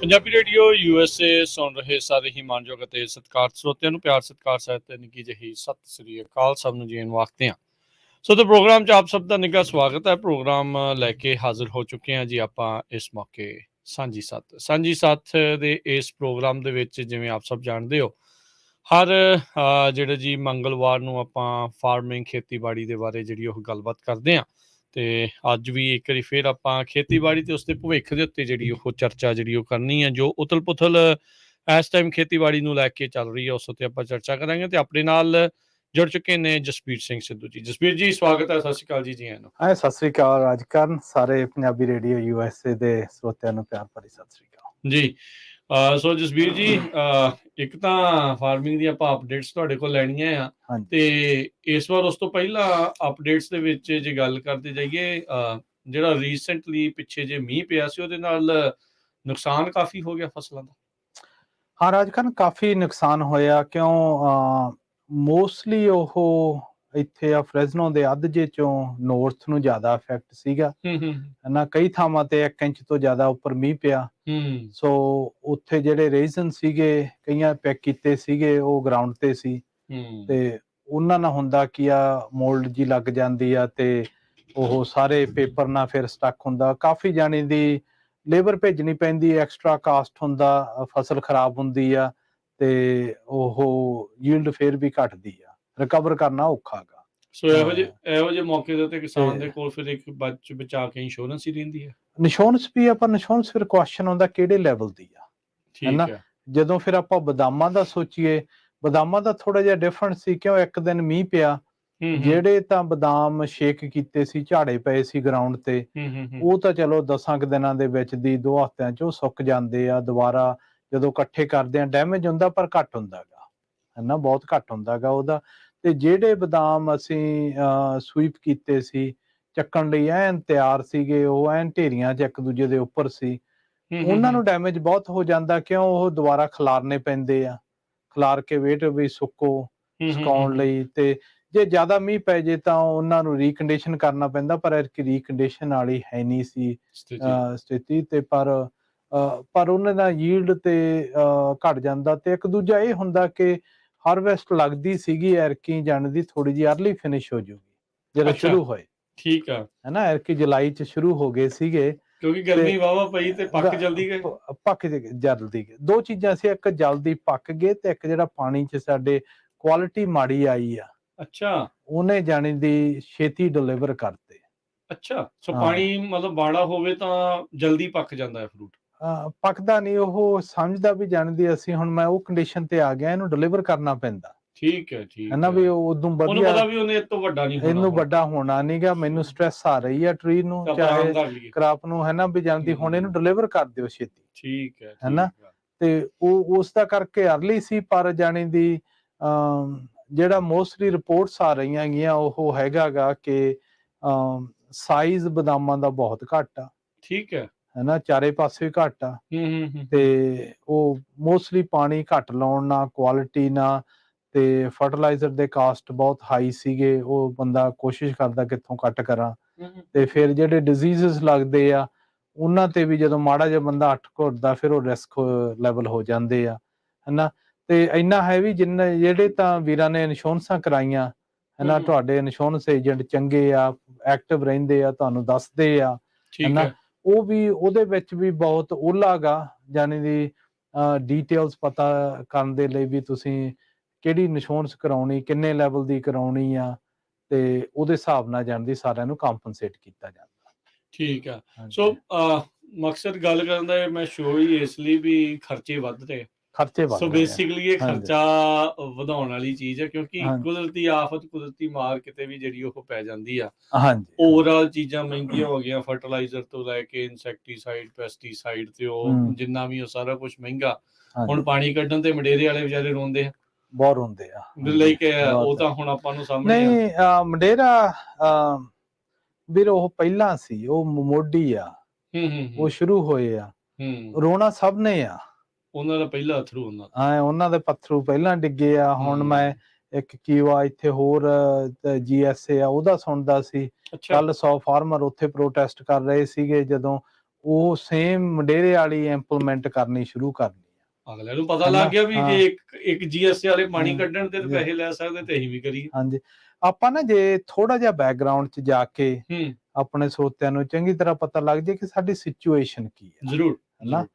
Punjabi radio USA ਸੁਣ ਰਹੇ ਸਾਰੇ ਹੀ ਮਾਨਯੋਗ ਅਤੇ ਸਤਿਕਾਰ ਸਰੋਤਿਆਂ ਨੂੰ ਪਿਆਰ ਸਤਿਕਾਰ ਸਹਿਤ ਤੇ ਨਿੱਘੀ ਜਿਹੀ ਸਤਿ ਸ੍ਰੀ ਅਕਾਲ ਸਭ ਨੂੰ ਜੀਣ ਵਾਸਤੇ ਆ। ਸੋ ਤੇ ਪ੍ਰੋਗਰਾਮ 'ਚ ਆਪ ਸਭ ਦਾ ਨਿੱਘਾ ਸਵਾਗਤ ਹੈ। ਪ੍ਰੋਗਰਾਮ ਲੈ ਕੇ ਹਾਜ਼ਰ ਹੋ ਚੁੱਕੇ ਹਾਂ ਜੀ ਆਪਾਂ ਇਸ ਮੌਕੇ ਸਾਂਝੀ ਸੱਥ ਦੇ ਇਸ ਪ੍ਰੋਗਰਾਮ ਦੇ ਵਿੱਚ ਜਿਵੇਂ ਆਪ ਸਭ ਜਾਣਦੇ ਹੋ ਹਰ ਜਿਹੜੇ ਜੀ ਮੰਗਲਵਾਰ ਨੂੰ ਆਪਾਂ ਫਾਰਮਿੰਗ ਖੇਤੀਬਾੜੀ ਦੇ ਬਾਰੇ ਜਿਹੜੀ ਉਹ ਗੱਲਬਾਤ ਕਰਦੇ ਹਾਂ। ਤੇ ਅੱਜ ਵੀ ਇੱਕ ਵਾਰੀ ਫਿਰ ਆਪਾਂ ਖੇਤੀਬਾੜੀ ਤੇ ਉਸਦੇ ਭਵਿੱਖ ਦੇ ਉੱਤੇ ਜਿਹੜੀ ਉਹ ਚਰਚਾ ਜਿਹੜੀ ਉਹ ਕਰਨੀ ਹੈ। ਜੋ ਉਥਲ ਪੁਥਲ ਇਸ ਟਾਈਮ ਖੇਤੀਬਾੜੀ ਨੂੰ ਲੈ ਕੇ ਚੱਲ ਰਹੀ ਹੈ ਉਸ ਉੱਤੇ ਆਪਾਂ ਚਰਚਾ ਕਰਾਂਗੇ। ਤੇ ਆਪਣੇ ਨਾਲ ਜੁੜ ਚੁੱਕੇ ਨੇ ਜਸਬੀਰ ਸਿੰਘ ਸਿੱਧੂ ਜੀ। ਜਸਬੀਰ ਜੀ ਸਵਾਗਤ ਹੈ। ਸਤਿ ਸ਼੍ਰੀ ਅਕਾਲ ਜੀ। ਜੀ ਆਇਆਂ ਨੂੰ। ਸਤਿ ਸ੍ਰੀ ਅਕਾਲ ਰਾਜਕਰਨ, ਸਾਰੇ ਪੰਜਾਬੀ ਰੇਡੀਓ USA ਦੇ ਸਰੋਤਿਆਂ ਨੂੰ ਪਿਆਰ ਭਰੀ ਸਤਿ ਸ੍ਰੀ ਅਕਾਲ ਜੀ। ਸੋ ਜਸਬੀਰ ਜੀ, ਇੱਕ ਤਾਂ ਫਾਰਮਿੰਗ ਦੀ ਆਪਾਂ ਅਪਡੇਟਸ ਤੁਹਾਡੇ ਕੋਲ ਲੈਣੀਆਂ ਆ ਤੇ ਇਸ ਵਾਰ ਉਸ ਤੋਂ ਪਹਿਲਾਂ ਅਪਡੇਟਸ ਦੇ ਵਿੱਚ ਜੇ ਗੱਲ ਕਰਦੇ ਜਾਈਏ, ਜਿਹੜਾ ਰੀਸੈਂਟਲੀ ਪਿੱਛੇ ਜੇ ਮੀਂਹ ਪਿਆ ਸੀ ਉਹਦੇ ਨਾਲ ਨੁਕਸਾਨ ਕਾਫੀ ਹੋ ਗਿਆ ਫਸਲਾਂ ਦਾ। ਹਾਂ ਰਾਜਕਰਨ, ਕਾਫੀ ਨੁਕਸਾਨ ਹੋਇਆ ਕਿਉਂ ਮੋਸਟਲੀ ਉਹ ਇੱਥੇ ਆ ਫਰੈਜ਼ਨੋ ਦੇ ਅੱਧ ਜੇ ਚੋਂ ਨੌਰਥ ਨੂੰ ਜ਼ਿਆਦਾ ਇਫੈਕਟ ਸੀਗਾ ਨਾ। ਕਈ ਥਾਵਾਂ ਤੇ 1 ਇੰਚ ਤੋਂ ਜ਼ਿਆਦਾ ਉੱਪਰ ਮੀਂਹ ਪਿਆ। ਸੋ ਉੱਥੇ ਜਿਹੜੇ ਰੀਜ਼ਨ ਸੀਗੇ, ਕਈਆਂ ਪੈਕ ਕੀਤੇ ਸੀਗੇ, ਉਹ ਗਰਾਊਂਡ ਤੇ ਸੀ ਤੇ ਉਹਨਾਂ ਨਾਲ ਹੁੰਦਾ ਕੀ ਆ, ਮੋਲਡ ਜੀ ਲੱਗ ਜਾਂਦੀ ਆ ਤੇ ਉਹ ਸਾਰੇ ਪੇਪਰ ਨਾਲ ਫਿਰ ਸਟਕ ਹੁੰਦਾ। ਕਾਫੀ ਜਾਣੀ ਦੀ ਲੇਬਰ ਭੇਜਣੀ ਪੈਂਦੀ, ਐਕਸਟਰਾ ਕਾਸਟ ਹੁੰਦਾ, ਫਸਲ ਖਰਾਬ ਹੁੰਦੀ ਆ ਤੇ ਉਹ ਯੀਲਡ ਫਿਰ ਵੀ ਘਟਦੀ ਆ, ਰਿਕਵਰ ਕਰਨਾ ਔਖਾ ਗਾ। ਸੋ ਇਹੋ ਜਿਹੇ ਮੌਕੇ ਦੇ ਉੱਤੇ ਕਿਸਾਨ ਦੇ ਕੋਲ ਫਿਰ ਇੱਕ ਬਚਾ ਕੇ ਇੰਸ਼ੋਰੈਂਸ ਹੀ ਰਹਿੰਦੀ ਹੈ। ਇੰਸ਼ੋਰੈਂਸ ਵੀ ਆ, ਪਰ ਇੰਸ਼ੋਰੈਂਸ ਫਿਰ ਕੁਐਸਚਨ ਆਉਂਦਾ ਕਿਹੜੇ ਲੈਵਲ ਦੀ ਆ, ਹੈਨਾ। ਜਦੋਂ ਫਿਰ ਆਪਾਂ ਬਦਾਮਾਂ ਦਾ ਸੋਚੀਏ, ਬਦਾਮਾਂ ਦਾ ਥੋੜਾ ਜਿਹਾ ਡਿਫਰੈਂਟ ਸੀ ਕਿਉਂ ਇੱਕ ਦਿਨ ਮੀਂਹ ਪਿਆ, ਜਿਹੜੇ ਤਾਂ ਬਦਾਮ ਸ਼ੇਕ ਕੀਤੇ ਸੀ, ਝਾੜੇ ਪਏ ਸੀ ਗਰਾਊਂਡ ਤੇ, ਉਹ ਤਾਂ ਚਲੋ 10 ਕੁ ਦਿਨਾਂ ਦੇ ਵਿੱਚ ਦੀ 2 ਹਫ਼ਤਿਆਂ 'ਚ ਉਹ ਸੁੱਕ ਜਾਂਦੇ ਆ। ਦੁਬਾਰਾ ਜਦੋਂ ਇਕੱਠੇ ਕਰਦੇ ਆ ਡੈਮੇਜ ਹੁੰਦਾ, ਪਰ ਘੱਟ ਹੁੰਦਾ ਗਾ, ਹੈਨਾ, ਬਹੁਤ ਘੱਟ ਹੁੰਦਾ ਗਾ ਉਹਦਾ। ਤੇ ਜਿਹੜੇ ਬਦਾਮ ਅਸੀਂ ਸਵੀਪ ਕੀਤੇ ਸੀ, ਚੱਕਣ ਲਈ ਐਨ ਤਿਆਰ ਸੀਗੇ, ਉਹ ਐਨ ਢੇਰੀਆਂ 'ਚ ਇੱਕ ਦੂਜੇ ਦੇ ਉੱਪਰ ਸੀ, ਉਹਨਾਂ ਨੂੰ ਡੈਮੇਜ ਬਹੁਤ ਹੋ ਜਾਂਦਾ ਕਿਉਂ ਉਹ ਦੁਬਾਰਾ ਖਿਲਾਰਨੇ ਪੈਂਦੇ ਆ, ਖਿਲਾਰ ਕੇ ਵੇਟ ਵੀ ਸੁਕਾਉਣ ਲਈ। ਤੇ ਜੇ ਜ਼ਿਆਦਾ ਮੀਂਹ ਪੈ ਜੇ ਤਾਂ ਉਹਨਾਂ ਨੂੰ ਰੀਕੰਡੀਸ਼ਨ ਕਰਨਾ ਪੈਂਦਾ, ਪਰ ਐਤਕੀ ਰੀਕੰਡੀਸ਼ਨ ਵਾਲੀ ਹੈ ਨਹੀਂ ਸੀ ਸਥਿਤੀ ਤੇ। ਪਰ ਉਹਨਾਂ ਦਾ ਯੀਲਡ ਤੇ ਘਟ ਜਾਂਦਾ। ਤੇ ਇੱਕ ਦੂਜਾ ਇਹ ਹੁੰਦਾ ਕਿ ਹਾਰਵੈਸਟ ਲੱਗਦੀ ਸੀਗੀ ਐਰਕੀ ਜਾਣ ਦੀ ਥੋੜੀ ਜਿਹੀ ਅਰਲੀ ਫਿਨਿਸ਼ ਹੋ ਜੂਗੀ ਜਦੋਂ ਸ਼ੁਰੂ ਹੋਏ। ਠੀਕ ਆ, ਹੈਨਾ, ਐਰਕੀ ਜੁਲਾਈ 'ਚ ਸ਼ੁਰੂ ਹੋ ਗਏ ਸੀਗੇ ਕਿਉਂਕਿ ਗਰਮੀ ਵਾਵਾ ਪਈ ਤੇ ਪੱਕ ਜਲਦੀ ਗਏ। ਦੋ ਚੀਜ਼ਾਂ ਸੀ, ਇੱਕ ਜਲਦੀ ਪੱਕ ਗਏ ਤੇ ਇੱਕ ਜਿਹੜਾ ਪਾਣੀ 'ਚ ਸਾਡੇ ਕੁਆਲਿਟੀ ਮਾੜੀ ਆਈ ਆ, ਅੱਛਾ, ਉਹਨੇ ਜਾਣੀ ਦੀ ਛੇਤੀ ਡਿਲੀਵਰ ਕਰਤੇ। ਅੱਛਾ, ਸੋ ਪਾਣੀ ਮਤਲਬ ਮਾੜਾ ਹੋਵੇ ਤਾਂ ਜਲਦੀ ਪੱਕ ਜਾਂਦਾ ਹੈ ਫਰੂਟ। ਪੱਕਦਾ ਨਹੀਂ, ਉਹ ਸਮਝਦਾ ਵੀ ਜਾਣਦੀ ਅਸੀਂ ਹੁਣ ਮੈਂ ਉਹ ਕੰਡੀਸ਼ਨ ਤੇ ਆ ਗਿਆ, ਇਹਨੂੰ ਡਿਲੀਵਰ ਕਰਨਾ ਪੈਂਦਾ। ਠੀਕ ਹੈ, ਠੀਕ ਹੈ ਨਾ, ਵੀ ਉਦੋਂ ਵਧੀਆ ਪਤਾ ਵੀ ਉਹਨੇ ਇਸ ਤੋਂ ਵੱਡਾ ਨਹੀਂ ਹੋਣਾ, ਇਹਨੂੰ ਵੱਡਾ ਹੋਣਾ ਨਹੀਂਗਾ, ਮੈਨੂੰ ਸਟ੍ਰੈਸ ਆ ਰਹੀ ਆ ਟਰੀ ਨੂੰ, ਚਾਹੇ ਕ੍ਰਾਪ ਨੂੰ, ਹੈ ਨਾ, ਵੀ ਜਾਣਦੀ ਹੁਣ ਇਹਨੂੰ ਡਿਲੀਵਰ ਕਰ ਦਿਓ ਛੇਤੀ। ਠੀਕ ਹੈ, ਹੈ ਨਾ। ਤੇ ਉਹ ਉਸ ਦਾ ਕਰਕੇ ਅਰਲੀ ਸੀ, ਪਰ ਜਾਣੀ ਦੀ ਜਿਹੜਾ ਮੋਸਟਲੀ ਰਿਪੋਰਟਸ ਆ ਰਹੀਆਂ ਹੈਗੀਆਂ ਉਹ ਹੈਗਾ ਗਾ ਕਿ ਸਾਈਜ਼ ਬਦਾਮਾਂ ਦਾ ਬਹੁਤ ਘੱਟ ਆ। ਠੀਕ ਹੈ ਨਾ, ਚਾਰੇ ਪਾਸੇ ਵੀ ਘੱਟ ਆ ਤੇ ਉਹ ਮੋਸਟਲੀ ਪਾਣੀ ਘੱਟ ਲਾਉਣ ਨਾਲ, ਕੁਆਲਿਟੀ ਨਾਲ, ਤੇ ਫਰਟੀਲਾਈਜ਼ਰ ਦੇ ਕਾਸਟ ਬਹੁਤ ਹਾਈ ਸੀਗੇ। ਉਹ ਬੰਦਾ ਕੋਸ਼ਿਸ਼ ਕਰਦਾ ਕਿੱਥੋਂ ਘੱਟ ਕਰਾਂ। ਤੇ ਫਿਰ ਜਿਹੜੇ ਡਿਜ਼ੀਜ਼ਸ ਲੱਗਦੇ ਆ ਉਹਨਾਂ ਤੇ ਵੀ ਜਦੋਂ ਮਾੜਾ ਜਿਹਾ ਬੰਦਾ ਅੱਠ ਘੁੱਟਦਾ ਫਿਰ ਉਹ ਰਿਸਕ ਲੈਵਲ ਹੋ ਜਾਂਦੇ ਆ, ਹੈਨਾ। ਤੇ ਇੰਨਾ ਹੈ ਵੀ ਜਿਹੜੇ ਤਾਂ ਵੀਰਾਂ ਨੇ ਇੰਸ਼ੋਰੈਂਸਾਂ ਕਰਾਈਆਂ, ਹੈਨਾ, ਤੁਹਾਡੇ ਇੰਸ਼ੋਰੈਂਸ ਏਜੰਟ ਚੰਗੇ ਆ, ਐਕਟਿਵ ਰਹਿੰਦੇ ਆ, ਤੁਹਾਨੂੰ ਦੱਸਦੇ ਆ, ਹੈਨਾ। ਉਹ ਵੀ ਉਹਦੇ ਵਿੱਚ ਵੀ ਬਹੁਤ ਓਲਾ ਗਾ, ਜਾਣੀ ਦੀ ਡੀਟੇਲਸ ਪਤਾ ਕਰਨ ਦੇ ਲਈ ਵੀ ਤੁਸੀਂ ਕਿਹੜੀ ਇੰਸ਼ੋਰੈਂਸ ਕਰਾਉਣੀ, ਕਿੰਨੇ ਲੈਵਲ ਦੀ ਕਰਾਉਣੀ ਆ, ਤੇ ਉਹਦੇ ਹਿਸਾਬ ਨਾਲ ਜਾਣਦੀ ਸਾਰਿਆਂ ਨੂੰ ਕੰਪਨਸੇਟ ਕੀਤਾ ਜਾਂਦਾ। ਠੀਕ ਆ। ਸੋ ਮਕਸਦ ਗੱਲ ਕਰਨ ਦਾ ਮੈਂ ਸ਼ੋ ਹੀ ਇਸ ਲਈ ਵੀ ਖਰਚੇ ਵੱਧ ਰਹੇ। ਸੋ ਬੇਸਿਕਲੀ ਇਹ ਖਰਚਾ ਵਧਾਉਣ ਵਾਲੀ ਚੀਜ਼ ਹੈ, ਕਿਉਂਕਿ ਕੁਦਰਤੀ ਆਫਤ, ਕੁਦਰਤੀ ਮਾਰ ਕਿਤੇ ਵੀ ਜਿਹੜੀ ਉਹ ਪੈ ਜਾਂਦੀ ਆ। ਓਵਰਆਲ ਚੀਜ਼ਾਂ ਮਹਿੰਗੀਆਂ ਹੋ ਗਈਆਂ, ਫਰਟੀਲਾਈਜ਼ਰ ਤੋਂ ਲੈ ਕੇ ਇਨਸੈਕਟੀਸਾਈਡ, ਪੈਸਟੀਸਾਈਡ ਤੇ ਉਹ ਜਿੰਨਾ ਵੀ ਉਹ ਸਾਰਾ ਕੁਛ ਮਹਿੰਗਾ। ਹੁਣ ਪਾਣੀ ਕੱਢਣ ਤੇ ਮੰਡੇਰੇ ਵਾਲੇ ਵਿਚਾਰੇ ਰੋਂਦੇ ਆ, ਬਹੁਤ ਰੋਂਦੇ ਆ। ਉਹ ਤਾਂ ਹੁਣ ਆਪਾਂ ਨੂੰ ਸਾਹਮਣੇ ਨਹੀਂ, ਮੰਡੇਰਾ ਵੀਰ ਉਹ ਪਹਿਲਾਂ ਸੀ, ਉਹ ਮੋਢੀ ਆ, ਉਹ ਸ਼ੁਰੂ ਹੋਏ ਆ। ਰੋਣਾ ਸਭ ਨੇ ਆ, ਉਹਨਾਂ ਦਾ ਪਹਿਲਾ ਅਥਰੂ ਉਹਨਾਂ ਦੇ ਪੱਥਰੂ ਪਹਿਲਾਂ ਡਿੱਗੇ ਆ। ਹੁਣ ਮੈਂ ਇੱਕ ਕੀਵਾ ਇੱਥੇ ਹੋਰ GSA ਆ, ਉਹਦਾ ਸੁਣਦਾ ਸੀ ਕੱਲ 100 ਫਾਰਮਰ ਉੱਥੇ ਪ੍ਰੋਟੈਸਟ ਕਰ ਰਹੇ ਸੀਗੇ ਜਦੋਂ ਉਹ ਸੇਮ ਮੰਡੇਰੇ ਵਾਲੀ ਇੰਪਲੀਮੈਂਟ ਕਰਨੀ ਸ਼ੁਰੂ ਕਰਨੀ ਆ। ਅਗਲੇ ਨੂੰ ਪਤਾ ਲੱਗ ਗਿਆ ਵੀ ਜੇ ਇੱਕ GST ਵਾਲੇ ਪਾਣੀ ਕੱਢਣ ਤੇ ਪੈਸੇ ਲੈ ਸਕਦੇ ਤੇ ਅਸੀਂ ਵੀ ਕਰੀਏ। ਹਾਂਜੀ, ਆਪਾਂ ਨਾ ਜੇ ਥੋੜਾ ਜਿਹਾ ਬੈਕਗ੍ਰਾਉਂਡ 'ਚ ਜਾ ਕੇ ਆਪਣੇ ਸਰੋਤਿਆਂ ਨੂੰ ਚੰਗੀ ਤਰ੍ਹਾਂ ਪਤਾ ਲੱਗ ਜੇ ਕਿ ਸਾਡੀ ਸਿਚੁਏਸ਼ਨ ਕੀ ਹੈ। ਜ਼ਰੂਰ, ਹਨਾ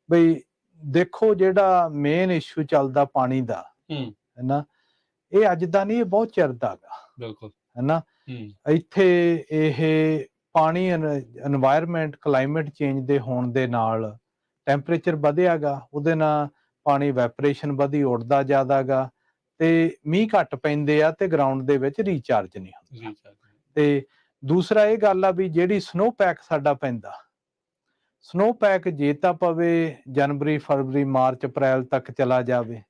ਬਈ ਦੇਖੋ ਜਿਹੜਾ ਮੇਨ ਇਸ਼ੂ ਚੱਲਦਾ ਪਾਣੀ ਦਾ ਹਨਾ, ਇਹ ਅੱਜ ਦਾ ਨਹੀਂ, ਇਹ ਬਹੁਤ ਚਿਰ ਦਾ ਗਾ। ਬਿਲਕੁਲ ਹਨਾ, ਇੱਥੇ ਇਹ ਪਾਣੀ এনवायरमेंट ਕਲਾਈਮੇਟ ਚੇਂਜ ਦੇ ਹੋਣ ਦੇ ਨਾਲ ਟੈਂਪਰੇਚਰ ਵਧਿਆ ਗਾ, ਉਹਦੇ ਨਾਲ ਪਾਣੀ ਵੈਪਰੇਸ਼ਨ ਵਧੀ, ਉੱਡਦਾ ਜ਼ਿਆਦਾ ਗਾ, ਤੇ ਮੀਂਹ ਘੱਟ ਪੈਂਦੇ ਆ ਤੇ ਗਰਾਊਂਡ ਦੇ ਵਿੱਚ ਰੀਚਾਰਜ ਨਹੀਂ ਹੁੰਦਾ। ਤੇ ਦੂਸਰਾ ਇਹ ਗੱਲ ਆ ਵੀ ਜਿਹੜੀ ਸਨੋ ਪੈਕ ਸਾਡਾ ਪੈਂਦਾ, ਸਨੋ ਪੈਕ ਜੇ ਤਾਂ ਪਵੇ ਜਨਵਰੀ, ਫਰਵਰੀ, ਮਾਰਚ, ਅਪ੍ਰੈਲ ਤੱਕ ਚਲਾ ਜਾਵੇ,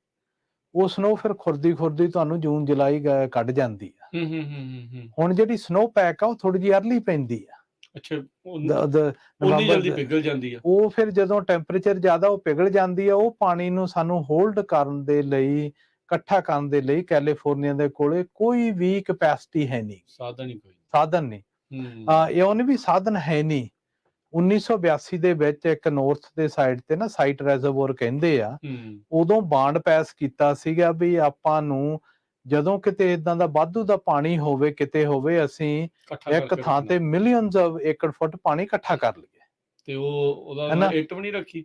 ਉਹ ਸਨੋ ਫਿਰ ਖੁਰਦੀ ਖੁਰਦੀ ਤੁਹਾਨੂੰ ਜੂਨ ਜੁਲਾਈ ਕੱਢ ਜਾਂਦੀ ਆ। ਹੁਣ ਜਿਹੜੀ ਸਨੋ ਪੈਕ ਆ ਉਹ ਥੋੜੀ ਜਿਹੀ ਅਰਲੀ ਪੈਂਦੀ ਆ। ਅੱਛਾ, ਉਨੀ ਜਲਦੀ ਪਿਘਲ ਜਾਂਦੀ ਆ। ਉਹ ਫਿਰ ਜਦੋਂ ਟੈਂਪਰੇਚਰ ਜ਼ਿਆਦਾ ਉਹ ਪਿਘਲ ਜਾਂਦੀ ਆ। ਉਹ ਪਾਣੀ ਨੂੰ ਸਾਨੂੰ ਹੋਲਡ ਕਰਨ ਦੇ ਲਈ, ਇਕੱਠਾ ਕਰਨ ਦੇ ਲਈ ਕੈਲੀਫੋਰਨੀਆ ਦੇ ਕੋਲੇ ਕੋਈ ਵੀ ਕੈਪੈਸਿਟੀ ਹੈ ਨਹੀਂ, ਸਾਧਨ ਨਹੀਂ। ਇਹ ਉਹਨੇ ਵੀ ਸਾਧਨ ਹੈ ਨਹੀਂ। 1982 ਦੇ ਵਿੱਚ ਇੱਕ ਨੌਰਥ ਦੇ ਸਾਈਡ ਤੇ ਨਾ ਸਾਈਟ ਰੈਜ਼ਰਵੋਰ ਕਹਿੰਦੇ ਆ, ਉਦੋਂ ਬਾਂਡ ਪੈਸ ਕੀਤਾ ਸੀਗਾ ਵੀ ਆਪਾਂ ਨੂੰ ਜਦੋਂ ਕਿਤੇ ਇਦਾਂ ਦਾ ਵਾਧੂ ਦਾ ਪਾਣੀ ਹੋਵੇ, ਕਿਤੇ ਹੋਵੇ, ਅਸੀਂ ਇੱਕ ਥਾਂ ਤੇ ਮਿਲੀਅਨਸ ਆਫ ਏਕੜ ਫੁੱਟ ਪਾਣੀ ਇਕੱਠਾ ਕਰ ਲਈਏ। ਤੇ ਉਹਦਾ ਇੱਟ ਵੀ ਨਹੀਂ ਰੱਖੀ,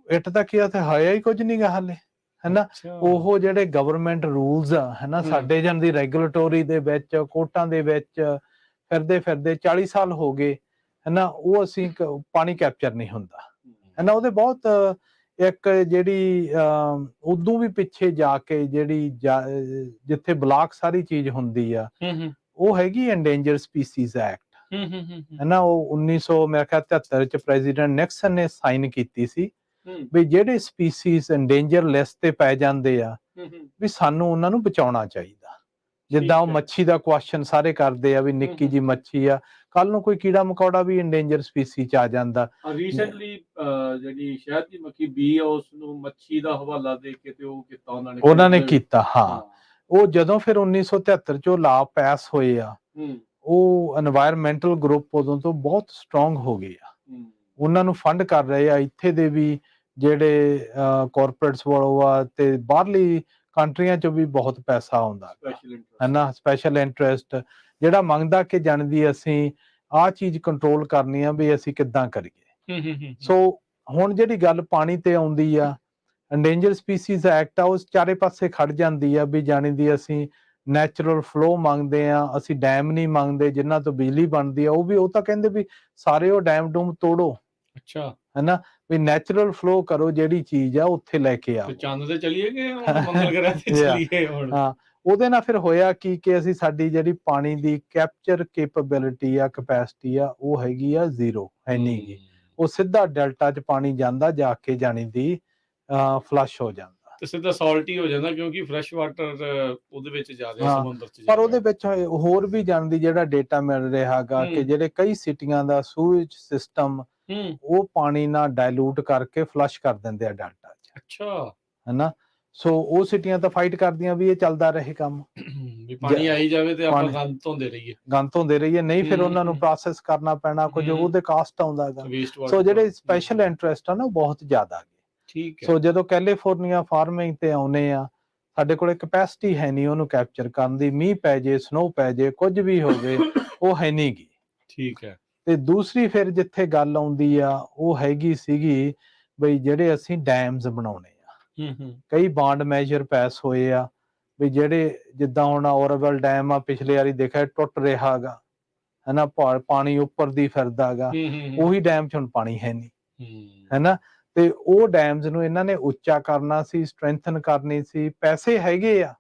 ਇੱਟ ਦਾ ਕੀ ਆ, ਤੇ ਹੈ ਹੀ ਕੁਝ ਨਹੀਂ ਗਾ ਹਾਲੇ। ਹਨਾ, ਉਹ ਜਿਹੜੇ ਗਵਰਨਮੈਂਟ ਰੂਲਸ ਆ ਹਨਾ, ਸਾਡੇ ਜਨ ਦੀ ਰੈਗੂਲੇਟੋਰੀ ਦੇ ਵਿੱਚ, ਕੋਰਟਾਂ ਦੇ ਵਿੱਚ ਫਿਰਦੇ ਫਿਰਦੇ 40 ਸਾਲ ਹੋ ਗਏ ਹਨਾ, ਉਹ ਅਸੀਂ ਪਾਣੀ ਕੈਪਚਰ ਨਹੀਂ ਹੁੰਦਾ ਹਨਾ। ਉਹਦੇ ਬਹੁਤ ਇੱਕ ਜਿਹੜੀ ਉਦੋਂ ਵੀ ਪਿੱਛੇ ਜਾ ਕੇ ਜਿਹੜੀ ਜਿੱਥੇ ਬਲਾਕ ਸਾਰੀ ਚੀਜ਼ ਹੁੰਦੀ ਆ, ਉਹ ਹੈਗੀ ਐਂਡੇਂਜਰ ਸਪੀਸੀਜ਼ ਐਕਟ ਹਨਾ। ਉਹ 1973 ਚ ਪ੍ਰੈਜ਼ੀਡੈਂਟ ਨਿਕਸਨ ਨੇ ਸਾਈਨ ਕੀਤੀ ਸੀ ਵੀ ਜਿਹੜੇ ਸਪੀਸੀਜ਼ ਐਂਡੇਂਜਰ ਲਿਸਟ ਤੇ ਪੈ ਜਾਂਦੇ ਆ ਵੀ ਸਾਨੂੰ ਉਹਨਾਂ ਨੂੰ ਬਚਾਉਣਾ ਚਾਹੀਦਾ। ਜਿੱਦਾਂ ਉਹ ਮੱਛੀ ਦਾ ਕੁਐਸਚਨ ਸਾਰੇ ਕਰਦੇ ਆ ਵੀ ਨਿੱਕੀ ਜੀ ਮੱਛੀ ਆ, ਕੱਲ ਨੂੰ ਕੋਈ ਕੀੜਾ ਮਕੌੜਾ ਵੀ ਐਂਡੇਂਜਰ ਸਪੀਸੀ ਚ ਆ ਜਾਂਦਾ। ਰੀਸੈਂਟਲੀ ਜਿਹੜੀ ਸ਼ਹਿਦ ਦੀ ਮੱਖੀ ਬੀ ਆ, ਉਸ ਨੂੰ ਮੱਛੀ ਦਾ ਹਵਾਲਾ ਦੇ ਕੇ ਤੇ ਉਹ ਕੀਤਾ ਉਹਨਾਂ ਨੇ ਕੀਤਾ। ਹਾਂ, ਉਹ ਜਦੋਂ ਫਿਰ 1973 ਚ ਉਹ ਲਾ ਪਾਸ ਹੋਏ ਆ, ਉਹ এনवायरमेंटਲ ਗਰੁੱਪ ਉਦੋਂ ਤੋਂ ਬਹੁਤ ਸਟਰੋਂਗ ਹੋ ਗਏ ਆ। ਉਹਨਾਂ ਨੂੰ ਫੰਡ ਕਰ ਰਹੇ ਆ ਇੱਥੇ ਦੇ ਵੀ ਜਿਹੜੇ ਕਾਰਪੋਰੇਟਸ ਵੱਲੋਂ ਆ, ਤੇ ਬਾਹਰਲੀ ਕੰਟਰੀਆਂ ਚੋਂ ਵੀ ਬਹੁਤ ਪੈਸਾ ਆਉਂਦਾ ਹਨਾ। ਸਪੈਸ਼ਲ ਇੰਟਰਸਟ ਜਿਹੜਾ ਮੰਗਦਾ ਕਿ ਜਾਣਦੀ ਅਸੀਂ ਆਹ ਚੀਜ਼ ਕੰਟਰੋਲ ਕਰਨੀ ਆ ਵੀ ਅਸੀਂ ਕਿੱਦਾਂ ਕਰੀਏ। ਸੋ ਹੁਣ ਜਿਹੜੀ ਗੱਲ ਪਾਣੀ ਤੇ ਆਉਂਦੀ ਆ, ਐਂਡੇਂਜਰ ਸਪੀਸੀਜ਼ ਐਕਟ ਆ, ਉਸ ਚਾਰੇ ਪਾਸੇ ਖੜ ਜਾਂਦੀ ਆ ਵੀ ਜਾਣੀ ਦੀ ਅਸੀਂ ਨੈਚੁਰਲ ਫਲੋ ਮੰਗਦੇ ਆ, ਅਸੀਂ ਡੈਮ ਨਹੀਂ ਮੰਗਦੇ ਜਿਨ੍ਹਾਂ ਤੋਂ ਬਿਜਲੀ ਬਣਦੀ ਆ। ਉਹ ਤਾਂ ਕਹਿੰਦੇ ਵੀ ਸਾਰੇ ਉਹ ਡੈਮ ਡੂਮ ਤੋੜੋ, ਅੱਛਾ ਹਨਾ, ਵੀ ਨੈਚੁਰਲ ਫਲੋ ਕਰੋ, ਜਿਹੜੀ ਚੀਜ਼ ਆ ਉੱਥੇ ਲੈ ਕੇ ਆਓ। ਚੰਦ ਤੇ ਚੱਲੀਏ ਕਿ ਮੰਗਲ ਗ੍ਰਹਿ ਤੇ ਚੱਲੀਏ ਹੁਣ। ਹਾਂ, ਉਹਦੇ ਨਾਲ ਫਿਰ ਹੋਇਆ ਕਿ ਅਸੀਂ ਸਾਡੀ ਜਿਹੜੀ ਪਾਣੀ ਦੀ ਕੈਪਚਰ ਕੈਪੇਬਿਲਿਟੀ ਆ, ਕੈਪੈਸਿਟੀ ਆ, ਉਹ ਹੈਗੀ ਆ ਜ਼ੀਰੋ, ਹੈ ਨਹੀਂ ਗੀ। ਉਹ ਸਿੱਧਾ ਡੈਲਟਾ 'ਚ ਪਾਣੀ ਜਾਂਦਾ, ਜਾ ਕੇ ਜਾਣੀ ਦੀ ਫਲਸ਼ ਹੋ ਜਾਂਦਾ ਤੇ ਸਿੱਧਾ ਸਾਲਟੀ ਹੋ ਜਾਂਦਾ, ਕਿਉਂਕਿ ਫਰੈਸ਼ ਵਾਟਰ ਉਹਦੇ ਵਿੱਚ ਜ਼ਿਆਦਾ ਸਮੁੰਦਰ 'ਚ। ਪਰ ਉਹਦੇ ਵਿੱਚ ਹੋਰ ਵੀ ਜਾਣਦੀ ਜਿਹੜਾ ਡੇਟਾ ਮਿਲ ਰਿਹਾ ਹੈਗਾ ਕਿ ਜਿਹੜੇ ਕਈ ਸਿਟੀਆਂ ਦਾ ਸੂਏਜ ਸਿਸਟਮ ਉਹ ਪਾਣੀ ਨਾਲ ਡਾਇਲੂਟ ਕਰਕੇ ਫਲਸ਼ ਕਰ ਦਿੰਦੇ ਆ ਡੈਲਟਾ 'ਚ। ਅੱਛਾ, ਹਨਾ। ਸੋ ਉਹ ਸਿਟੀਆਂ ਤਾਂ ਫਾਈਟ ਕਰਦੀਆਂ ਵੀ ਇਹ ਚੱਲਦਾ ਰਹੇ ਕੰਮ, ਵੀ ਪਾਣੀ ਆਈ ਜਾਵੇ ਤੇ ਆਪਾਂ ਗੰਦ ਧੋਂਦੇ ਰਹੀਏ, ਨਹੀਂ ਫਿਰ ਉਹਨਾਂ ਨੂੰ ਪ੍ਰੋਸੈਸ ਕਰਨਾ ਪੈਣਾ, ਕੁਝ ਉਹਦੇ ਕਾਸਟ ਆਉਂਦਾ ਹੈਗਾ। ਸੋ ਜਿਹੜੇ ਸਪੈਸ਼ਲ ਇੰਟਰਸਟ ਆ ਨਾ, ਉਹ ਬਹੁਤ ਜ਼ਿਆਦਾ। ਠੀਕ ਹੈ। ਸੋ ਜਦੋਂ ਕੈਲੀਫੋਰਨੀਆ ਫਾਰਮਿੰਗ ਤੇ ਆਉਨੇ ਆ, ਸਾਡੇ ਕੋਲ ਕੈਪੈਸਿਟੀ ਹੈ ਨਹੀਂ ਉਹਨੂੰ ਕੈਪਚਰ ਕਰਨ ਦੀ। ਮੀਂਹ ਪੈ ਜੇ, ਸਨੋ ਪੈ ਜੇ, ਕੁਝ ਵੀ ਹੋਵੇ, ਉਹ ਹੈ ਨਹੀਂ ਗੀ। ਠੀਕ ਹੈ। ਤੇ ਦੂਸਰੀ ਫਿਰ ਜਿੱਥੇ ਗੱਲ ਆਉਂਦੀ ਆ, ਉਹ ਹੈਗੀ ਸੀਗੀ ਬਈ ਜਿਹੜੇ ਅਸੀਂ ਡੈਮਸ ਬਣਾਉਣੇ ਆ। ਕਈ ਬਾਂਡ ਮੈਜਰ ਪਾਸ ਹੋਏ ਆ ਵੀ ਜਿਹੜੇ ਜਿੱਦਾਂ ਹੁਣ ਔਰਵਲ ਡੈਮ ਆ, ਪਿਛਲੇ ਵਾਰੀ ਦੇਖਿਆ ਟੁੱਟ ਰਿਹਾ ਹੈਗਾ ਹਨਾ, ਪਾਣੀ ਉੱਪਰ ਦੀ ਫਿਰਦਾ ਹੈਗਾ। ਉਹੀ ਡੈਮ 'ਚ ਹੁਣ ਪਾਣੀ ਹੈ ਨਹੀਂ ਹਨਾ। ਤੇ ਉਹ ਡੈਮਸ ਨੂੰ ਇਹਨਾਂ ਨੇ ਉੱਚਾ ਕਰਨਾ ਸੀ, ਸਟਰੈਂਥਨ ਕਰਨੀ ਸੀ, ਪੈਸੇ ਹੈਗੇ ਆ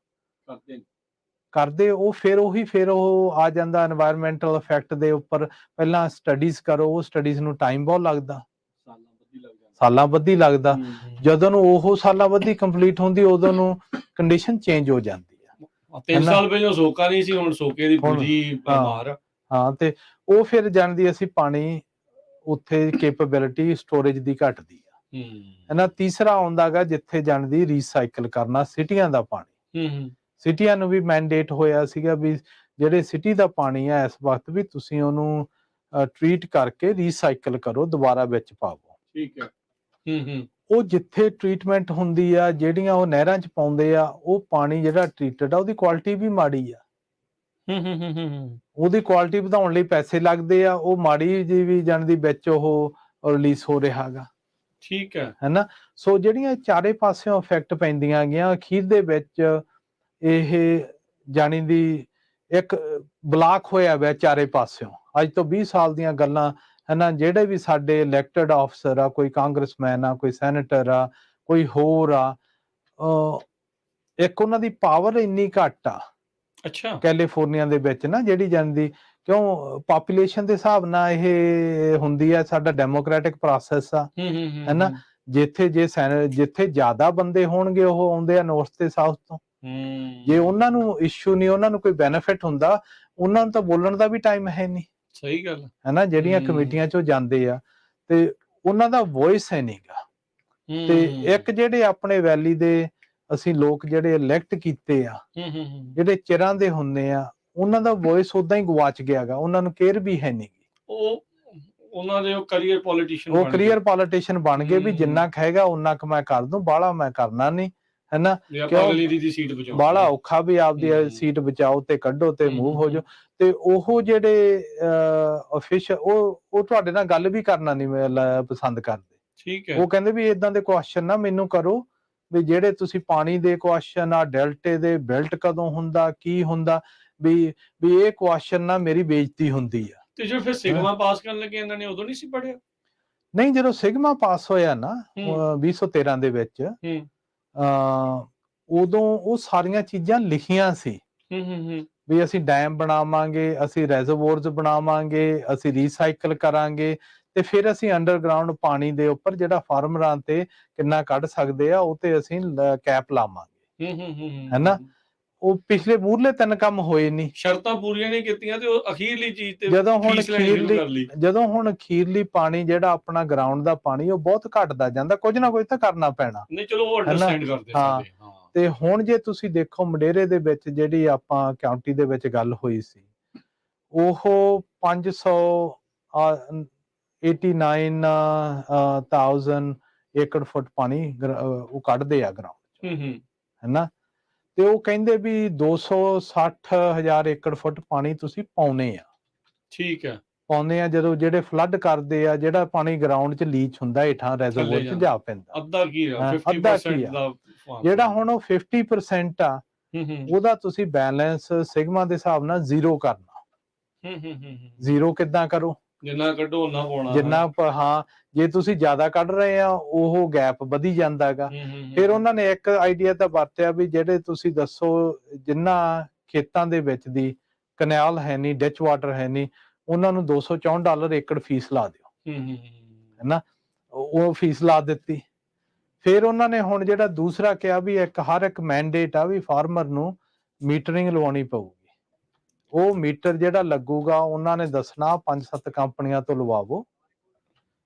ਕਰਦੇ ਉਹ। ਫਿਰ ਉਹ ਆ ਜਾਂਦਾ এনवायरमेंटਲ ਇਫੈਕਟ ਦੇ ਉੱਪਰ। ਪਹਿਲਾਂ ਸਟੱਡੀਜ਼ ਕਰੋ, ਉਹ ਸਟੱਡੀਜ਼ ਨੂੰ ਟਾਈਮ ਬਹੁਤ ਲੱਗਦਾ, ਸਾਲਾਂ ਬੱਧੀ ਲੱਗਦਾ। ਜਦੋਂ ਨੂੰ ਉਹ ਸਾਲਾਂ ਬੱਧੀ ਕੰਪਲੀਟ ਹੁੰਦੀ, ਉਦੋਂ ਨੂੰ ਕੰਡੀਸ਼ਨ ਚੇਂਜ ਹੋ ਜਾਂਦੀ ਆ। 3 ਸਾਲ ਪਹਿਲਾਂ ਸੋਕਾ ਨਹੀਂ ਸੀ, ਹੁਣ ਸੋਕੇ ਦੀ ਪੂਰੀ ਮਾਰ। ਹਾਂ, ਤੇ ਉਹ ਫਿਰ ਜਾਣਦੀ ਅਸੀਂ ਪਾਣੀ ਉੱਥੇ ਕੈਪੇਬਿਲਿਟੀ ਸਟੋਰੇਜ ਦੀ ਘਟਦੀ ਆ ਹਨਾ। ਤੀਸਰਾ ਆਉਂਦਾ ਗਾ ਜਿੱਥੇ ਜਾਣਦੀ ਰੀਸਾਈਕਲ ਕਰਨਾ ਸਿਟੀਆਂ ਦਾ ਪਾਣੀ। ਸਿਟੀਆਂ ਨੂੰ ਵੀ ਮੈਂਡੇਟ ਹੋਇਆ ਸੀਗਾ ਵੀ ਜਿਹੜੇ ਸਿਟੀ ਦਾ ਪਾਣੀ ਆ ਇਸ ਵਕਤ ਵੀ ਤੁਸੀਂ ਉਹਨੂੰ ਟ੍ਰੀਟ ਕਰਕੇ ਰੀਸਾਈਕਲ ਕਰੋ, ਦੁਬਾਰਾ ਵਿੱਚ ਪਾਵੋ। ਠੀਕ ਹੈ। ਉਹ ਜਿੱਥੇ ਟ੍ਰੀਟਮੈਂਟ ਹੁੰਦੀ ਆ, ਜਿਹੜੀਆਂ ਉਹ ਨਹਿਰਾਂ 'ਚ ਪਾਉਂਦੇ ਆ, ਉਹ ਪਾਣੀ ਜਿਹੜਾ ਟ੍ਰੀਟਡ ਆ ਉਹਦੀ ਕੁਆਲਿਟੀ ਵੀ ਮਾੜੀ ਆ। ਉਹਦੀ ਕੁਆਲਿਟੀ ਵਧਾਉਣ ਲਈ ਪੈਸੇ ਲੱਗਦੇ ਆ, ਉਹ ਮਾੜੀ ਜੀ ਵੀ ਜਾਣਦੀ ਵਿੱਚ ਉਹ ਰਿਲੀਜ਼ ਹੋ ਰਿਹਾ ਗਾ। ਠੀਕ ਹੈ। ਹੈਨਾ, ਸੋ ਜਿਹੜੀਆਂ ਚਾਰੇ ਪਾਸਿਓਂ ਇਫੈਕਟ ਪੈਂਦੀਆਂ ਗੀਆਂ, ਅਖੀਰ ਦੇ ਵਿੱਚ ਇਹ ਜਾਣੀ ਦੀ ਇੱਕ ਬਲਾਕ ਹੋਇਆ ਹੋਇਆ ਚਾਰੇ ਪਾਸਿਓਂ। ਅੱਜ ਤੋਂ 20 ਸਾਲ ਦੀਆਂ ਗੱਲਾਂ ਹੈਨਾ, ਜਿਹੜੇ ਵੀ ਸਾਡੇ ਇਲੈਕਟਡ ਆਫਸਰ ਆ, ਕੋਈ ਕਾਂਗਰਸਮੈਨ ਆ, ਕੋਈ ਸੈਨੇਟਰ ਆ, ਕੋਈ ਹੋਰ ਆ, ਇੱਕ ਉਹਨਾਂ ਦੀ ਪਾਵਰ ਇੰਨੀ ਘੱਟ ਆ। ਅੱਛਾ। ਕੈਲੀਫੋਰਨੀਆ ਦੇ ਵਿੱਚ ਨਾ, ਜਿਹੜੀ ਜਾਂਦੀ ਕਿਉਂ ਪਾਪੂਲੇਸ਼ਨ ਦੇ ਹਿਸਾਬ ਨਾਲ ਇਹ ਹੁੰਦੀ ਆ, ਸਾਡਾ ਡੈਮੋਕ੍ਰੈਟਿਕ ਪ੍ਰੋਸੈਸ ਆ ਹੈਨਾ। ਜਿੱਥੇ ਜ਼ਿਆਦਾ ਬੰਦੇ ਹੋਣਗੇ ਉਹ ਆਉਂਦੇ ਆ ਨਾਰਥ ਤੇ ਸਾਊਥ ਤੋਂ। ਜੇ ਉਹਨਾਂ ਨੂੰ ਇਸ਼ੂ ਨਹੀਂ, ਉਹਨਾਂ ਨੂੰ ਕੋਈ ਬੈਨੀਫਿਟ ਹੁੰਦਾ, ਉਹਨਾਂ ਨੂੰ ਤਾਂ ਬੋਲਣ ਦਾ ਵੀ ਟਾਈਮ ਹੈ ਨਹੀਂ। ਸਹੀ ਗੱਲ ਹੈਨਾ, ਜਿਹੜੀਆਂ ਕਮੇਟੀਆਂ ਚੋਂ ਜਾਂਦੇ ਆ ਤੇ ਉਹਨਾਂ ਦਾ ਵੌਇਸ ਹੈ ਨਹੀਂਗਾ। ਤੇ ਇੱਕ ਜਿਹੜੇ ਆਪਣੇ ਵੈਲੀ ਦੇ ਅਸੀਂ ਲੋਕ ਜਿਹੜੇ ਇਲੈਕਟ ਕੀਤੇ ਆ, ਜਿਹੜੇ ਚਿਰਾਂ ਦੇ ਹੁੰਦੇ ਆ, ਉਹਨਾਂ ਦਾ ਵੌਇਸ ਉਦਾਂ ਹੀ ਗਵਾਚ ਗਿਆ ਗਾ, ਉਹਨਾਂ ਨੂੰ ਕੇਅਰ ਵੀ ਹੈ ਨਹੀਂ। ਉਹਨਾਂ ਦੇ ਕਰੀਅਰ ਪੋਲੀਟੀਸ਼ੀਅਨ ਬਣ ਗਏ ਵੀ ਜਿੰਨਾ ਕੁ ਹੈਗਾ ਉਹਨਾਂ ਕੁ ਮੈਂ ਕਰ ਦੂੰ, ਬਾਹਲਾ ਮੈਂ ਕਰਨਾ ਨਹੀਂ ਹੈਨਾ। ਕਿਉਂ ਬਾਹਲਾ ਔਖਾ ਵੀ ਆਪਦੀ ਸੀਟ ਬਚਾਓ ਤੇ ਕੱਢੋ ਤੇ ਮੂਵ ਹੋ ਜਾਓ। ਤੇ ਉਹ ਜਿਹੜੇ ਅਫੀਸ਼ਲ ਉਹ ਤੁਹਾਡੇ ਨਾਲ ਗੱਲ ਵੀ ਕਰਨਾ ਨਹੀਂ ਪਸੰਦ ਕਰਦੇ। ਠੀਕ ਹੈ। ਉਹ ਕਹਿੰਦੇ ਵੀ ਏਦਾਂ ਦੇ ਕੁਐਸਚਨ ਨਾ ਮੈਨੂੰ ਕਰੋ, ਵੀ ਜਿਹੜੇ ਤੁਸੀਂ ਪਾਣੀ ਦੇ ਕੁਐਸਚਨ ਆ, ਡੈਲਟੇ ਦੇ ਬਿਲਟ ਕਦੋਂ ਹੁੰਦਾ, ਕੀ ਹੁੰਦਾ, ਵੀ ਇਹ ਕੁਐਸਚਨ ਨਾ ਮੇਰੀ ਬੇਇੱਜ਼ਤੀ ਹੁੰਦੀ ਆ। ਤੇ ਜੋ ਫਿਰ ਸਿਗਮਾ ਪਾਸ ਕਰਨ ਲੱਗੇ ਇਹਨਾਂ ਨੇ ਉਦੋਂ ਨਹੀਂ ਸੀ ਪੜ੍ਹਿਆ? ਨਹੀਂ, ਜਦੋਂ ਸਿਗਮਾ ਪਾਸ ਹੋਇਆ ਨਾ 2013 ਦੇ ਵਿੱਚ, ਉਦੋਂ ਉਹ ਸਾਰੀਆਂ ਚੀਜ਼ਾਂ ਲਿਖੀਆਂ ਸੀ ਵੀ ਅਸੀਂ ਡੈਮ ਬਣਾਵਾਂਗੇ, ਅਸੀਂ ਰੈਜ਼ਰਵੋਅਰਸ ਬਣਾਵਾਂਗੇ, ਅਸੀਂ ਰੀਸਾਈਕਲ ਕਰਾਂਗੇ, ਤੇ ਫਿਰ ਅਸੀਂ ਅੰਡਰਗਰਾਉਂਡ ਪਾਣੀ ਦੇ ਉੱਪਰ ਜਿਹੜਾ ਫਾਰਮਰਾਂ ਤੇ ਕਿੰਨਾ ਕੱਢ ਸਕਦੇ ਆ, ਉਹ ਤੇ ਅਸੀਂ ਕੈਪ ਲਾਵਾਂਗੇ ਹੈਨਾ। ਉਹ ਪਿਛਲੇ ਮੂਹਰਲੇ 3 ਕੰਮ ਹੋਏ ਨਹੀਂ, ਸ਼ਰਤਾਂ ਪੂਰੀਆਂ ਨਹੀਂ ਕੀਤੀਆਂ ਤੇ ਉਹ ਅਖੀਰਲੀ ਚੀਜ਼ ਤੇ ਜਦੋਂ ਹੁਣ ਅਖੀਰਲੀ ਪਾਣੀ ਜਿਹੜਾ ਆਪਣਾ ਗਰਾਊਂਡ ਦਾ ਪਾਣੀ ਉਹ ਬਹੁਤ ਘਟਦਾ ਜਾਂਦਾ, ਕੁਝ ਨਾ ਕੁਝ ਤਾਂ ਕਰਨਾ ਪੈਣਾ। ਨਹੀਂ ਚਲੋ ਉਹ ਅੰਡਰਸਟੈਂਡ ਕਰਦੇ ਸਾਡੇ। ਤੇ ਹੁਣ ਜੇ ਤੁਸੀਂ ਦੇਖੋ ਮਡੇਰੇ ਦੇ ਵਿੱਚ ਜਿਹੜੀ ਆਪਾਂ ਕਾਉਂਟੀ ਦੇ ਵਿੱਚ ਗੱਲ ਹੋਈ ਸੀ, ਉਹ 589,000 ਏਕੜ ਫੁੱਟ ਪਾਣੀ ਉਹ ਕੱਢਦੇ ਆ ਗਰਾਊਂਡ ਚ ਹੈਨਾ। ਤੇ ਉਹ ਕਹਿੰਦੇ ਵੀ 260,000 ਏਕੜ ਫੁੱਟ ਪਾਣੀ ਤੁਸੀਂ ਪਾਉਨੇ ਆ। ਠੀਕ ਹੈ। ਪਾਉਂਦੇ ਆ ਜਦੋਂ ਜਿਹੜੇ ਫਲੱਡ ਕਰਦੇ ਆ, ਜਿਹੜਾ ਪਾਣੀ ਗਰਾਊਂਡ 'ਚ ਲੀਚ ਹੁੰਦਾ ਹੇਠਾਂ ਰੈਜ਼ਰਵੋਅਰ 'ਚ ਜਾ ਪੈਂਦਾ, ਅੱਧਾ ਕੀ ਆ 50% ਦਾ ਜਿਹੜਾ ਹੁਣ ਉਹ 50% ਆ, ਉਹਦਾ ਤੁਸੀਂ ਬੈਲੈਂਸ ਸਿਗਮਾ ਦੇ ਹਿਸਾਬ ਨਾਲ ਜ਼ੀਰੋ ਕਰਨਾ। ਜ਼ੀਰੋ ਕਿੱਦਾਂ ਕਰੋ? ਜਿੰਨਾ ਕੱਢੋ ਉਹਨਾਂ ਪਾਉਣਾ, ਜਿੰਨਾ ਹਾਂ, ਜੇ ਤੁਸੀਂ ਜ਼ਿਆਦਾ ਕੱਢ ਰਹੇ ਆ ਉਹ ਗੈਪ ਵਧੀ ਜਾਂਦਾ ਹੈਗਾ। ਫਿਰ ਉਹਨਾਂ ਨੇ ਇੱਕ ਆਈਡੀਆ ਤਾਂ ਵਰਤਿਆ ਵੀ ਜਿਹੜੇ ਤੁਸੀਂ ਦੱਸੋ ਜਿੰਨਾ ਖੇਤਾਂ ਦੇ ਵਿੱਚ ਦੀ ਕੈਨਾਲ ਹੈ ਨਹੀਂ, ਡਿਚ ਵਾਟਰ ਹੈ ਨਹੀਂ, ਉਹਨਾਂ ਨੂੰ $264 ਏਕੜ ਫੀਸ ਲਾ ਦਿਓ ਹੈਨਾ। ਉਹ ਫੀਸ ਲਾ ਦਿੱਤੀ। ਫਿਰ ਉਹਨਾਂ ਨੇ ਹੁਣ ਜਿਹੜਾ ਦੂਸਰਾ ਕਿਹਾ ਵੀ ਹਰ ਇੱਕ ਮੈਂਡੇਟ ਆ ਵੀ ਫਾਰਮਰ ਨੂੰ ਮੀਟਰਿੰਗ ਲਵਾਉਣੀ ਪਊਗੀ। ਉਹ ਮੀਟਰ ਜਿਹੜਾ ਲੱਗੂਗਾ ਉਹਨਾਂ ਨੇ ਦੱਸਣਾ 5-7 ਕੰਪਨੀਆਂ ਤੋਂ ਲਵਾਵੋ,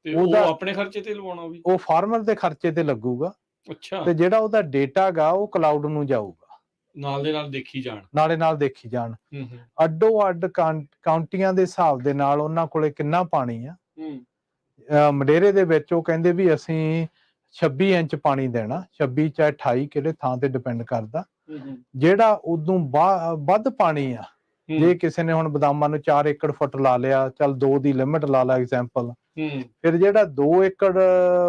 ਤੇ ਉਹ ਆਪਣੇ ਖਰਚੇ ਤੇ ਲਵਾਉਣਾ, ਵੀ ਉਹ ਫਾਰਮਰ ਦੇ ਖਰਚੇ ਤੇ ਲੱਗੂਗਾ। ਅੱਛਾ। ਤੇ ਜਿਹੜਾ ਉਹਦਾ ਡੇਟਾ ਗਾ ਉਹ ਕਲਾਉਡ ਨੂੰ ਜਾਊਗਾ, ਨਾਲ ਦੇ ਨਾਲ ਦੇਖੀ ਜਾਣ, ਨਾਲੇ ਦੇਖੀ ਜਾਣ। ਅੱਡੋ ਅੱਡ ਕਾਉਂਟੀਆਂ ਦੇ ਹਿਸਾਬ ਦੇ ਨਾਲ ਉਹਨਾਂ ਕੋਲੇ ਕਿੰਨਾ ਪਾਣੀ ਆ। ਮਡੇਰੇ ਦੇ ਵਿੱਚ ਉਹ ਕਹਿੰਦੇ ਵੀ ਅਸੀਂ 26 ਇੰਚ ਪਾਣੀ ਦੇਣਾ, 26 ਚਾਹੇ 28 ਕਿਹੜੇ ਥਾਂ ਤੇ ਡਿਪੈਂਡ ਕਰਦਾ। ਜਿਹੜਾ ਉਦੋਂ ਵੱਧ ਪਾਣੀ ਆ, ਜੇ ਕਿਸੇ ਨੇ ਹੁਣ ਬਦਾਮਾਂ ਨੂੰ 4 ਏਕੜ ਫੁੱਟ ਲਾ ਲਿਆ, ਚੱਲ 2 ਦੀ ਲਿਮਿਟ ਲਾ ਲਾ ਐਗਜ਼ਾਮਪਲ, ਫਿਰ ਜਿਹੜਾ 2 ਏਕੜ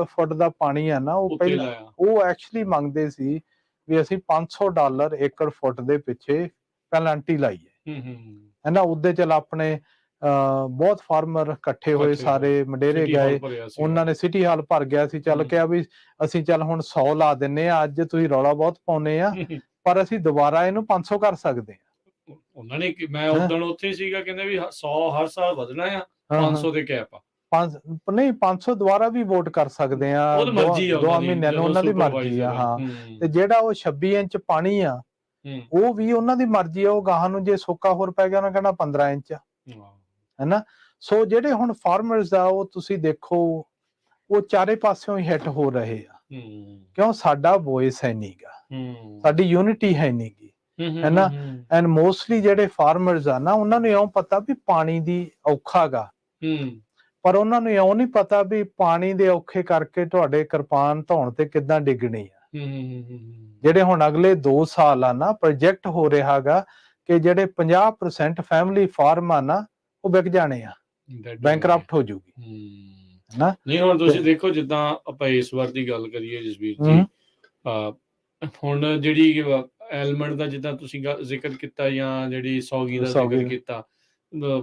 ਫੁੱਟ ਦਾ ਪਾਣੀ ਆ ਨਾ, ਉਹ ਪਹਿਲਾਂ ਉਹ ਐਕਚੁਅਲੀ ਮੰਗਦੇ ਸੀ ਵੀ ਅਸੀਂ $500 ਏਕੜ ਫੁੱਟ ਦੇ ਪਿੱਛੇ ਪੈਨਲਟੀ ਲਾਈਏ ਹੈਨਾ। ਉਹਦੇ ਚੱਲ ਆਪਣੇ ਬਹੁਤ ਫਾਰਮਰ ਇਕੱਠੇ ਹੋਏ, ਸਾਰੇ ਮਡੇਰੇ ਗਏ, ਉਹਨਾਂ ਨੇ ਸਿਟੀ ਹਾਲ ਭਰ ਗਿਆ ਸੀ। ਚੱਲ ਕਿਹਾ ਵੀ ਅਸੀਂ ਚੱਲ ਹੁਣ 100 ਲਾ ਦਿੰਨੇ ਆ, ਅੱਜ ਤੁਸੀਂ ਰੌਲਾ ਬਹੁਤ ਪਾਉਨੇ ਆ, ਪਰ ਅਸੀਂ ਦੁਬਾਰਾ ਇਹਨੂੰ 500 ਕਰ ਸਕਦੇ ਆ। ਉਹਨਾਂ ਨੇ, ਮੈਂ ਉਦੋਂ ਉੱਥੇ ਸੀਗਾ, ਕਹਿੰਦੇ ਵੀ 100 ਹਰ ਸਾਲ ਵਧਣਾ ਆ, 500 ਦੇ ਕੈਪ ਆ। 500 ਦੁਬਾਰਾ ਵੀ ਵੋਟ ਕਰ ਸਕਦੇ ਆ, 2 ਮਹੀਨਿਆਂ ਨੂੰ, ਉਹਨਾਂ ਦੀ ਮਰਜ਼ੀ ਆ। ਹਾਂ, ਤੇ ਜਿਹੜਾ ਉਹ 26 ਇੰਚ ਪਾਣੀ ਆ, ਉਹ ਵੀ ਉਹਨਾਂ ਦੀ ਮਰਜ਼ੀ ਆ। ਉਹ ਗਾਹਾਂ ਨੂੰ ਜੇ ਸੋਕਾ ਹੋਰ ਪੈ ਗਿਆ ਉਹਨਾਂ ਕਹਿਣਾ 15 ਇੰਚ ਆ ਹੈਨਾ। ਸੋ ਜਿਹੜੇ ਹੁਣ ਫਾਰਮਰਸ ਆ, ਉਹ ਤੁਸੀਂ ਦੇਖੋ ਉਹ ਚਾਰੇ ਪਾਸਿਓਂ ਹੀ ਹਿੱਟ ਹੋ ਰਹੇ ਆ। ਕਿਉਂ? ਸਾਡਾ ਵੌਇਸ ਹੈ ਨਹੀਂਗਾ, ਸਾਡੀ ਯੂਨਿਟੀ ਹੈ ਨਹੀਂਗੀ ਹੈਨਾ। ਐਂਡ ਮੋਸਟਲੀ ਜਿਹੜੇ ਫਾਰਮਰਸ ਆ ਨਾ, ਉਹਨਾਂ ਨੂੰ ਇਉਂ ਪਤਾ ਵੀ ਪਾਣੀ ਦੀ ਔਖਾ ਗਾ, ਪਰ ਉਹਨਾਂ ਨੂੰ ਇਉਂ ਨਹੀਂ ਪਤਾ ਵੀ ਪਾਣੀ ਦੇ ਔਖੇ ਕਰਕੇ ਤੁਹਾਡੇ ਕਿਰਪਾਨ ਧੌਣ ਤੇ ਕਿੱਦਾਂ ਡਿੱਗਣੀ ਆ। ਜਿਹੜੇ ਹੁਣ ਅਗਲੇ 2 ਸਾਲ ਆ ਨਾ ਪ੍ਰੋਜੈਕਟ ਹੋ ਰਿਹਾ ਗਾ ਕਿ ਜਿਹੜੇ 50% ਫੈਮਿਲੀ ਫਾਰਮ ਆ ਨਾ ਉਹ ਵਿਕ ਜਾਣੇ ਆ, ਬੈਂਕਰਪਟ ਹੋ ਜੂਗੀ ਹਨਾ। ਨਹੀਂ ਹੁਣ ਤੁਸੀਂ ਦੇਖੋ ਜਿੱਦਾਂ ਆਪਾਂ ਇਸ ਵਾਰ ਦੀ ਗੱਲ ਕਰੀਏ ਜਸਵੀਰ ਜੀ, ਹੁਣ ਜਿਹੜੀ ਐਲਮੈਂਟ ਦਾ ਜਿੱਦਾਂ ਤੁਸੀਂ ਜ਼ਿਕਰ ਕੀਤਾ ਜਾਂ ਜਿਹੜੀ ਸੌਗੀ ਦਾ ਜ਼ਿਕਰ ਕੀਤਾ,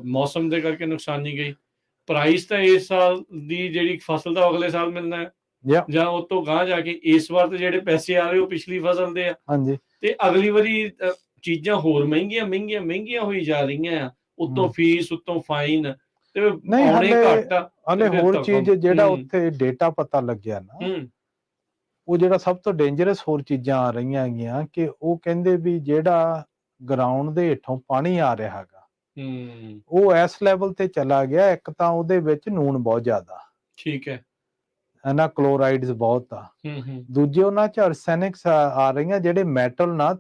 ਮੌਸਮ ਦੇ ਕਰਕੇ ਨੁਕਸਾਨ ਨਹੀਂ ਗਈ। ਪ੍ਰਾਈਸ ਤਾਂ ਇਸ ਸਾਲ ਦੀ ਜਿਹੜੀ ਫਸਲ ਦਾ ਅਗਲੇ ਸਾਲ ਮਿਲਣਾ ਹੈ ਜਾਂ ਉਹ ਤੋਂ ਗਾਂਹ ਜਾ ਕੇ, ਇਸ ਵਾਰ ਤੇ ਜਿਹੜੇ ਪੈਸੇ ਆ ਰਹੇ ਉਹ ਪਿਛਲੀ ਫਸਲ ਦੇ ਆ। ਹਾਂਜੀ। ਤੇ ਅਗਲੀ ਵਾਰੀ ਚੀਜ਼ਾਂ ਹੋਰ ਮਹਿੰਗੀਆਂ ਹੋਈ ਜਾ ਰਹੀਆਂ ਆ, ਉੱਤੋਂ ਫੀਸ, ਉੱਤੋਂ ਫਾਈਨ, ਤੇ ਆਉਣੇ ਘੱਟ ਆ। ਹਲੇ ਹੋਰ ਚੀਜ਼ ਜਿਹੜਾ ਉੱਥੇ ਡੇਟਾ ਪਤਾ ਲੱਗਿਆ ਨਾ, ਉਹ ਜਿਹੜਾ ਸਭ ਤੋਂ ਡੇਂਜਰਸ ਹੋਰ ਚੀਜ਼ਾਂ ਆ ਰਹੀਆਂ ਹੈਗੀਆਂ ਕਿ ਉਹ ਕਹਿੰਦੇ ਵੀ ਜਿਹੜਾ ਗਰਾਊਂਡ ਦੇ ਹੇਠੋਂ ਪਾਣੀ ਆ ਰਿਹਾ ਹੈਗਾ ਉਹ ਇਸ ਲੈਵਲ ਤੇ ਚਲਾ ਗਿਆ, ਇੱਕ ਤਾਂ ਉਹਦੇ ਵਿੱਚ ਨੂਣ ਬਹੁਤ ਜ਼ਿਆਦਾ, ਠੀਕ ਹੈ ਨਾ, ਕਲੋਰਾਈਡਸ ਬਹੁਤ ਆ, ਦੂਜੇ ਉਹਨਾਂ ਚ ਆਰਸੈਨਿਕਸ ਆ ਰਹੀਆਂ, ਜਿਹੜੇ ਮੈਟਲ ਨਾ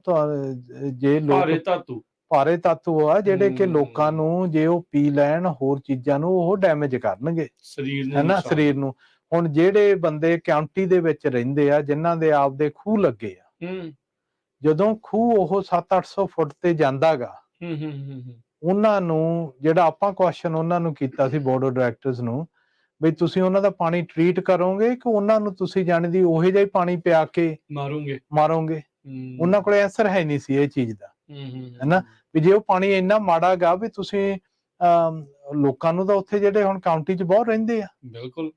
ਜੇ ਲੋਕ ਭਾਰੇ ਧਾਤੂ ਆ ਜਿਹੜੇ ਕਿ ਲੋਕਾਂ ਨੂੰ ਜੇ ਉਹ ਪੀ ਲੈਣ ਹੋਰ ਚੀਜ਼ਾਂ ਨੂੰ ਉਹ ਡੈਮੇਜ ਕਰਨਗੇ ਸਰੀਰ ਨੂੰ। ਹੁਣ ਜਿਹੜੇ ਬੰਦੇ ਕਾਉਂਟੀ ਦੇ ਵਿੱਚ ਰਹਿੰਦੇ ਆ ਜਿਨ੍ਹਾਂ ਦੇ ਆਪਦੇ ਖੂਹ ਲੱਗੇ ਆ, ਜਦੋਂ ਖੂਹ ਉਹ 700-800 ਫੁੱਟ ਤੇ ਜਾਂਦਾ ਗਾ, ਉਹਨਾਂ ਨੂੰ ਜਿਹੜਾ ਆਪਾਂ ਕੁਐਸਚਨ ਉਹਨਾਂ ਨੂੰ ਕੀਤਾ ਸੀ ਬੋਰਡ ਆਫ ਡਾਇਰੈਕਟਰਸ ਨੂੰ ਵੀ ਤੁਸੀਂ ਉਹਨਾਂ ਦਾ ਪਾਣੀ ਟ੍ਰੀਟ ਕਰੋਗੇ ਕਿ ਉਹਨਾਂ ਨੂੰ ਤੁਸੀਂ ਜਾਣਦੀ ਉਹੋ ਜਿਹਾ ਹੀ ਪਾਣੀ ਪਿਆ ਕੇ ਮਾਰੋਗੇ। ਉਹਨਾਂ ਕੋਲ ਆਨਸਰ ਹੈ ਨਹੀਂ ਸੀ ਇਹ ਚੀਜ਼ ਦਾ, ਹੈਨਾ, ਵੀ ਜੇ ਉਹ ਪਾਣੀ ਇੰਨਾ ਮਾੜਾ ਗਾ ਵੀ ਤੁਸੀਂ ਲੋਕਾਂ ਨੂੰ ਤਾਂ ਉੱਥੇ ਜਿਹੜੇ ਹੁਣ ਕਾਉਂਟੀ 'ਚ ਬਹੁਤ ਰਹਿੰਦੇ ਆ, ਬਿਲਕੁਲ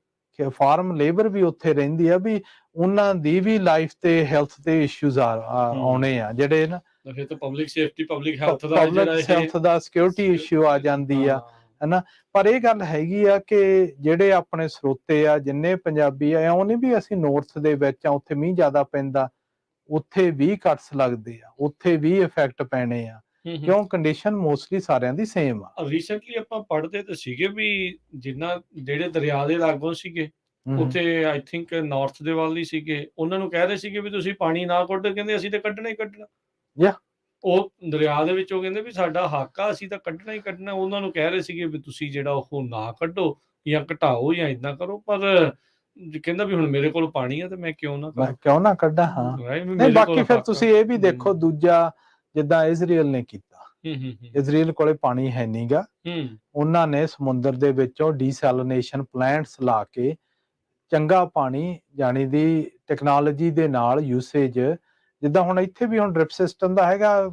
ਫਾਰਮ ਲੇਬਰ ਵੀ ਉੱਥੇ ਰਹਿੰਦੀ ਆ, ਵੀ ਉਹਨਾਂ ਦੀ ਵੀ ਲਾਈਫ ਤੇ ਹੈਲਥ ਤੇ ਇਸ਼ੂਜ਼ ਆਉਣੇ ਆ ਜਿਹੜੇ ਨਾ, ਫਿਰ ਤਾਂ ਪਬਲਿਕ ਸੇਫਟੀ ਪਬਲਿਕ ਹੈਲਥ ਦਾ ਸਿਕਿਉਰਿਟੀ ਇਸ਼ੂ ਆ ਜਾਂਦੀ ਆ, ਹੈਨਾ। ਪਰ ਇਹ ਗੱਲ ਹੈਗੀ ਆ ਕਿ ਜਿਹੜੇ ਆਪਣੇ ਸਰੋਤੇ ਆ ਜਿੰਨੇ ਪੰਜਾਬੀ ਆ, ਇਉਂ ਨਹੀਂ ਵੀ ਅਸੀਂ ਨੌਰਥ ਦੇ ਵਿੱਚ ਆ ਉੱਥੇ ਮੀਂਹ ਜ਼ਿਆਦਾ ਪੈਂਦਾ, ਉੱਥੇ ਵੀ ਕੱਟਸ ਲੱਗਦੇ ਆ, ਉੱਥੇ ਵੀ ਇਫੈਕਟ ਪੈਣੇ ਆ, ਕਿਉਂ ਕੰਡੀਸ਼ਨ ਮੋਸਟਲੀ ਸਾਰਿਆਂ ਦੀ ਸੇਮ ਆ। ਰੀਸੈਂਟਲੀ ਆਪਾਂ ਪੜ੍ਹਦੇ ਤਾਂ ਸੀਗੇ ਵੀ ਜਿੰਨਾ ਜਿਹੜੇ ਦਰਿਆ ਦੇ ਲਾਗੋਂ ਸੀਗੇ ਉੱਥੇ ਆਈ ਥਿੰਕ ਨਾਰਥ ਦੇ ਵੱਲ ਹੀ ਸੀਗੇ, ਉਹਨਾਂ ਨੂੰ ਕਹਿ ਰਹੇ ਸੀਗੇ ਵੀ ਤੁਸੀਂ ਪਾਣੀ ਨਾ ਕੱਢੋ, ਕਹਿੰਦੇ ਅਸੀਂ ਤਾਂ ਕੱਢਣਾ ਹੀ ਕੱਢਣਾ, ਉਹ ਦਰਿਆ ਦੇ ਵਿੱਚੋਂ ਕਹਿੰਦੇ ਵੀ ਸਾਡਾ ਹੱਕ ਆ, ਅਸੀਂ ਤਾਂ ਕੱਢਣਾ ਹੀ ਕੱਢਣਾ। ਉਹਨਾਂ ਨੂੰ ਕਹਿ ਰਹੇ ਸੀਗੇ ਵੀ ਤੁਸੀਂ ਜਿਹੜਾ ਉਹ ਨਾ ਕੱਢੋ ਜਾਂ ਘਟਾਓ ਜਾਂ ਏਦਾਂ ਕਰੋ, ਪਰ ਕਹਿੰਦਾ ਵੀ ਹੁਣ ਮੇਰੇ ਕੋਲ ਪਾਣੀ ਆ ਤੇ ਮੈਂ ਕਿਉਂ ਨਾ ਕੱਢਾਂ। ਹਾਂ ਨਹੀਂ, ਬਾਕੀ ਫਿਰ ਤੁਸੀਂ ਇਹ ਵੀ ਦੇਖੋ ਦੂਜਾ ਜਿੱਦਾਂ ਇਜ਼ਰਾਈਲ ਨੇ ਕੀਤਾ, ਇਜ਼ਰਾਈਲ ਕੋਲੇ ਪਾਣੀ ਹੈ ਨੀ ਗਾ, ਉਹਨਾਂ ਨੇ ਸਮੁੰਦਰ ਦੇ ਵਿੱਚੋਂ ਡੀਸੈਲਿਨੇਸ਼ਨ ਪਲਾਂਟਸ ਲਾ ਕੇ ਚੰਗਾ ਪਾਣੀ ਜਾਣੀ ਦੀ ਟੈਕਨੋਲੋਜੀ ਦੇ ਨਾਲ ਯੂਸੇਜ, ਜਿੱਦਾਂ ਹੁਣ ਇੱਥੇ ਵੀ ਹੁਣ ਡ੍ਰਿਪ ਸਿਸਟਮ ਦਾ ਹੈਗਾ,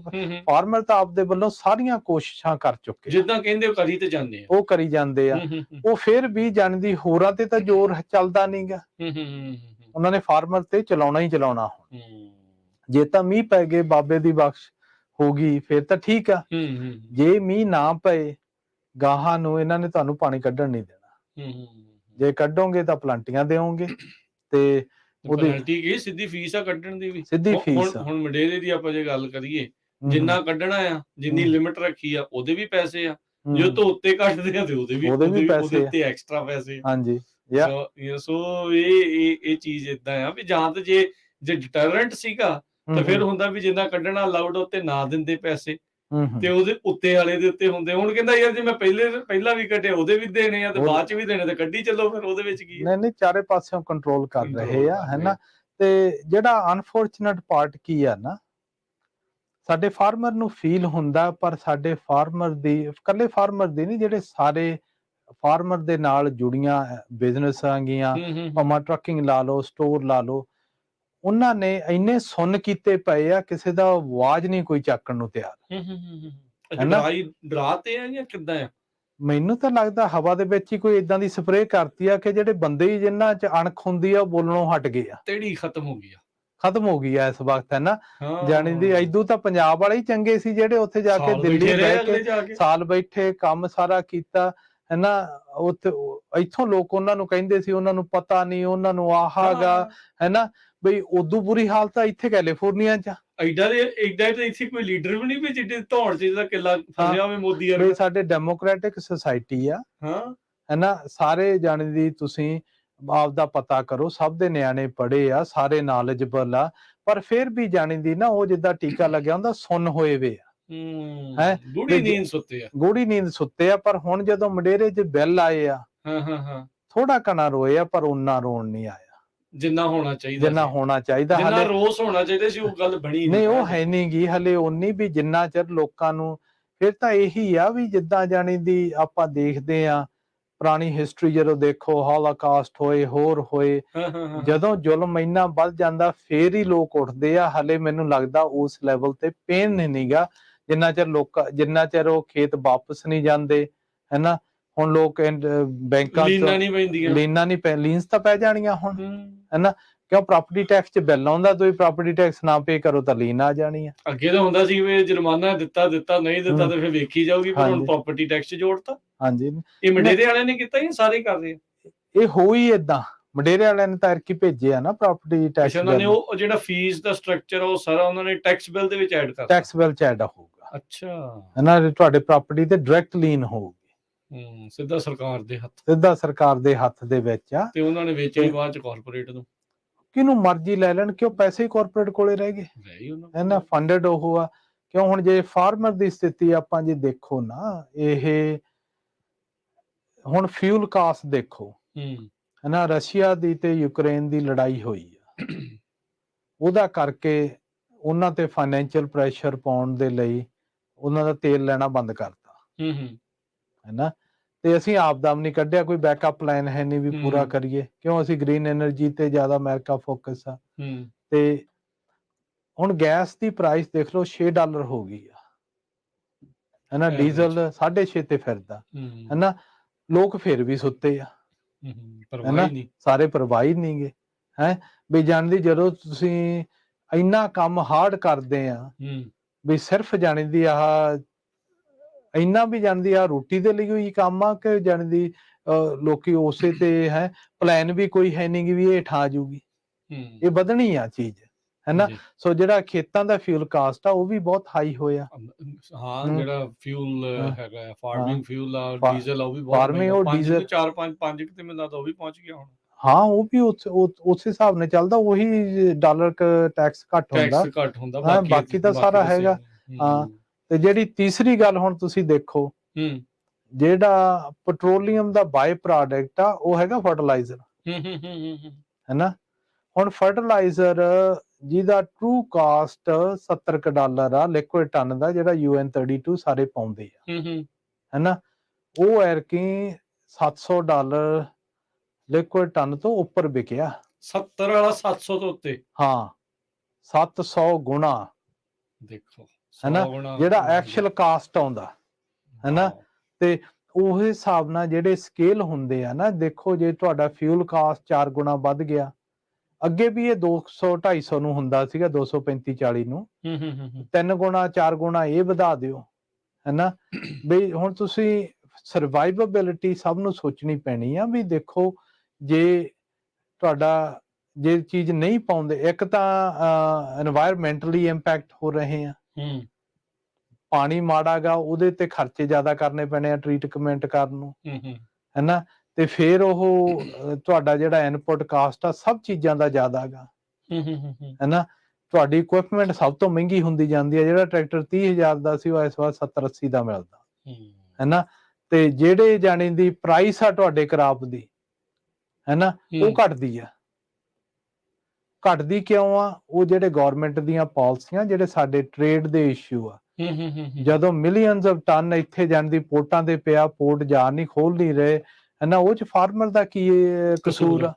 ਫਾਰਮਰ ਤਾਂ ਆਪਦੇ ਵੱਲੋਂ ਸਾਰੀਆਂ ਕੋਸ਼ਿਸ਼ਾਂ ਕਰ ਚੁੱਕੇ, ਜਿੱਦਾਂ ਕਹਿੰਦੇ ਉਹ ਕਰੀ ਜਾਂਦੇ ਆ, ਉਹ ਫਿਰ ਵੀ ਜਾਣਦੀ ਹੋਰਾਂ ਤੇ ਤਾਂ ਜ਼ੋਰ ਚੱਲਦਾ ਨੀ ਗਾ, ਉਹਨਾਂ ਨੇ ਫਾਰਮਰ ਤੇ ਚਲਾਉਣਾ ਹੀ ਚਲਾਉਣਾ। ਜੇ ਤਾਂ ਮੀਂਹ ਪੈ ਗਏ ਬਾਬੇ ਦੀ ਬਖਸ਼ ਹੋ ਗਈ ਫਿਰ ਤਾਂ ਠੀਕ ਆ, ਜੇ ਮੀਂਹ ਨਾ ਪਏ ਗਾਹਾਂ ਨੂੰ ਇਹਨਾਂ ਨੇ ਤੁਹਾਨੂੰ ਪਾਣੀ ਕੱਢਣ ਨਹੀਂ ਦੇਣਾ, ਜੇ ਕੱਢੋਗੇ ਤਾਂ ਪਲਾਂਟੀਆਂ ਦੇਵੋਗੇ ਤੇ ਉਹਦੀ ਸਿੱਧੀ ਫੀਸ ਆ ਕੱਢਣ ਦੀ ਵੀ, ਸਿੱਧੀ ਫੀਸ। ਹੁਣ ਮੰਡੇਰੇ ਦੀ ਆਪਾਂ ਜੇ ਗੱਲ ਕਰੀਏ, ਜਿੰਨਾ ਕੱਢਣਾ ਆ, ਜਿੰਨੀ ਲਿਮਿਟ ਰੱਖੀ ਆ ਉਹਦੇ ਵੀ ਪੈਸੇ ਆ, ਜੇ ਉਹ ਤੋਂ ਉੱਤੇ ਕੱਢਦੇ ਆ ਤੇ ਉਹਦੇ ਉੱਤੇ ਐਕਸਟਰਾ ਪੈਸੇ। ਹਾਂਜੀ, ਸੋ ਇਹ ਚੀਜ਼ ਏਦਾਂ ਆ ਵੀ ਜਾਂ ਤਾਂ ਜੇ ਡਿਟਰੈਂਟ ਸੀਗਾ ਤਾਂ ਫਿਰ ਹੁੰਦਾ ਵੀ ਜਿੰਨਾ ਕੱਢਣਾ ਅਲਾਉਡ ਉੱਤੇ ਨਾ ਦਿੰਦੇ ਪੈਸੇ ਤੇ ਉਹਦੇ ਉੱਤੇ ਵਾਲੇ ਦੇ ਉੱਤੇ ਹੁੰਦੇ। ਹੁਣ ਕਹਿੰਦਾ ਯਾਰ ਜੇ ਮੈਂ ਪਹਿਲਾਂ ਵੀ ਕੱਢੇ ਉਹਦੇ ਵੀ ਦੇਣੇ ਆ ਤੇ ਬਾਅਦ ਚ ਵੀ ਦੇਣੇ, ਤੇ ਕੱਢੀ ਚੱਲੋ, ਫਿਰ ਉਹਦੇ ਵਿੱਚ ਕੀ ਨਹੀਂ ਚਾਰੇ ਪਾਸਿਓਂ ਕੰਟਰੋਲ ਕਰ ਰਹੇ ਆ, ਹੈਨਾ। ਤੇ ਜਿਹੜਾ ਅਨਫੋਰਚੂਨੇਟ ਪਾਰਟ ਕੀ ਆ ਨਾ, ਸਾਡੇ ਫਾਰਮਰ ਨੂੰ ਫੀਲ ਹੁੰਦਾ, ਪਰ ਸਾਡੇ ਫਾਰਮਰ ਦੀ ਇਕੱਲੇ ਫਾਰਮਰ ਦੀ ਨਹੀਂ, ਜਿਹੜੇ ਸਾਰੇ ਫਾਰਮਰ ਦੇ ਨਾਲ ਜੁੜੀਆਂ ਬਿਜ਼ਨਸ ਆਗੀਆਂ, ਭਾਵੇਂ ਟਰੱਕਿੰਗ ਲਾ ਲਓ, ਸਟੋਰ ਲਾ ਲਓ, ਉਹਨਾਂ ਨੇ ਇੰਨੇ ਸੁੰਨ ਕੀਤੇ ਪਏ ਆ, ਕਿਸੇ ਦਾ ਆਵਾਜ਼ ਨਹੀਂ ਕੋਈ ਚੱਕਣ ਨੂੰ ਤਿਆਰ। ਡਰਾਤੇ ਆ ਜਾਂ ਕਿੱਦਾਂ ਆ? ਮੈਨੂੰ ਤਾਂ ਲੱਗਦਾ ਹਵਾ ਦੇ ਵਿੱਚ ਹੀ ਕੋਈ ਏਦਾਂ ਦੀ ਸਪਰੇਅ ਕਰਤੀ ਆ ਕਿ ਜਿਹੜੇ ਬੰਦੇ ਹੀ ਜਿਨ੍ਹਾਂ ਚ ਅਣਖ ਹੁੰਦੀ ਆ ਉਹ ਬੋਲਣੋਂ ਹਟ ਗਏ ਆ, ਤੇੜੀ ਖਤਮ ਹੋ ਗਈ ਆ ਇਸ ਵਕਤ, ਹੈਨਾ। ਜਾਣੀ ਦੀ ਇਦੋਂ ਤਾਂ ਪੰਜਾਬ ਵਾਲੇ ਹੀ ਚੰਗੇ ਸੀ ਜਿਹੜੇ ਉੱਥੇ ਜਾ ਕੇ ਦਿੱਲੀ ਬਹਿ ਕੇ ਸਾਲ ਬੈਠੇ, ਕੰਮ ਸਾਰਾ ਕੀਤਾ, ਹੈਨਾ। ਉੱਥੇ ਇੱਥੋਂ ਲੋਕ ਉਹਨਾਂ ਨੂੰ ਕਹਿੰਦੇ ਸੀ ਉਹਨਾਂ ਨੂੰ ਪਤਾ ਨਹੀਂ, ਉਹਨਾਂ ਨੂੰ ਆਹਾਗਾ, ਹੈਨਾ, ਬਈ ਉਦੋਂ ਬੁਰੀ ਹਾਲਤ ਆ ਇੱਥੇ ਕੈਲੀਫੋਰਨੀਆ ਚ। ਐਡਾ ਇੱਥੇ ਕੋਈ ਲੀਡਰ ਵੀ ਨਹੀਂ ਵੀ ਜਿੱਡੇ ਧੌਣ ਚ ਦਾ ਕਿੱਲਾ ਫਸਿਆ ਹੋਵੇ ਮੋਦੀ ਵਰਗਾ। ਸਾਡੇ ਡੈਮੋਕ੍ਰੈਟਿਕ ਸੁਸਾਇਟੀ ਆ, ਹੈਨਾ, ਸਾਰੇ ਜਾਣੇ ਦੀ ਤੁਸੀਂ ਆਪਦਾ ਪਤਾ ਕਰੋ, ਸਭ ਦੇ ਨਿਆਣੇ ਪੜ੍ਹੇ ਆ, ਸਾਰੇ ਨੌਲੇਜਬਲ ਆ, ਪਰ ਫਿਰ ਵੀ ਜਾਣੀ ਦੀ ਨਾ ਉਹ ਜਿੱਦਾਂ ਟੀਕਾ ਲੱਗਿਆ ਹੁੰਦਾ ਸੁੰਨ ਹੋਏ ਵੇ ਆ, ਹੈ ਗੂੜੀ ਨੀਂਦ ਸੁੱਤੇ ਆ। ਗੂੜੀ ਨੀਂਦ ਸੁੱਤੇ ਆ, ਪਰ ਹੁਣ ਜਦੋਂ ਮੰਡੇਰੇ 'ਚ ਬਿੱਲ ਆਏ ਆ ਥੋੜਾ ਕਣਾ ਰੋਏ ਆ, ਪਰ ਉਨਾ ਰੋਣ ਨਹੀਂ ਆਇਆ ਜਿੰਨਾ ਹੋਣਾ ਚਾਹੀਦਾ, ਜਿੰਨਾ ਹੋਣਾ ਚਾਹੀਦਾ। ਜਿੰਨਾ ਰੋਸ ਹੋਣਾ ਚਾਹੀਦਾ ਸੀ ਉਹ ਗੱਲ ਬਣੀ ਨਹੀਂ, ਉਹ ਹੈ ਨਹੀਂ ਗੀ ਹਲੇ ਉਨੀ ਵੀ ਜਿੰਨਾ ਚਿਰ ਲੋਕਾਂ ਨੂੰ। ਫਿਰ ਤਾਂ ਇਹੀ ਆ ਵੀ ਜਿੱਦਾਂ ਜਾਣੀ ਦੀ ਆਪਾਂ ਦੇਖਦੇ ਆ ਪੁਰਾਣੀ ਹਿਸਟਰੀ, ਜਦੋਂ ਦੇਖੋ ਹੌਲੋਕਾਸਟ ਹੋਏ, ਹੋਰ ਹੋਏ, ਜਦੋਂ ਜ਼ੁਲਮ ਇੰਨਾ ਵੱਧ ਜਾਂਦਾ ਫੇਰ ਹੀ ਲੋਕ ਉੱਠਦੇ ਆ। ਹਲੇ ਮੈਨੂੰ ਲੱਗਦਾ ਉਸ ਲੈਵਲ ਤੇ ਪੇਨ ਨਹੀਂਗਾ, ਜਿੰਨਾ ਚਿਰ ਉਹ ਖੇਤ ਵਾਪਸ ਨਹੀਂ ਜਾਂਦੇ, ਹੈਨਾ। ਹੁਣ ਲੋਕ ਬੈਂਕਾਂ ਲੀਨਾਂ ਨਹੀਂ ਲੀਨਸ ਤਾਂ ਪੈ ਜਾਣੀਆਂ ਹੁਣ, ਹੈਨਾ, ਕਿਉਂ ਪ੍ਰਾਪਰਟੀ ਟੈਕਸ 'ਚ ਬਿੱਲ ਆਉਂਦਾ, ਤੁਸੀਂ ਪ੍ਰਾਪਰਟੀ ਟੈਕਸ ਨਾ ਪੇ ਕਰੋ ਤਾਂ ਲੀਨ ਆ ਜਾਣੀ ਆ। ਅੱਗੇ ਤਾਂ ਹੁੰਦਾ ਸੀ ਵੀ ਜੁਰਮਾਨਾ ਦਿੱਤਾ ਨਹੀਂ ਦਿੱਤਾ ਤੇ ਫਿਰ ਵੇਖੀ ਜਾਊਗੀ, ਪਰ ਹੁਣ ਪ੍ਰਾਪਰਟੀ ਟੈਕਸ ਜੋੜਤਾ। ਹਾਂਜੀ, ਇਹ ਮੰਡੇਰੇ ਵਾਲਿਆਂ ਨੇ ਕੀਤਾ ਜਾਂ ਸਾਰੇ ਕਰ ਰਹੇ? ਇਹ ਹੋ ਹੀ ਏਦਾਂ, ਮੰਡੇਰੇ ਵਾਲਿਆਂ ਨੇ ਤਾਂ ਐਰਕੀ ਭੇਜਿਆ ਨਾ ਪ੍ਰਾਪਰਟੀ ਟੈਕਸ। ਉਹਨਾਂ ਨੇ ਉਹ ਜਿਹੜਾ ਫੀਸ ਦਾ ਸਟਰਕਚਰ ਉਹ ਸਾਰਾ ਉਹਨਾਂ ਨੇ ਟੈਕਸ ਬਿੱਲ ਦੇ ਵਿੱਚ ਐਡ ਕਰਤਾ। ਟੈਕਸ ਬਿੱਲ 'ਚ ਐਡ ਹੋਊਗਾ। ਅੱਛਾ, ਹੈਨਾ, ਤੁਹਾਡੇ ਪ੍ਰਾਪਰਟੀ ਤੇ ਡਾਇਰੈਕਟ ਲੀਨ ਹੋਊਗੀ। ਸਿੱਧਾ ਸਰਕਾਰ ਦੇ ਹੱਥ ਦੇ ਵਿੱਚ ਆ, ਤੇ ਉਹਨਾਂ ਨੇ ਵੇਚਣੀ ਬਾਅਦ 'ਚ ਕਾਰਪੋਰੇਟ ਨੂੰ। ਕਿਹਨੂੰ ਮਰਜ਼ੀ ਲੈ ਲੈਣ, ਕਿਉਂ ਪੈਸੇ ਹੀ ਕਾਰਪੋਰੇਟ ਕੋਲੇ ਰਹਿ ਗਏ, ਇਹਨਾਂ ਫੰਡਡ ਉਹ ਆ। ਕਿਉਂ ਹੁਣ ਜੇ ਫਾਰਮਰ ਦੀ ਸਥਿਤੀ ਆਪਾਂ ਜੇ ਦੇਖੋ ਨਾ, ਇਹ ਹੁਣ ਫਿਊਲ ਕਾਸਟ ਦੇਖੋ, ਹਨਾ, ਰਸ਼ੀਆ ਦੀ ਤੇ ਯੂਕਰੇਨ ਦੀ ਲੜਾਈ ਹੋਈ ਆ, ਉਹਦਾ ਕਰਕੇ ਉਹਨਾਂ ਤੇ ਫਾਈਨੈਂਸ਼ੀਅਲ ਪ੍ਰੈਸ਼ਰ ਪਾਉਣ ਦੇ ਲਈ ਉਹਨਾਂ ਦਾ ਤੇਲ ਲੈਣਾ ਬੰਦ ਕਰਤਾ, ਹੈਨਾ। ਤੇ ਅਸੀਂ ਆਪਦਾ ਨਹੀਂ ਕੱਢਿਆ, ਕੋਈ ਬੈਕਅਪ ਪਲਾਨ ਹੈ ਨਹੀਂ ਵੀ ਪੂਰਾ ਕਰੀਏ, ਕਿਉਂ ਅਸੀਂ ਗ੍ਰੀਨ ਐਨਰਜੀ ਤੇ ਜ਼ਿਆਦਾ ਅਮਰੀਕਾ ਫੋਕਸ ਆ। ਤੇ ਹੁਣ ਗੈਸ ਦੀ ਪ੍ਰਾਈਸ ਦੇਖ ਲਓ $6 ਹੋ ਗਈ ਆ, ਹੈਨਾ, ਡੀਜ਼ਲ 6.5 ਤੇ ਫਿਰਦਾ, ਹੈਨਾ। ਲੋਕ ਫਿਰ ਵੀ ਸੁੱਤੇ ਆ, ਹੈਨਾ, ਸਾਰੇ ਪਰਵਾਹੀ ਨਹੀਂ ਗੇ, ਹੈ ਵੀ ਜਾਣਦੀ। ਜਦੋਂ ਤੁਸੀਂ ਇੰਨਾ ਕੰਮ ਹਾਰਡ ਕਰਦੇ ਆ ਵੀ ਸਿਰਫ ਜਾਣਦੀ ਆਹ ਇੰਨਾ ਵੀ ਜਾਣਦੀ ਆ ਰੋਟੀ ਦੇ ਲਈ ਹੋਈ ਕੰਮ ਆ, ਕਿ ਜਾਣਦੀ ਲੋਕੀ ਉਸੇ ਤੇ ਹੈ ਪਲਾਨ ਵੀ ਕੋਈ ਹੈ ਨਹੀਂ ਵੀ ਇਹ ਠਾ ਜੂਗੀ, ਇਹ ਵਧਣੀ ਆ ਚੀਜ਼, ਹੈਨਾ। ਸੋ ਜਿਹੜਾ ਖੇਤਾਂ ਦਾ ਫਿਊਲ ਕਾਸਟ ਆ ਉਹ ਵੀ ਬਹੁਤ ਹਾਈ ਹੋਇਆ। ਜਿਹੜਾ ਫਿਊਲ ਹੈਗਾ ਫਾਰਮਿੰਗ ਫਿਊਲ ਆ, ਡੀਜ਼ਲ ਆ, ਉਹ ਵੀ ਬਹੁਤ ਮਹਿੰਗਾ, 4-5 ਤੇ ਮੈਨੂੰ ਲੱਗਦਾ ਉਹ ਵੀ ਪਹੁੰਚ ਗਿਆ ਹੁਣ। ਹਾਂ, ਉਹ ਵੀ ਉਸ ਹਿਸਾਬ ਨਾਲ ਚੱਲਦਾ, ਉਹੀ ਡਾਲਰ ਟੈਕਸ ਘੱਟ ਹੁੰਦਾ, ਬਾਕੀ ਤਾਂ ਸਾਰਾ ਹੈਗਾ। ਹਾਂ, ਤੇ ਜਿਹੜੀ ਤੀਸਰੀ ਗੱਲ ਹੁਣ ਤੁਸੀਂ ਦੇਖੋ, ਜਿਹੜਾ ਪੈਟਰੋਲੀਅਮ ਦਾ ਬਾਈ ਪ੍ਰੋਡਕਟ ਆ ਉਹ ਹੈਗਾ ਫਰਟੀਲਾਈਜ਼ਰ, ਹੈਨਾ। ਹੁਣ ਫਰਟੀਲਾਈਜ਼ਰ ਜਿਹਦਾ ਟਰੂ ਕਾਸਟ $70 ਆ ਲਿਕੁਇਡ ਟਨ ਦਾ, ਜਿਹੜਾ UN32 ਸਾਰੇ ਪਾਉਂਦੇ ਆ, ਹੈਨਾ, ਉਹ ਐਰਕੀ $700 ਲਿਕੁਇਡ ਟਨ ਤੋਂ ਉੱਪਰ ਵਿਕਿਆ। 70 ਵਾਲਾ 700 ਤੋਂ ਉੱਤੇ? ਹਾਂ, 700 ਗੁਣਾ ਦੇਖੋ, ਹੈਨਾ, ਜਿਹੜਾ ਐਕਚੁਅਲ ਕਾਸਟ ਆਉਂਦਾ, ਹੈਨਾ। ਤੇ ਉਹ ਹਿਸਾਬ ਨਾਲ ਜਿਹੜੇ ਸਕੇਲ ਹੁੰਦੇ ਆ ਨਾ, ਦੇਖੋ ਜੇ ਤੁਹਾਡਾ ਫਿਊਲ ਕਾਸਟ 4 ਗੁਣਾ ਵੱਧ ਗਿਆ, ਅੱਗੇ ਵੀ ਇਹ 200-250 ਨੂੰ ਹੁੰਦਾ ਸੀਗਾ, 235-40 ਨੂੰ, 3 ਗੁਣਾ 4 ਗੁਣਾ ਇਹ ਵਧਾ ਦਿਓ, ਹੈਨਾ। ਬਈ ਹੁਣ ਤੁਸੀਂ ਸਰਵਾਈਵੇਬਿਲਿਟੀ ਸਭ ਨੂੰ ਸੋਚਣੀ ਪੈਣੀ ਆ ਵੀ ਦੇਖੋ, ਜੇ ਤੁਹਾਡਾ ਜੇ ਚੀਜ਼ ਨਹੀਂ ਪਾਉਂਦੇ, ਇੱਕ ਤਾਂ এনवायरमेंटली ਇੰਪੈਕਟ ਹੋ ਰਹੇ ਆ, ਪਾਣੀ ਮਾੜਾ ਗਾ, ਉਹਦੇ ਤੇ ਖਰਚੇ ਜ਼ਿਆਦਾ ਕਰਨੇ ਪੈਣੇ ਆ ਟ੍ਰੀਟਮੈਂਟ ਕਰਨ ਨੂੰ, ਹੈਨਾ। ਤੇ ਫਿਰ ਉਹ ਤੁਹਾਡਾ ਜਿਹੜਾ ਇਨਪੁਟ ਕਾਸਟ ਆ ਸਭ ਚੀਜ਼ਾਂ ਦਾ ਜ਼ਿਆਦਾ ਗਾ, ਹੈਨਾ। ਤੁਹਾਡੀ ਇਕੁਇਪਮੈਂਟ ਸਭ ਤੋਂ ਮਹਿੰਗੀ ਹੁੰਦੀ ਜਾਂਦੀ ਹੈ, ਜਿਹੜਾ ਟਰੈਕਟਰ 30,000 ਦਾ ਸੀ ਉਹ ਇਸ ਵਾਰ 70-80 ਦਾ ਮਿਲਦਾ, ਹੈਨਾ। ਤੇ ਜਿਹੜੇ ਜਾਣੇ ਦੀ ਪ੍ਰਾਈਸ ਆ ਤੁਹਾਡੇ ਕਰਾਪ ਦੀ, ਹੈਨਾ, ਉਹ ਘਟਦੀ ਕਿਉਂ ਆ? ਉਹ ਜਿਹੜੇ ਗਵਰਨਮੈਂਟ ਦੀਆਂ ਪਾਲਿਸੀਆਂ, ਜਿਹੜੇ ਸਾਡੇ ਟ੍ਰੇਡ ਦੇ ਇਸ਼ੂ ਆ, ਜਦੋਂ ਮਿਲੀਅਨਸ ਆਫ ਟਨ ਇੱਥੇ ਜਾਣ ਦੀ ਪੋਰਟਾਂ ਦੇ ਪਿਆ, ਪੋਰਟ ਜਾ ਨਹੀਂ ਖੋਲ ਨਹੀਂ ਰਹੇ, ਹੈਨਾ, ਉਹ ਚ ਫਾਰਮਰ ਦਾ ਕੀ ਕਸੂਰ ਆ,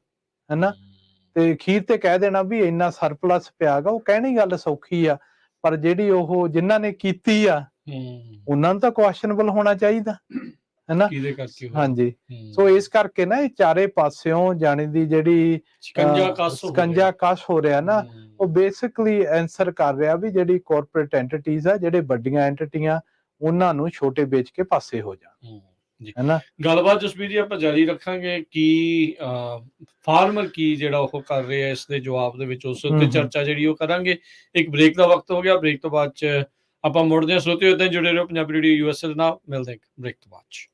ਹੈਨਾ। ਤੇ ਅਖੀਰ ਤੇ ਕਹਿ ਦੇਣਾ ਵੀ ਇੰਨਾ ਸਰਪਲਸ ਪਿਆ ਗਾ, ਉਹ ਕਹਿਣੀ ਗੱਲ ਸੌਖੀ ਆ, ਪਰ ਜਿਹੜੀ ਉਹ ਜਿਨ੍ਹਾਂ ਨੇ ਕੀਤੀ ਆ ਉਹਨਾਂ ਨੂੰ ਤਾਂ ਕੁਐਸਚਨੇਬਲ ਹੋਣਾ ਚਾਹੀਦਾ, ਹੈਨਾ। ਹਾਂਜੀ, ਸੋ ਇਸ ਕਰਕੇ ਨਾ ਇਹ ਚਾਰੇ ਪਾਸਿਓਂ ਜਾਣੀ ਦੀ ਜਿਹੜੀ ਸਕੰਜਾ ਕਸ਼ ਹੋ ਰਿਹਾ ਨਾ, ਉਹ ਬੇਸਿਕਲੀ ਆਨਸਰ ਕਰ ਰਿਹਾ ਵੀ ਜਿਹੜੀ ਕਾਰਪੋਰੇਟ ਐਂਟੀਟੀਜ਼ ਆ, ਜਿਹੜੇ ਵੱਡੀਆਂ ਐਂਟੀਟੀਆਂ, ਉਹਨਾਂ ਨੂੰ ਛੋਟੇ ਵੇਚ ਕੇ ਪਾਸੇ ਹੋ ਜਾਣ, ਹੈਨਾ। ਗੱਲਬਾਤ ਜਸਬੀਰ ਜੀ ਆਪਾਂ ਜਾਰੀ ਰੱਖਾਂਗੇ ਕਿ ਫਾਰਮਰ ਕੀ ਜਿਹੜਾ ਉਹ ਕਰ ਰਿਹਾ ਇਸ ਦੇ ਜਵਾਬ ਦੇ ਵਿੱਚ, ਉਸ ਉੱਤੇ ਚਰਚਾ ਜਿਹੜੀ ਉਹ ਕਰਾਂਗੇ। ਇੱਕ ਬ੍ਰੇਕ ਦਾ ਵਕਤ ਹੋ ਗਿਆ, ਬ੍ਰੇਕ ਤੋਂ ਬਾਅਦ ਚ ਆਪਾਂ ਮੁੜਦੇ ਹਾਂ। ਸਰੋਤਿਓ ਏਦਾਂ ਜੁੜੇ ਰਹੋ ਪੰਜਾਬੀ ਰੇਡੀਓ USA ਦੇ ਨਾਲ, ਮਿਲਦੇ ਹਾਂ ਬ੍ਰੇਕ ਤੋਂ ਬਾਅਦ ਚ।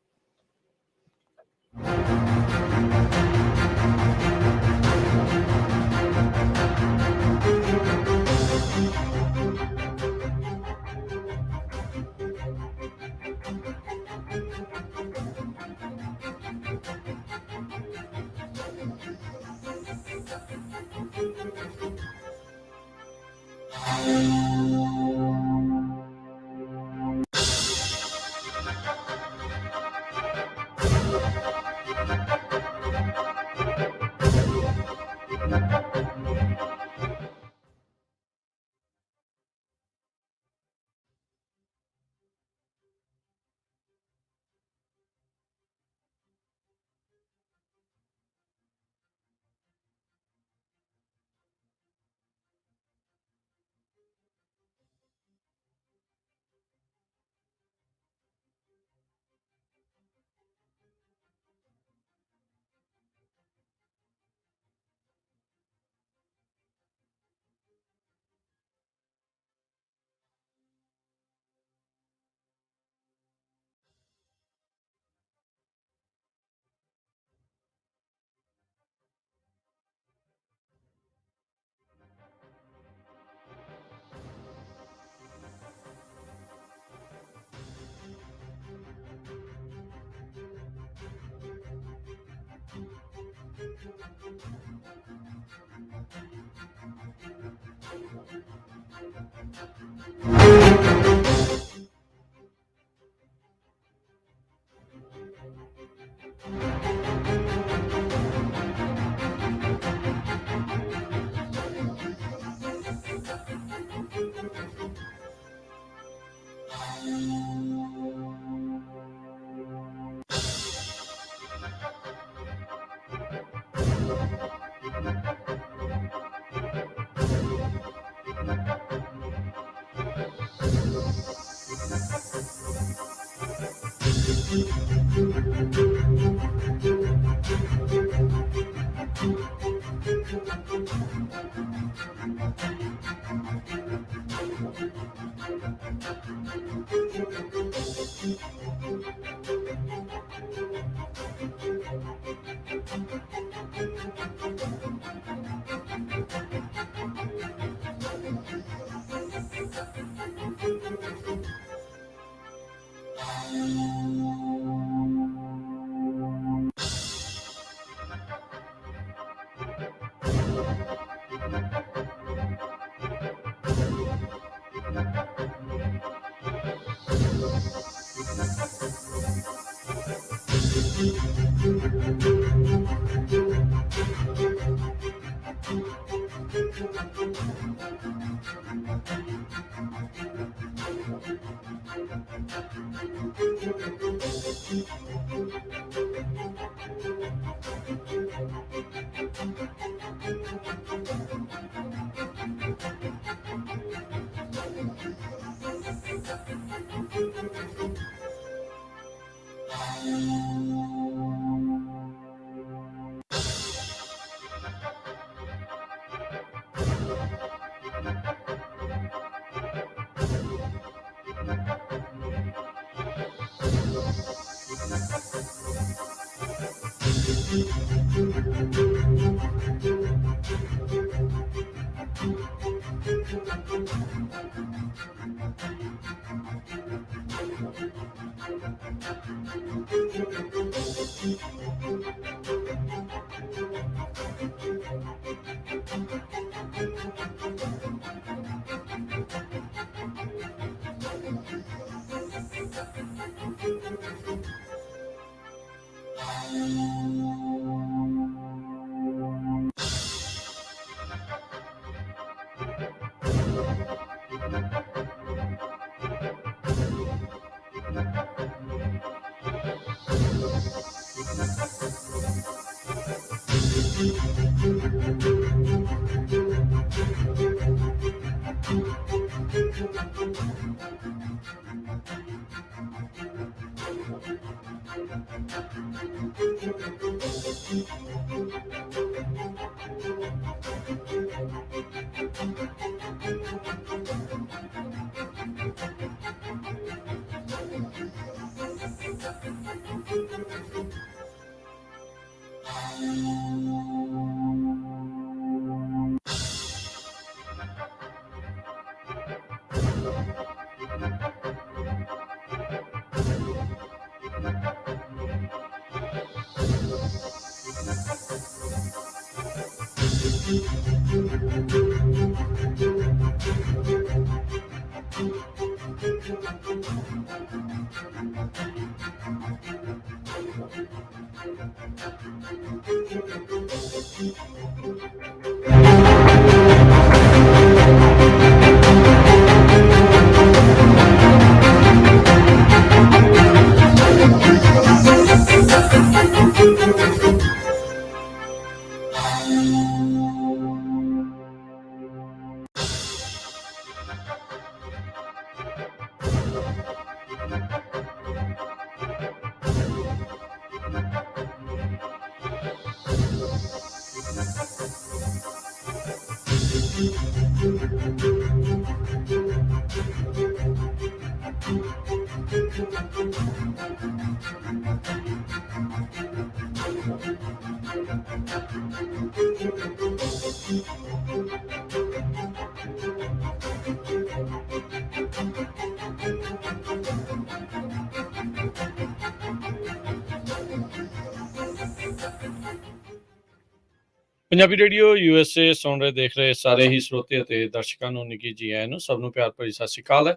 ਪੰਜਾਬੀ ਰੇਡੀਓ USA ਸੁਣ ਰਹੇ ਦੇਖ ਰਹੇ ਸਾਰੇ ਹੀ ਸਰੋਤੇ ਅਤੇ ਦਰਸ਼ਕਾਂ ਨੂੰ ਨਿੱਘੀ ਜੀ ਆਇਆਂ ਨੂੰ, ਸਭ ਨੂੰ ਪਿਆਰ ਭਰੀ ਸਤਿ ਸ਼੍ਰੀ ਅਕਾਲ।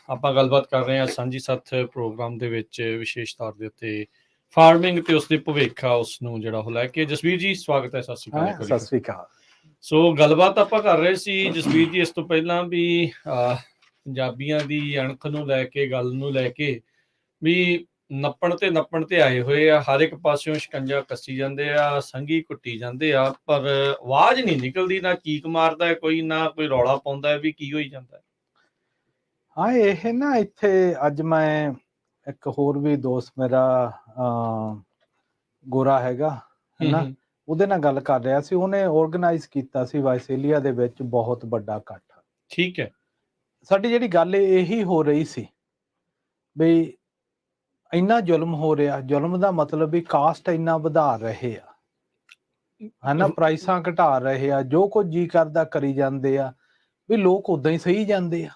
ਆਪਾਂ ਗੱਲਬਾਤ ਕਰ ਰਹੇ ਹਾਂ ਸਾਂਝੀ ਸੱਥ ਪ੍ਰੋਗਰਾਮ ਦੇ ਵਿੱਚ, ਵਿਸ਼ੇਸ਼ ਤੌਰ ਦੇ ਉੱਤੇ ਫਾਰਮਿੰਗ ਤੇ ਉਸਦੇ ਭਵਿੱਖ ਆ ਉਸ ਨੂੰ ਜਿਹੜਾ ਉਹ ਲੈ ਕੇ। ਜਸਵੀਰ ਜੀ ਸਵਾਗਤ ਹੈ, ਸਤਿ ਸ਼੍ਰੀ ਅਕਾਲ। ਸਤਿ ਸ਼੍ਰੀ ਅਕਾਲ। ਸੋ ਗੱਲਬਾਤ ਆਪਾਂ ਕਰ ਰਹੇ ਸੀ ਜਸਵੀਰ ਜੀ ਇਸ ਤੋਂ ਪਹਿਲਾਂ ਵੀ ਪੰਜਾਬੀਆਂ ਦੀ ਅਣਖ ਨੂੰ ਲੈ ਕੇ, ਗੱਲ ਨੂੰ ਲੈ ਕੇ ਵੀ ਨੱਪਣ ਤੇ ਆਏ ਹੋਏ ਆ, ਹਰ ਇੱਕ ਪਾਸਿਓਂ ਸ਼ਿਕੰਜਾ ਕੱਸੀ ਜਾਂਦੇ ਆ, ਸੰਘੀ ਕੁੱਟੀ ਜਾਂਦੇ ਆ, ਪਰ ਆਵਾਜ਼ ਨਹੀਂ ਨਿਕਲਦੀ, ਨਾ ਚੀਕ ਮਾਰਦਾ ਹੈ ਕੋਈ, ਨਾ ਕੋਈ ਰੌਲਾ ਪਾਉਂਦਾ ਹੈ ਵੀ ਕੀ ਹੋਈ ਜਾਂਦਾ। ਹਾਂ, ਇਹ ਨਾ ਇੱਥੇ ਅੱਜ ਮੈਂ ਇੱਕ ਹੋਰ ਵੀ ਦੋਸਤ ਮੇਰਾ ਗੋਰਾ ਹੈਗਾ ਹਨਾ, ਉਹਦੇ ਨਾਲ ਗੱਲ ਕਰ ਰਿਹਾ ਸੀ। ਉਹਨੇ ਆਰਗੇਨਾਈਜ਼ ਕੀਤਾ ਸੀ ਵਾਈਸੇਲੀਆ ਦੇ ਵਿੱਚ ਬਹੁਤ ਵੱਡਾ ਇਕੱਠ। ਠੀਕ ਹੈ। ਸਾਡੀ ਜਿਹੜੀ ਗੱਲ ਇਹੀ ਹੋ ਰਹੀ ਸੀ ਬਈ ਇੰਨਾ ਜ਼ੁਲਮ ਹੋ ਰਿਹਾ, ਜ਼ੁਲਮ ਦਾ ਮਤਲਬ ਵੀ ਕਾਸਟ ਇੰਨਾ ਵਧਾ ਰਹੇ ਆ ਹਨਾ, ਪ੍ਰਾਈਸਾਂ ਘਟਾ ਰਹੇ ਆ, ਜੋ ਕੁਝ ਜੀ ਕਰਦਾ ਕਰੀ ਜਾਂਦੇ ਆ, ਵੀ ਲੋਕ ਉਦਾਂ ਹੀ ਸਹੀ ਜਾਂਦੇ ਆ।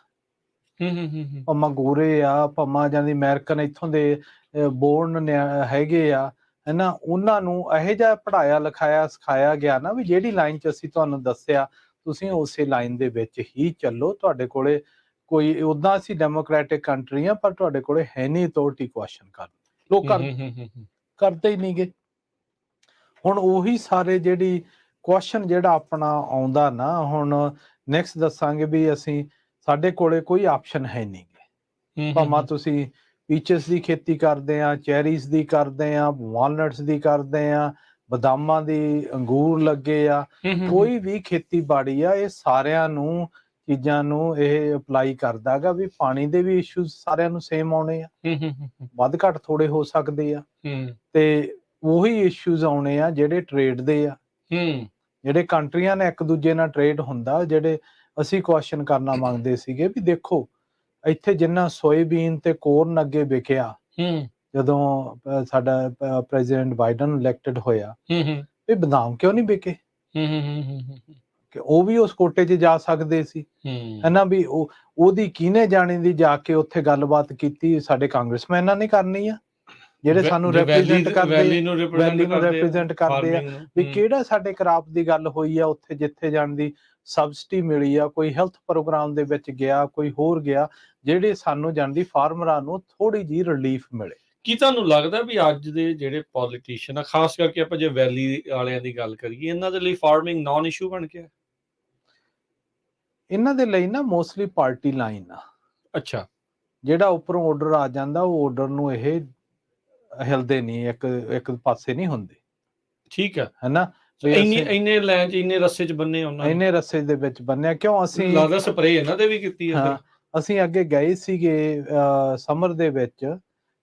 ਭਾਵੇਂ ਗੋਰੇ ਆ, ਭਾਵੇਂ ਜਾਂਦੀ ਅਮਰੀਕਨ ਇੱਥੋਂ ਦੇ ਬੋਰਨ ਹੈਗੇ ਆ ਹਨਾ, ਉਹਨਾਂ ਨੂੰ ਇਹੋ ਜਿਹਾ ਪੜ੍ਹਾਇਆ ਲਿਖਾਇਆ ਸਿਖਾਇਆ ਗਿਆ ਨਾ ਵੀ ਜਿਹੜੀ ਲਾਈਨ 'ਚ ਅਸੀਂ ਤੁਹਾਨੂੰ ਦੱਸਿਆ ਤੁਸੀਂ ਉਸੇ ਲਾਈਨ ਦੇ ਵਿੱਚ ਹੀ ਚੱਲੋ। ਤੁਹਾਡੇ ਕੋਲੇ ਕੋਈ ਉੱਦਾਂ ਅਸੀਂ ਡੈਮੋਕ੍ਰੈਟਿਕ ਕੰਟਰੀ ਆ, ਪਰ ਤੁਹਾਡੇ ਕੋਲੇ ਹੈ ਨਹੀਂ ਅਥਾਰਟੀ ਕੁਐਸਚਨ ਕਰਨ। ਲੋਕ ਕਰਦੇ ਹੀ ਨਹੀਂ ਗੇ। ਹੁਣ ਉਹੀ ਸਾਰੇ ਜਿਹੜੀ ਕੁਐਸਚਨ ਜਿਹੜਾ ਆਪਣਾ ਆਉਂਦਾ ਨਾ, ਹੁਣ ਨੈਕਸਟ ਦੱਸਾਂਗੇ ਵੀ ਅਸੀਂ ਸਾਡੇ ਕੋਲੇ ਕੋਈ ਆਪਸ਼ਨ ਹੈ ਨਹੀਂ ਗੇ। ਭਾਵੇਂ ਤੁਸੀਂ ਪੀਚਸ ਦੀ ਖੇਤੀ ਕਰਦੇ ਆ, ਚੈਰੀਜ਼ ਦੀ ਕਰਦੇ ਆ, ਵਾਲਨਟਸ ਦੀ ਕਰਦੇ ਆ, ਬਦਾਮਾਂ ਦੀ, ਅੰਗੂਰ ਲੱਗੇ ਆ, ਕੋਈ ਵੀ ਖੇਤੀਬਾੜੀ ਆ, ਇਹ ਸਾਰਿਆਂ ਨੂੰ ਚੀਜ਼ਾਂ ਨੂੰ ਇਹ ਅਪਲਾਈ ਕਰਦਾ ਗਾ ਵੀ ਪਾਣੀ ਦੇ ਵੀ ਇਸ਼ੂਜ਼ ਸਾਰਿਆਂ ਨੂੰ ਸੇਮ ਆਉਣੇ ਆ, ਵੱਧ ਘੱਟ ਥੋੜੇ ਹੋ ਸਕਦੇ ਆ, ਤੇ ਉਹੀ ਇਸ਼ੂਜ਼ ਆਉਣੇ ਆ ਜਿਹੜੇ ਟ੍ਰੇਡ ਦੇ ਆ। ਜਿਹੜੇ ਕੰਟਰੀਆਂ ਨੇ ਇੱਕ ਦੂਜੇ ਨਾਲ ਟ੍ਰੇਡ ਹੁੰਦਾ, ਜਿਹੜੇ ਅਸੀਂ ਕੁਐਸਚਨ ਕਰਨਾ ਮੰਗਦੇ ਸੀਗੇ ਵੀ ਦੇਖੋ ਇੱਥੇ ਜਿੰਨਾ ਸੋਇਆਬੀਨ ਤੇ ਕੋਰਨ ਅੱਗੇ ਵਿਕਿਆ ਜਦੋਂ ਸਾਡਾ ਪ੍ਰੈਜ਼ੀਡੈਂਟ ਬਾਈਡਨ ਇਲੈਕਟਡ ਹੋਇਆ, ਇਹ ਬਦਾਮ ਕਿਉਂ ਨਹੀਂ ਵਿਕੇ? ਕਿ ਉਹ ਵੀ ਉਸ ਕੋਟੇ 'ਚ ਜਾ ਸਕਦੇ ਸੀ ਹਨਾ, ਵੀ ਉਹਦੀ ਕਿਹਨੇ ਜਾਣੀ ਦੀ ਜਾ ਕੇ ਉੱਥੇ ਗੱਲਬਾਤ ਕੀਤੀ? ਸਾਡੇ ਕਾਂਗਰਸਮੈਨਾਂ ਨੇ ਕਰਨੀ ਆ, ਜਿਹੜੇ ਸਾਨੂੰ ਰੈਪ੍ਰੈਜ਼ੈਂਟ ਕਰਦੇ, ਵੈਲੀ ਨੂੰ ਰੈਪ੍ਰੈਜ਼ੈਂਟ ਕਰਦੇ ਆ, ਵੀ ਕਿਹੜਾ ਸਾਡੇ ਕਰਾਪ ਦੀ ਗੱਲ ਹੋਈ ਆ ਉੱਥੇ ਜਿੱਥੇ ਜਾਣ ਦੀ ਸਬਸਿਡੀ ਮਿਲੀ ਆ, ਕੋਈ ਹੈਲਥ ਪ੍ਰੋਗਰਾਮ ਦੇ ਵਿੱਚ ਗਿਆ, ਕੋਈ ਹੋਰ ਗਿਆ, ਜਿਹੜੇ ਸਾਨੂੰ ਜਾਣਦੀ ਫਾਰਮਰਾਂ ਨੂੰ ਥੋੜੀ ਜਿਹੀ ਰਿਲੀਫ ਮਿਲੇ। ਕੀ ਤੁਹਾਨੂੰ ਲੱਗਦਾ ਵੀ ਅੱਜ ਦੇ ਜਿਹੜੇ ਪੋਲੀਟੀਸ਼ੀਅਨ ਆ, ਖਾਸ ਕਰਕੇ ਆਪਾਂ ਜੇ ਵੈਲੀ ਵਾਲਿਆਂ ਦੀ ਗੱਲ ਕਰੀਏ, ਇਹਨਾਂ ਦੇ ਲਈ ਫਾਰਮਿੰਗ ਨਾਨ ਇਸ਼ੂ ਬਣ ਗਿਆ? ਇਹਨਾਂ ਦੇ ਲਈ ਨਾ ਮੋਸਟਲੀ ਪਾਰਟੀ ਲਾਈਨ ਆ। ਅੱਛਾ, ਜਿਹੜਾ ਉੱਪਰੋਂ ਆਰਡਰ ਆ ਜਾਂਦਾ ਉਹ ਆਰਡਰ ਨੂੰ ਇਹ ਹਿਲਦੇ ਨਹੀਂ, ਇੱਕ ਪਾਸੇ ਨਹੀਂ ਹੁੰਦੇ। ਠੀਕ ਹੈ ਹਨਾ, ਇੰਨੇ ਲੈਣ 'ਚ ਇੰਨੇ ਰੱਸੇ 'ਚ ਬੰਨੇ ਉਹਨਾਂ ਨੇ, ਇੰਨੇ ਰੱਸੇ ਦੇ ਵਿੱਚ ਬੰਨਿਆ ਕਿਉਂ? ਅਸੀਂ ਲੱਗਦਾ ਸਪਰੇ ਇਹਨਾਂ ਦੇ ਵੀ ਕੀਤੀ ਹੈ। ਅਸੀਂ ਅੱਗੇ ਗਏ ਸੀਗੇ ਸਮਰ ਦੇ ਵਿੱਚ,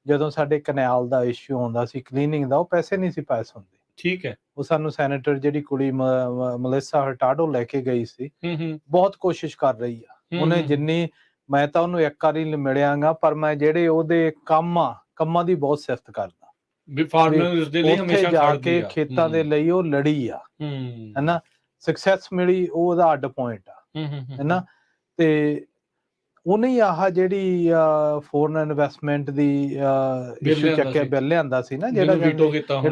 ਜਦੋਂ ਸਾਡੇ ਕੈਨਾਲ ਦਾ ਇਸ਼ੂ ਆਉਂਦਾ ਸੀ ਕਲੀਨਿੰਗ ਦਾ, ਉਹ ਪੈਸੇ ਨਹੀਂ ਸੀ ਪਾਸ ਹੁੰਦੇ। ਠੀਕ ਹੈ, ਉਹ ਸਾਨੂੰ ਸੈਨੇਟਰ ਜਿਹੜੀ ਕੁੜੀ ਮਲੇਸਾ ਹਰਟਾਡੋ ਲੈ ਕੇ ਗਈ ਸੀ, ਬਹੁਤ ਕੋਸ਼ਿਸ਼ ਕਰ ਰਹੀ ਆ ਉਹਨੇ, ਜਿੰਨੀ ਮੈਂ ਤਾਂ ਉਹਨੂੰ ਇੱਕ ਵਾਰੀ ਮਿਲਿਆਗਾ, ਪਰ ਮੈਂ ਜਿਹੜੇ ਉਹਦੇ ਕੰਮਾਂ ਦੀ ਬਹੁਤ ਸਿਫਤ ਕਰਦਾ ਵੀ ਫਾਰਮਰਸ ਦੇ ਲਈ ਹਮੇਸ਼ਾ ਜਾ ਕੇ ਖੇਤਾਂ ਦੇ ਲਈ ਉਹ ਲੜੀ ਆ ਹਨਾ, ਸਕਸੈਸ ਮਿਲੀ, ਉਹ ਉਹਦਾ ਅੱਡ ਪੁਆਇੰਟ ਆ ਹਨਾ। ਤੇ ਉਹਨੇ ਆਹ ਜਿਹੜੀ ਫੋਰਨ ਇਨਵੈਸਟਮੈਂਟ ਦੀ ਇਸ਼ੂ ਚੱਕਿਆ, ਬਿੱਲ ਲਿਆਂਦਾ ਸੀ ਨਾ, ਜਿਹੜਾ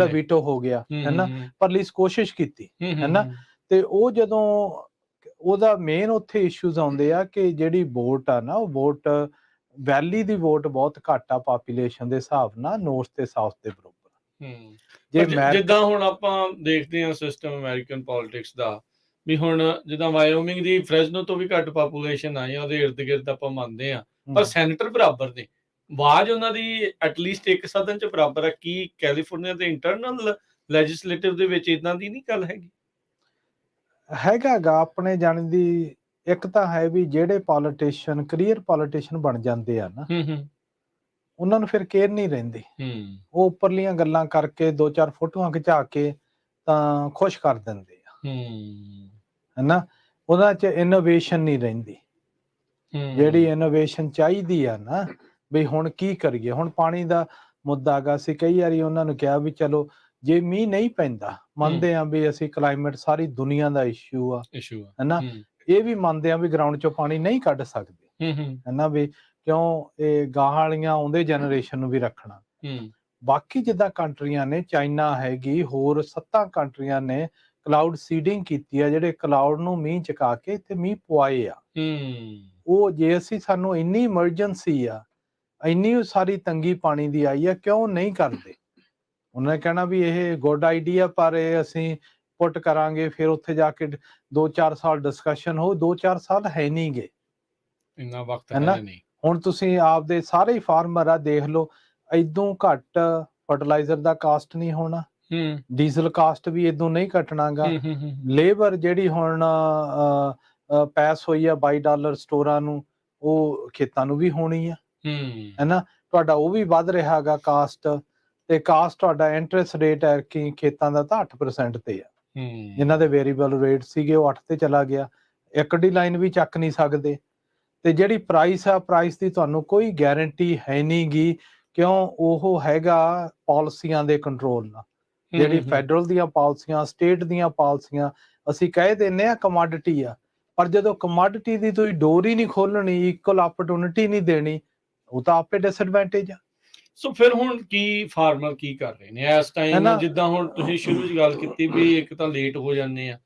ਵੀਟੋ ਹੋ ਗਿਆ ਹਨਾ, ਪਰ ਲਈ ਕੋਸ਼ਿਸ਼ ਕੀਤੀ ਹਨਾ। ਤੇ ਉਹ ਜਦੋਂ ਉਹਦਾ ਮੇਨ ਉੱਥੇ ਇਸ਼ੂਜ਼ ਆਉਂਦੇ ਆ ਕਿ ਜਿਹੜੀ ਵੋਟ ਆ ਨਾ, ਉਹ ਵੋਟ ਵੈਲੀ ਦੀ ਵੋਟ ਬਹੁਤ ਘੱਟ ਆ ਪਾਪੂਲੇਸ਼ਨ ਦੇ ਹਿਸਾਬ ਨਾਲ, ਨੌਰਥ ਤੇ ਸਾਊਥ ਦੇ ਬਰਾਬਰ। ਜਿੱਦਾਂ ਹੁਣ ਆਪਾਂ ਦੇਖਦੇ ਹਾਂ ਸਿਸਟਮ ਅਮਰੀਕਨ ਪੋਲਿਟਿਕਸ ਦਾ, ਵੀ ਹੁਣ ਜਿੱਦਾਂ ਵਾਇਓਮਿੰਗ ਦੀ ਫ੍ਰੈਜ਼ਨੋ ਤੋਂ ਵੀ ਘੱਟ ਪਾਪੂਲੇਸ਼ਨ ਆ, ਜਾਂ ਉਹਦੇ ਇਰਦ ਗਿਰਦ ਆਪਾਂ ਮੰਨਦੇ ਆ, ਪਰ ਸੈਨੇਟਰ ਬਰਾਬਰ ਨੇ, ਆਵਾਜ਼ ਉਹਨਾਂ ਦੀ ਐਟਲੀਸਟ ਇੱਕ ਸਦਨ 'ਚ ਬਰਾਬਰ ਆ। ਕੀ ਕੈਲੀਫੋਰਨੀਆ ਦੇ ਇੰਟਰਨਲ ਲੈਜਿਸਲੇਟਿਵ ਦੇ ਵਿੱਚ ਇਦਾਂ ਦੀ ਨਹੀਂ ਗੱਲ ਹੈਗੀ? ਹੈਗਾ ਗਾ ਆਪਣੇ ਜਾਣ ਦੀ। ਇੱਕ ਤਾਂ ਹੈ ਵੀ ਜਿਹੜੇ ਪੋਲੀਟੀਸ਼ੀਅਨ ਕਰੀਅਰ ਪੋਲੀਟੀਸ਼ੀਅਨ ਬਣ ਜਾਂਦੇ ਆ ਨਾ, ਉਹਨਾਂ ਨੂੰ ਫਿਰ ਕੇਅਰ ਨਹੀਂ ਰਹਿੰਦੀ, ਉਹ ਉੱਪਰਲੀਆਂ ਗੱਲਾਂ ਕਰਕੇ 2-4 ਫੋਟੋਆਂ ਖਿਚਾ ਕੇ ਤਾਂ ਖੁਸ਼ ਕਰ ਦਿੰਦੇ ਆ ਹਨਾ। ਉਹਨਾਂ 'ਚ ਇਨੋਵੇਸ਼ਨ ਨਹੀਂ ਰਹਿੰਦੀ। ਜਿਹੜੀ ਇਨੋਵੇਸ਼ਨ ਚਾਹੀਦੀ ਆ ਨਾ, ਵੀ ਹੁਣ ਕੀ ਕਰੀਏ। ਹੁਣ ਪਾਣੀ ਦਾ ਮੁੱਦਾ ਹੈਗਾ, ਅਸੀਂ ਕਈ ਵਾਰੀ ਉਹਨਾਂ ਨੂੰ ਕਿਹਾ ਵੀ ਚਲੋ ਜੇ ਮੀਂਹ ਨਹੀਂ ਪੈਂਦਾ, ਮੰਨਦੇ ਆ ਵੀ ਅਸੀਂ ਕਲਾਈਮੇਟ ਸਾਰੀ ਦੁਨੀਆ ਦਾ ਇਸ਼ੂ ਆ, ਹਨਾ, ਇਹ ਵੀ ਮੰਨਦੇ ਆ ਵੀ ਗਰਾਊਂਡ 'ਚੋਂ ਪਾਣੀ ਨਹੀਂ ਕੱਢ ਸਕਦੇ, ਹਨਾ, ਵੀ ਕਿਉਂ ਇਹ ਗਾਹਾਂ ਵਾਲੀਆਂ ਆਉਂਦੇ ਜਨਰੇਸ਼ਨ ਨੂੰ ਵੀ ਰੱਖਣਾ। ਬਾਕੀ ਜਿੱਦਾਂ ਕੰਟਰੀਆਂ ਨੇ, ਚਾਈਨਾ ਹੈਗੀ, ਹੋਰ 7 ਕੰਟਰੀਆਂ ਨੇ ਕਲਾਉਡ ਸੀਡਿੰਗ ਕੀਤੀ ਆ, ਜਿਹੜੇ ਕਲਾਉਡ ਨੂੰ ਮੀਂਹ ਚਕਾ ਕੇ ਇੱਥੇ ਮੀਂਹ ਪਵਾਏ ਆ। ਉਹ ਜੇ ਅਸੀਂ ਸਾਨੂੰ ਇੰਨੀ ਇਮਰਜੈਂਸੀ ਆ, ਇੰਨੀ ਸਾਰੀ ਤੰਗੀ ਪਾਣੀ ਦੀ ਆਈ ਆ, ਕਿਉਂ ਨਹੀਂ ਕਰਦੇ। ਉਹਨਾਂ ਨੇ ਕਹਿਣਾ ਵੀ ਇਹ ਗੁੱਡ ਆਈਡੀਆ, ਪਰ ਇਹ ਅਸੀਂ ਪੁੱਟ ਕਰਾਂਗੇ, ਫਿਰ ਉੱਥੇ ਜਾ ਕੇ 2-4 ਸਾਲ ਡਿਸਕਸ਼ਨ ਹੋ। 2-4 ਸਾਲ ਹੈ ਨਹੀਂ ਗੇ, ਇੰਨਾ ਵਕਤ ਹੈ ਨਹੀਂ। ਹੁਣ ਤੁਸੀਂ ਆਪਦੇ ਸਾਰੇ ਫਾਰਮਰ ਆ ਦੇਖ ਲਓ, ਇਦੋਂ ਘੱਟ ਫਰਟੀਲਾਈਜ਼ਰ ਦਾ ਕਾਸਟ ਨਹੀਂ ਹੋਣਾ, ਡੀਜ਼ਲ ਕਾਸਟ ਵੀ ਇਦੋਂ ਨਹੀਂ ਘਟਣਾਗਾ। ਲੇਬਰ ਜਿਹੜੀ ਹੁਣ ਪੈਸ ਹੋਈ ਆ $22 ਸਟੋਰਾਂ ਨੂੰ, ਉਹ ਖੇਤਾਂ ਨੂੰ ਵੀ ਹੋਣੀ ਆ, ਹੈਨਾ, ਤੁਹਾਡਾ ਉਹ ਵੀ ਵੱਧ ਰਿਹਾ ਗਾ ਕਾਸਟ। ਤੇ ਕਾਸਟ ਤੁਹਾਡਾ ਇੰਟਰਸਟ ਰੇਟ ਹੈ ਕਿ ਖੇਤਾਂ ਦਾ ਤਾਂ 8% ਤੇ ਆ, ਜਿਨ੍ਹਾਂ ਦੇ ਵੇਰੀਏਬਲ ਰੇਟ ਸੀਗੇ ਉਹ 8 ਤੇ ਚਲਾ ਗਿਆ। ਇੱਕ ਡੀ ਲਾਈਨ ਵੀ ਚੱਕ ਨਹੀਂ ਸਕਦੇ। ਤੇ ਜਿਹੜੀ ਪ੍ਰਾਈਸ ਆ, ਪ੍ਰਾਈਸ ਦੀ ਤੁਹਾਨੂੰ ਕੋਈ ਗਾਰੰਟੀ ਹੈ ਨਹੀਂ ਗੀ, ਕਿਉਂ ਉਹ ਹੈਗਾ ਪਾਲਿਸੀਆਂ ਦੇ ਕੰਟਰੋਲ ਨਾਲ। ਜਿਹੜੀ ਫੈਡਰਲ ਦੀਆਂ ਪਾਲਿਸੀਆਂ, ਸਟੇਟ ਦੀਆਂ ਪਾਲਿਸੀਆਂ, ਅਸੀਂ ਕਹਿ ਦਿੰਦੇ ਆ ਕਮੋਡਿਟੀ ਆ, ਪਰ ਜਦੋਂ ਕਮੋਡਿਟੀ ਦੀ ਤੁਸੀਂ ਡੋਰ ਹੀ ਨਹੀਂ ਖੋਲਣੀ, ਇਕੁਅਲ ਆਪਰਚੁਨਿਟੀ ਨਹੀਂ ਦੇਣੀ, ਉਹ ਤਾਂ ਆਪੇ ਡਿਸਐਡਵਾਂਟੇਜ ਆ। ਸੋ ਫਿਰ ਹੁਣ ਕੀ ਫਾਰਮਰ ਕੀ ਕਰ ਰਹੇ ਨੇ ਇਸ ਟਾਈਮ? ਜਿੱਦਾਂ ਹੁਣ ਤੁਸੀਂ ਸ਼ੁਰੂ 'ਚ ਗੱਲ ਕੀਤੀ ਵੀ ਇੱਕ ਤਾਂ ਲੇਟ ਹੋ ਜਾਂਦੇ ਆ,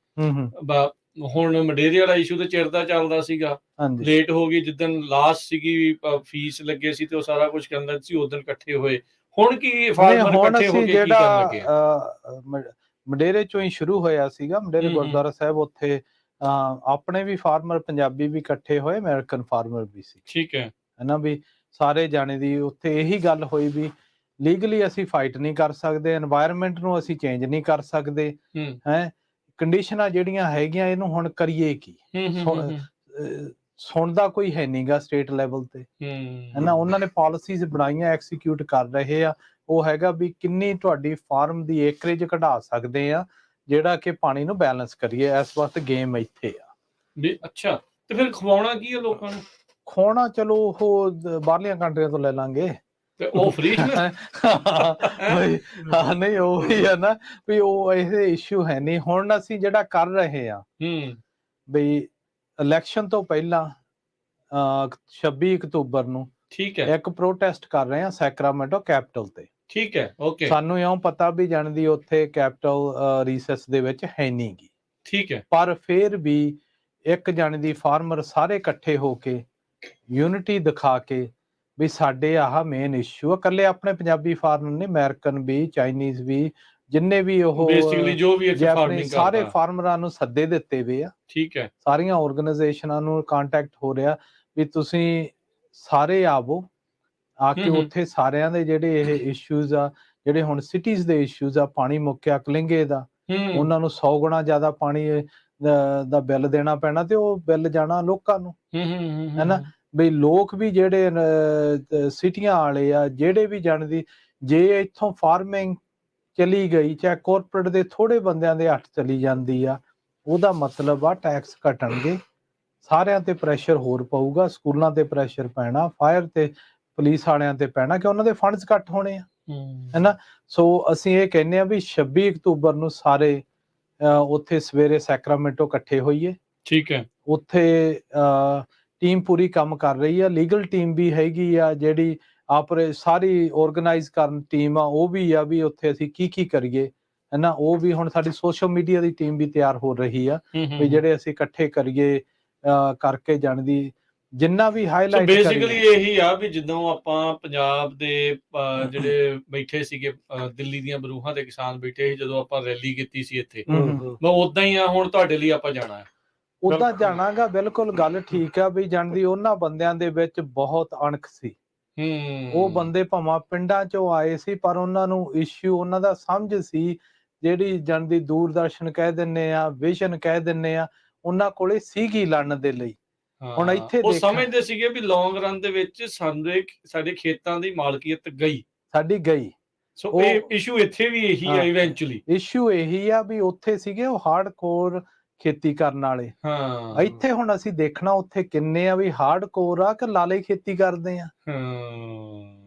ਹੁਣ ਮਡੇਰੇ ਵਾਲਾ ਇਸ਼ੂ ਤੇ ਚਿਰ ਦਾ ਚੱਲਦਾ ਸੀਗਾ, ਲੇਟ ਹੋ ਗਈ, ਜਿੱਦਣ ਲਾਸਟ ਸੀਗੀ ਫੀਸ ਲੱਗੇ ਸੀ ਤੇ ਉਹ ਸਾਰਾ ਕੁਝ ਕਹਿੰਦਾ ਸੀ, ਉਸ ਦਿਨ ਇਕੱਠੇ ਹੋਏ। ਹੁਣ ਕੀ ਫਾਰਮਰ ਇਕੱਠੇ ਹੋ ਕੇ ਕੀ ਕਰਨ ਲੱਗੇ? ਮਡੇਰੇ ਚੋਂ ਹੀ ਸ਼ੁਰੂ ਹੋਇਆ ਸੀਗਾ, ਮਡੇਰੇ ਗੁਰਦੁਆਰਾ ਸਾਹਿਬ, ਉੱਥੇ ਆਪਣੇ ਵੀ ਫਾਰਮਰ ਪੰਜਾਬੀ ਵੀ ਇਕੱਠੇ ਹੋਏ, ਅਮਰੀਕਨ ਫਾਰਮਰ ਵੀ ਸੀ, ਠੀਕ ਹੈ ਨਾ, ਵੀ ਸਾਰੇ ਜਾਣੇ ਦੀ ਉੱਥੇ ਇਹੀ ਗੱਲ ਹੋਈ ਵੀ ਲੀਗਲੀ ਅਸੀਂ ਫਾਈਟ ਨਹੀਂ ਕਰ ਸਕਦੇ, এনवायरमेंट ਨੂੰ ਅਸੀਂ ਚੇਂਜ ਨਹੀਂ ਕਰ ਸਕਦੇ, ਹੈ ਕੰਡੀਸ਼ਨਾਂ ਜਿਹੜੀਆਂ ਹੈਗੀਆਂ, ਇਹਨੂੰ ਹੁਣ ਕਰੀਏ ਕੀ। ਸੁਣਦਾ ਕੋਈ ਹੈ ਨਹੀਂਗਾ ਸਟੇਟ ਲੈਵਲ ਤੇ, ਹੈਨਾ। ਉਹਨਾਂ ਨੇ ਪਾਲਿਸੀਜ਼ ਬਣਾਈਆਂ, ਐਕਸੀਕਿਊਟ ਕਰ ਰਹੇ ਆ। ਉਹ ਹੈਗਾ ਵੀ ਕਿੰਨੀ ਤੁਹਾਡੀ ਫਾਰਮ ਦੀ ਏਕਰੇਜ ਕਢਾ ਸਕਦੇ ਆ, ਜਿਹੜਾ ਕਿ ਪਾਣੀ ਨੂੰ ਬੈਲੈਂਸ ਕਰੀਏ। ਇਸ ਵਕਤ ਗੇਮ ਇੱਥੇ ਆ ਵੀ। ਅੱਛਾ, ਤੇ ਫਿਰ ਖਵਾਉਣਾ ਕੀ ਆ ਲੋਕਾਂ ਨੂੰ? ਖਵਾਉਣਾ ਚਲੋ ਉਹ ਬਾਹਰਲੀਆਂ ਕੰਟਰੀਆਂ ਤੋਂ ਲੈ ਲਾਂਗੇ, ਤੇ ਉਹ ਫ੍ਰੀ ਨਹੀਂ, ਉਹੀ ਆ ਨਾ ਵੀ ਉਹ ਇਹ ਇਸ਼ੂ ਹੈ ਨਹੀਂ। ਹੁਣ ਅਸੀਂ ਜਿਹੜਾ ਕਰ ਰਹੇ ਆ ਬਈ ਇਲੈਕਸ਼ਨ ਤੋਂ ਪਹਿਲਾਂ 26 ਅਕਤੂਬਰ ਨੂੰ, ਠੀਕ ਹੈ, ਇੱਕ ਪ੍ਰੋਟੈਸਟ ਕਰ ਰਹੇ ਆ ਸੈਕਰਾਮੈਂਟੋ ਕੈਪੀਟਲ ਤੇ, ਠੀਕ ਹੈ, ਓਕੇ। ਸਾਨੂੰ ਇਉਂ ਪਤਾ ਵੀ ਜਾਣਦੀ ਉੱਥੇ ਕੈਪੀਟਲ ਰੀਸੈਸ ਦੇ ਵਿੱਚ ਹੈ ਨਹੀਂ ਗੀ, ਠੀਕ ਹੈ, ਪਰ ਫਿਰ ਵੀ ਇੱਕ ਜਾਣੇ ਦੀ ਫਾਰਮਰ ਸਾਰੇ ਇਕੱਠੇ ਹੋ ਕੇ ਯੂਨਿਟੀ ਦਿਖਾ ਕੇ ਵੀ ਸਾਡੇ ਆਹ ਮੇਨ ਇਸ਼ੂ ਆ। ਇਕੱਲੇ ਆਪਣੇ ਪੰਜਾਬੀ ਫਾਰਮਰ ਨੇ, ਅਮਰੀਕਨ ਵੀ, ਚਾਈਨੀਜ਼ ਵੀ, ਜਿੰਨੇ ਵੀ ਉਹ ਜੋ ਵੀ ਸਾਰੇ ਫਾਰਮਰਾਂ ਨੂੰ ਸੱਦੇ ਦਿੱਤੇ ਵੇ ਆ, ਠੀਕ ਹੈ, ਸਾਰੀਆਂ ਆਰਗੇਨਾਈਜੇਸ਼ਨਾਂ ਨੂੰ ਕੰਟੈਕਟ ਹੋ ਰਿਹਾ ਵੀ ਤੁਸੀਂ ਸਾਰੇ ਆਵੋ, ਆ ਕੇ ਉੱਥੇ ਸਾਰਿਆਂ ਦੇ ਜਿਹੜੇ ਇਹ ਇਸ਼ੂਜ਼ ਆ, ਜਿਹੜੇ ਹੁਣ ਸਿਟੀਜ਼ ਦੇ ਇਸ਼ੂਜ਼ ਆ, ਪਾਣੀ ਮੁੱਕਿਆ ਕਲਿੰਗੇ ਦਾ, ਉਹਨਾਂ ਨੂੰ 100 ਗੁਣਾ ਜ਼ਿਆਦਾ ਪਾਣੀ ਦਾ ਬਿੱਲ ਦੇਣਾ ਪੈਣਾ, ਤੇ ਉਹ ਬਿੱਲ ਜਾਣਾ ਲੋਕਾਂ ਨੂੰ, ਹੈਨਾ। ਬਈ ਲੋਕ ਵੀ ਜਿਹੜੇ ਸਿਟੀਆਂ ਵਾਲੇ ਆ, ਜਿਹੜੇ ਵੀ ਜਾਣਦੀ, ਜੇ ਇੱਥੋਂ ਫਾਰਮਿੰਗ ਚਲੀ ਗਈ, ਚਾਹੇ ਕੋਰਪੋਰੇਟ ਦੇ ਥੋੜੇ ਬੰਦਿਆਂ ਦੇ ਹੱਥ ਚਲੀ ਜਾਂਦੀ ਆ, ਉਹਦਾ ਮਤਲਬ ਆ ਟੈਕਸ ਘਟਣਗੇ, ਸਾਰਿਆਂ ਤੇ ਪ੍ਰੈਸ਼ਰ ਹੋਰ ਪਊਗਾ, ਸਕੂਲਾਂ ਤੇ ਪ੍ਰੈਸ਼ਰ ਪੈਣਾ, ਫਾਇਰ ਤੇ ਪੁਲਿਸ ਵਾਲਿਆਂ ਤੇ ਪੈਣਾ, ਕਿ ਉਹਨਾਂ ਦੇ ਫੰਡਸ ਘੱਟ ਹੋਣੇ ਆ, ਹੈਨਾ। ਸੋ ਅਸੀਂ ਇਹ ਕਹਿੰਦੇ ਆ ਵੀ 26 ਅਕਤੂਬਰ ਨੂੰ ਸਾਰੇ ਉੱਥੇ ਸਵੇਰੇ ਸੈਕਰਾਮੈਂਟੋ ਇਕੱਠੇ ਹੋਈਏ, ਠੀਕ ਹੈ। ਉੱਥੇ ਟੀਮ ਪੂਰੀ ਕੰਮ ਕਰ ਰਹੀ ਆ, ਲੀਗਲ ਟੀਮ ਵੀ ਹੈਗੀ ਆ, ਜਿਹੜੀ ਸਾਰੀ ਆਰਗੇਨਾਈਜ਼ ਕਰਨ ਟੀਮ ਆ, ਉਹ ਵੀ ਆ ਵੀ ਉੱਥੇ ਅਸੀਂ ਕੀ ਕਰੀਏ, ਹੈਨਾ। ਉਹ ਵੀ ਹੁਣ ਸਾਡੀ ਸੋਸ਼ਲ ਮੀਡੀਆ ਦੀ ਟੀਮ ਵੀ ਤਿਆਰ ਹੋ ਰਹੀ ਆ ਵੀ ਜਿਹੜੇ ਅਸੀਂ ਇਕੱਠੇ ਕਰੀਏ, ਕਰਕੇ ਜਾਣਦੀ ਜਿੰਨਾ ਵੀ ਹਾਈਲਾਈਟ ਕਰੀਏ। ਬੇਸਿਕਲੀ ਇਹੀ ਆ ਵੀ ਜਦੋਂ ਆਪਾਂ ਪੰਜਾਬ ਦੇ ਜਿਹੜੇ ਬੈਠੇ ਸੀਗੇ, ਦਿੱਲੀ ਦੀਆਂ ਬਰੂਹਾਂ ਦੇ ਕਿਸਾਨ ਬੈਠੇ ਸੀ, ਜਦੋਂ ਆਪਾਂ ਰੈਲੀ ਕੀਤੀ ਸੀ ਇੱਥੇ, ਉਦਾਂ ਹੀ ਆ ਹੁਣ ਤੁਹਾਡੇ ਲਈ ਆਪਾਂ ਜਾਣਾ ਹੈ, ਉਦਾਂ ਜਾਣਾਗਾ। ਬਿਲਕੁਲ ਗੱਲ ਠੀਕ ਆ ਵੀ ਜਾਣਦੀ ਉਹਨਾਂ ਬੰਦਿਆਂ ਦੇ ਵਿੱਚ ਬਹੁਤ ਅਣਖ ਸੀ, ਉਹ ਬੰਦੇ ਭਾਵੇਂ ਪਿੰਡਾਂ ਚੋਂ ਆਏ ਸੀ, ਪਰ ਉਹਨਾਂ ਨੂੰ ਇਸ਼ੂ ਉਹਨਾਂ ਦਾ ਸਮਝ ਸੀ, ਜਿਹੜੀ ਜਾਣਦੀ ਦੂਰਦਰਸ਼ਨ ਕਹਿ ਦਿੰਨੇ ਆ, ਵਿਜ਼ਨ ਕਹਿ ਦਿੰਨੇ ਆ, ਉਹਨਾਂ ਕੋਲੇ ਸੀਗੀ ਲੜਨ ਦੇ ਲਈ। ਹੁਣ ਇੱਥੇ ਉਹ ਸਮਝਦੇ ਸੀਗੇ ਵੀ ਲੌਂਗ ਰਨ ਦੇ ਵਿੱਚ ਸਾਡੇ ਖੇਤਾਂ ਦੀ ਮਾਲਕੀਅਤ ਸਾਡੀ ਗਈ। ਸੋ ਇਹ ਇਸ਼ੂ ਇੱਥੇ ਵੀ ਇਹੀ ਆ, ਇਵੈਂਚੁਅਲੀ ਇਸ਼ੂ ਇਹੀ ਆ ਵੀ ਉੱਥੇ ਸੀਗੇ ਉਹ ਹਾਰਡ ਕੋਰ ਖੇਤੀ ਕਰਨ ਵਾਲੇ। ਹਾਂ ਇੱਥੇ ਹੁਣ ਅਸੀਂ ਦੇਖਣਾ ਉੱਥੇ ਕਿੰਨੇ ਆ ਵੀ ਹਾਰਡ ਕੋਰ ਆ ਕਿ ਲਾਲੇ ਖੇਤੀ ਕਰਦੇ ਆ,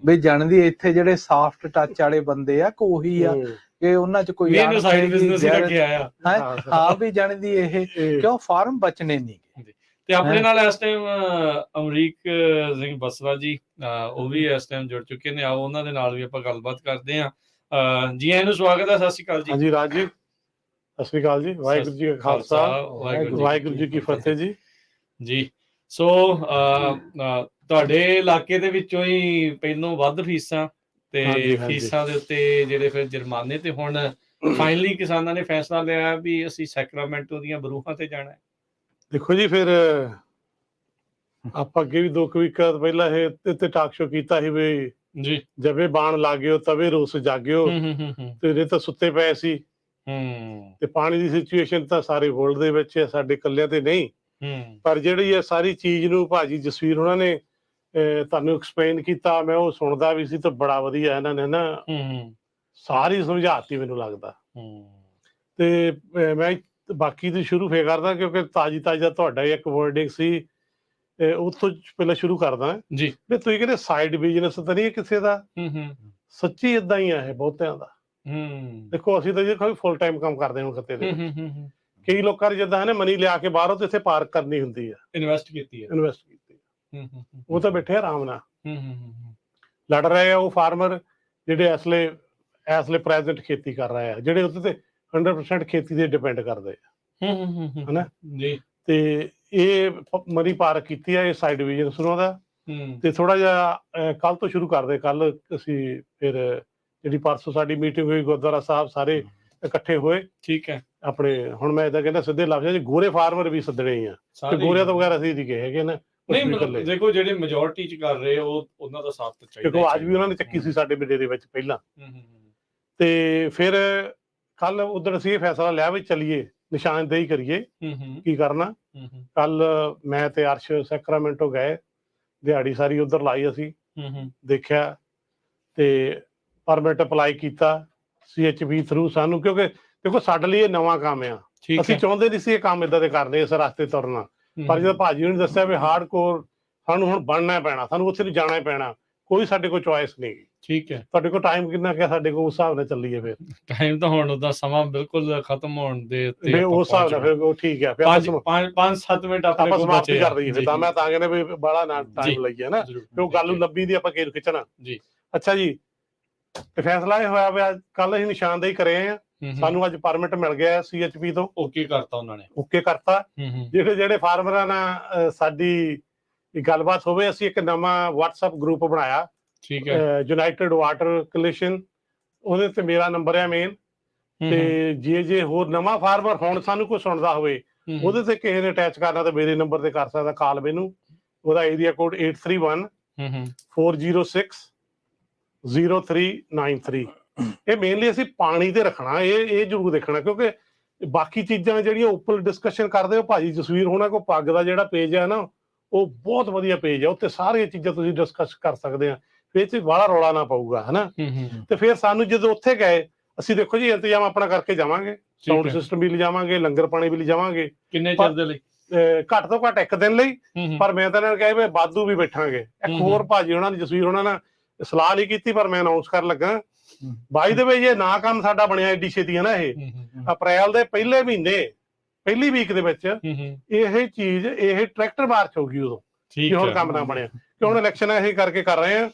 ਵੀ ਜਾਣਦੀ ਇੱਥੇ ਜਿਹੜੇ ਸਾਫਟ ਟੱਚ ਵਾਲੇ ਬੰਦੇ ਆ ਉਹੀ ਆ ਕਿ ਉਹਨਾਂ ਚ ਕੋਈ ਹਾਂ ਵੀ ਜਾਣਦੀ ਇਹ ਕਿਉਂ ਫਾਰਮ ਬਚਣੇ ਨਹੀਂ। ਤੇ ਆਪਣੇ ਨਾਲ ਇਸ ਟਾਈਮ ਅਮਰੀਕ ਸਿੰਘ ਬਸਰਾ ਜੀ ਉਹ ਵੀ ਇਸ ਟਾਈਮ ਜੁੜ ਚੁੱਕੇ ਨੇ, ਆਓ ਉਹਨਾਂ ਦੇ ਨਾਲ ਵੀ ਆਪਾਂ ਗੱਲਬਾਤ ਕਰਦੇ ਹਾਂ। ਜੀ ਆਇਆਂ ਨੂੰ ਸਵਾਗਤ ਹੈ। ਸਤਿ ਸ਼੍ਰੀ ਅਕਾਲ ਜੀ। ਹਾਂਜੀ ਰਾਜ ਜੀ, ਸਤਿ ਸ਼੍ਰੀ ਅਕਾਲ ਜੀ। ਵਾਹਿਗੁਰੂ ਜੀ ਕਾ ਖਾਲਸਾ, ਵਾਹਿਗੁਰੂ ਜੀ ਕੀ ਫਤਿਹ ਜੀ। ਜੀ ਸੋ ਤੁਹਾਡੇ ਇਲਾਕੇ ਦੇ ਵਿੱਚੋਂ ਹੀ ਪਹਿਲੋਂ ਵੱਧ ਫੀਸਾਂ ਤੇ ਫੀਸਾਂ ਦੇ ਉੱਤੇ ਜਿਹੜੇ ਫਿਰ ਜੁਰਮਾਨੇ, ਤੇ ਹੁਣ ਫਾਈਨਲੀ ਕਿਸਾਨਾਂ ਨੇ ਫੈਸਲਾ ਲਿਆ ਵੀ ਅਸੀਂ ਸੈਕਰਾਮੈਂਟੋ ਦੀਆਂ ਬਰੂਹਾਂ ਤੇ ਜਾਣਾ ਹੈ। ਦੇਖੋ ਜੀ, ਫਿਰ ਆਪਾਂ ਅੱਗੇ ਵੀ 2 ਵੀਕਾਂ ਪਹਿਲਾਂ ਇਹ ਤੇ ਟਾਕ ਸ਼ੋ ਕੀਤਾ ਸੀ ਵੀ ਜੀ ਜਵੇ ਬਾਣ ਲਾਗਿਓ ਤਵੇ ਰੋਸ ਜਾਗਿਓ, ਤੇ ਇਹ ਤਾਂ ਸੁੱਤੇ ਪਏ ਸੀ। ਤੇ ਪਾਣੀ ਦੀ ਸਿਚੁਏਸ਼ਨ ਤਾਂ ਸਾਰੇ ਵਰਲਡ ਦੇ ਵਿੱਚ ਹੈ, ਸਾਡੇ ਇਕੱਲਿਆਂ ਤੇ ਨਹੀਂ। ਪਰ ਜਿਹੜੀ ਇਹ ਸਾਰੀ ਚੀਜ਼ ਨੂੰ ਭਾਜੀ ਜਸਵੀਰ ਉਹਨਾਂ ਨੇ ਤੁਹਾਨੂੰ ਐਕਸਪਲੇਨ ਕੀਤਾ, ਮੈਂ ਉਹ ਸੁਣਦਾ ਵੀ ਸੀ, ਤਾਂ ਬੜਾ ਵਧੀਆ ਇਹਨਾਂ ਨੇ ਨਾ ਸਾਰੀ ਸਮਝਾਤੀ ਮੈਨੂੰ ਲੱਗਦਾ। ਤੇ ਮੈਂ ਬਾਕੀ ਦੀ ਸ਼ੁਰੂ ਫੇਰ ਕਰਦਾ ਕਿਉਂਕਿ ਤਾਜ਼ੀ ਦਾ ਤੁਹਾਡਾ ਇੱਕ ਵਰਡਿੰਗ ਸੀ, ਉੱਥੋਂ ਪਹਿਲਾਂ ਸ਼ੁਰੂ ਕਰਦਾ ਜੀ। ਵੀ ਤੁਸੀਂ ਕਹਿੰਦੇ ਸਾਈਡ ਬਿਜ਼ਨਸ ਤਾਂ ਨਹੀਂ ਕਿਸੇ ਦਾ, ਸੱਚੀ ਏਦਾਂ ਹੀ ਆ ਇਹ ਬਹੁਤਿਆਂ ਦਾ। ਦੇਖੋ ਅਸੀਂ ਤਾਂ ਜੀ ਫੁੱਲ ਟਾਈਮ ਕੰਮ ਕਰਦੇ ਹਾਂ ਖੱਤੇ ਦੇ ਵਿੱਚ। ਕਈ ਲੋਕਾਂ ਨੇ ਜਿੱਦਾਂ ਨਾ ਮਨੀ ਲਿਆ ਕੇ ਬਾਹਰੋਂ ਤੇ ਇੱਥੇ ਪਾਰਕ ਕਰਨੀ ਹੁੰਦੀ ਆ, ਇਨਵੈਸਟ ਕੀਤੀ ਉਹ ਤਾਂ ਬੈਠੇ ਆਰਾਮ ਨਾਲ ਲੜ ਰਹੇ ਆ। ਉਹ ਫਾਰਮਰ ਜਿਹੜੇ ਇਸ ਲਈ ਪ੍ਰੈਜ਼ੈਂਟ ਖੇਤੀ ਕਰ ਰਹੇ ਆ, ਜਿਹੜੇ ਉੱਤੇ ਤੇ 100% ਖੇਤੀ ਤੇ ਡਿਪੈਂਡ ਕਰਦੇ ਆ, ਹਨਾ ਜੀ। ਤੇ ਇਹ ਮਨੀ ਪਾਰਕ ਕੀਤੀ ਆ, ਇਹ ਸਾਈਡ ਡਿਵੀਜ਼ਨ ਉਹਨਾਂ ਦਾ। ਤੇ ਥੋੜਾ ਜਿਹਾ ਕੱਲ ਤੋਂ ਸ਼ੁਰੂ ਕਰਦੇ। ਕੱਲ ਅਸੀਂ ਫਿਰ ਜਿਹੜੀ ਪਰਸੋਂ ਸਾਡੀ ਮੀਟਿੰਗ ਹੋਈ ਗੁਰਦੁਆਰਾ ਸਾਹਿਬ, ਸਾਰੇ ਇਕੱਠੇ ਹੋਏ। ਠੀਕ ਹੈ। ਆਪਣੇ ਹੁਣ ਮੈਂ ਏਦਾਂ ਕਹਿੰਦਾ ਸਿੱਧੇ ਲਫ਼ਜ਼ਾਂ 'ਚ ਗੋਰੇ ਫਾਰਮਰ ਵੀ ਸੱਦਣੇ ਹੀ ਆ, ਤੇ ਗੋਰਿਆਂ ਤੋਂ ਵਗੈਰਾ ਅਸੀਂ ਨਹੀਂ ਹੈਗੇ ਨਾ। ਨਹੀਂ ਦੇਖੋ ਜਿਹੜੇ ਮੈਜੋਰਟੀ 'ਚ ਕਰ ਰਹੇ ਉਹ ਉਹਨਾਂ ਦਾ ਸਾਥ ਚਾਹੀਦਾ, ਕਿਉਂਕਿ ਆਵਾਜ਼ ਵੀ ਉਹਨਾਂ ਨੇ ਚੱਕੀ ਸੀ ਸਾਡੇ ਬੇਟੇ ਦੇ ਵਿੱਚ ਪਹਿਲਾਂ। ਤੇ ਫਿਰ ਕੱਲ ਉਧਰ ਅਸੀਂ ਇਹ ਫੈਸਲਾ ਲਿਆ ਵੀ ਚੱਲੀਏ ਨਿਸ਼ਾਨਦੇਹੀ ਕਰੀਏ ਕੀ ਕਰਨਾ। ਕੱਲ ਮੈਂ ਤੇ ਅਰਸ਼ ਸੈਕਰਾਮੈਂਟੋ ਗਏ, ਦਿਹਾੜੀ ਸਾਰੀ ਉਧਰ ਲਾਈ ਅਸੀਂ, ਦੇਖਿਆ ਤੇ ਪਰਮਿਟ ਅਪਲਾਈ ਕੀਤਾ CHB ਥਰੂ ਸਾਨੂੰ, ਕਿਉਂਕਿ ਦੇਖੋ ਸਾਡੇ ਲਈ ਇਹ ਨਵਾਂ ਕੰਮ ਆ। ਅਸੀਂ ਚਾਹੁੰਦੇ ਨਹੀਂ ਸੀ ਇਹ ਕੰਮ ਏਦਾਂ ਦੇ ਕਰਨੇ, ਇਸ ਰਸਤੇ ਤੁਰਨਾ। ਪਰ ਜਦੋਂ ਭਾਜੀ ਨੇ ਦੱਸਿਆ ਵੀ ਹਾਰਡ ਕੋਰ ਸਾਨੂੰ ਹੁਣ ਬਣਨਾ ਪੈਣਾ, ਸਾਨੂੰ ਉੱਥੇ ਨੂੰ ਜਾਣਾ ਪੈਣਾ, ਕੋਈ ਸਾਡੇ ਕੋਲ ਚੁਆਇਸ ਨਹੀਂ। ਠੀਕ ਹੈ। ਤੁਹਾਡੇ ਕੋਲ ਟਾਈਮ ਕਿੰਨਾ ਕਿਹਾ ਸਾਡੇ ਕੋਲ, ਉਸ ਹਿਸਾਬ ਨਾਲ ਚੱਲੀਏ। ਫਿਰ ਟਾਈਮ ਤਾਂ ਹੁਣ ਉਹਦਾ ਸਮਾਂ ਬਿਲਕੁਲ ਖਤਮ ਹੋਣ ਦੇ ਉੱਤੇ, ਉਸ ਹਿਸਾਬ ਨਾਲ ਫਿਰ ਉਹ ਠੀਕ ਹੈ। 5-7 ਮਿੰਟ ਆਪਾਂ ਸਮਾਪਤੀ ਕਰ ਦਈਏ ਫਿਰ ਤਾਂ। ਮੈਂ ਤਾਂ ਕਹਿੰਦਾ ਵੀ ਬੜਾ ਨਾ ਟਾਈਮ ਲਈਏ ਨਾ, ਕਿਉਂ ਗੱਲ ਨੂੰ ਲੱਭੀ ਦੀ ਆਪਾਂ ਕਿਹਨੂੰ ਖਿੱਚਣਾ ਜੀ। ਅੱਛਾ ਜੀ, ਤੇ ਫੈਸਲਾ ਇਹ ਹੋਇਆ ਵੀ ਕੱਲ ਅਸੀਂ ਨਿਸ਼ਾਨਦੇਹੀ ਕਰੇ ਆ, ਸਾਨੂੰ ਅੱਜ ਪਰਮਿਟ ਮਿਲ ਗਿਆ CHP ਤੋਂ। ਓਕੇ ਕਰਤਾ ਉਹਨਾਂ ਨੇ, ਓਕੇ ਕਰਤਾ। ਜਿਹੜੇ ਫਾਰਮਰਾਂ ਨਾਲ ਸਾਡੀ ਗੱਲਬਾਤ ਹੋਵੇ, ਅਸੀਂ ਇੱਕ ਨਵਾਂ WhatsApp ਗਰੁੱਪ ਬਣਾਇਆ, ਠੀਕ ਹੈ, ਯੂਨਾਈਟਿਡ ਵਾਟਰ ਕੋਲੀਸ਼ਨ। ਉਹਦੇ ਤੇ ਮੇਰਾ ਨੰਬਰ ਹੈ ਮੇਨ, ਤੇ ਜੇ ਹੋਰ ਨਵਾਂ ਫਾਰਮਰ ਹੁਣ ਸਾਨੂੰ ਕੋਈ ਸੁਣਦਾ ਹੋਵੇ, ਉਹਦੇ ਤੇ ਕਿਸੇ ਨੇ ਅਟੈਚ ਕਰਨਾ ਤਾਂ ਮੇਰੇ ਨੰਬਰ ਤੇ ਕਰ ਸਕਦਾ ਕਾਲ ਮੈਨੂੰ। ਉਹਦਾ ਏਰੀਆ ਕੋਡ 8314060393। ਇਹ ਮੇਨਲੀ ਅਸੀਂ ਪਾਣੀ ਤੇ ਰੱਖਣਾ, ਇਹ ਜ਼ਰੂਰ ਦੇਖਣਾ, ਕਿਉਂਕਿ ਬਾਕੀ ਚੀਜ਼ਾਂ ਜਿਹੜੀਆਂ ਉੱਪਰ ਡਿਸਕਸ਼ਨ ਕਰਦੇ ਹੋ ਭਾਜੀ ਜਸਵੀਰ ਹੋਣਾ ਕੋ, ਪੱਗ ਦਾ ਜਿਹੜਾ ਪੇਜ ਹੈ ਨਾ ਉਹ ਬਹੁਤ ਵਧੀਆ ਪੇਜ ਹੈ, ਉੱਤੇ ਸਾਰੀਆਂ ਚੀਜ਼ਾਂ ਤੁਸੀਂ ਡਿਸਕਸ ਕਰ ਸਕਦੇ ਆ, ਫਿਰ ਚ ਬਾਹਲਾ ਰੌਲਾ ਨਾ ਪਊਗਾ, ਹਨਾ। ਤੇ ਫਿਰ ਸਾਨੂੰ ਜਦੋਂ ਉੱਥੇ ਗਏ, ਅਸੀਂ ਦੇਖੋ ਜੀ ਇੰਤਜ਼ਾਮ ਆਪਣਾ ਕਰਕੇ ਜਾਵਾਂਗੇ, ਸਾਊਂਡ ਸਿਸਟਮ ਵੀ ਲਿਜਾਵਾਂਗੇ, ਲੰਗਰ ਪਾਣੀ ਵੀ ਲਿਜਾਵਾਂਗੇ। ਕਿੰਨੇ ਚਿਰ ਦੇ ਲਈ? ਘੱਟ ਤੋਂ ਘੱਟ 1 ਦਿਨ ਲਈ, ਪਰ ਮੈਂ ਤਾਂ ਇਹਨਾਂ ਨੂੰ ਕਿਹਾ ਵੀ ਵਾਧੂ ਵੀ ਬੈਠਾਂਗੇ। ਇੱਕ ਹੋਰ ਭਾਜੀ ਉਹਨਾਂ ਨੇ ਜਸਵੀਰ ਉਹਨਾਂ ਨਾਲ ਸਲਾਹ ਨਹੀਂ ਕੀਤੀ, ਪਰ ਮੈਂ ਅਨਾਉਂਸ ਕਰਨ ਲੱਗਾ ਬਾਈ ਦੇ ਵਿੱਚ, ਇਹ ਨਾ ਕੰਮ ਸਾਡਾ ਬਣਿਆ ਏਡੀ ਛੇਤੀ ਹੈ ਨਾ, ਇਹ ਅਪ੍ਰੈਲ ਦੇ ਪਹਿਲੇ ਮਹੀਨੇ ਪਹਿਲੀ ਵੀਕ ਦੇ ਵਿੱਚ ਇਹ ਚੀਜ਼, ਇਹ ਟਰੈਕਟਰ ਮਾਰਚ ਹੋ ਗਈ ਉਦੋਂ, ਹੋਰ ਕੰਮ ਨਾ ਬਣਿਆ। ਕਿ ਹੁਣ ਇਲੈਕਸ਼ਨ ਅਸੀਂ ਕਰਕੇ ਕਰ ਰਹੇ ਆ।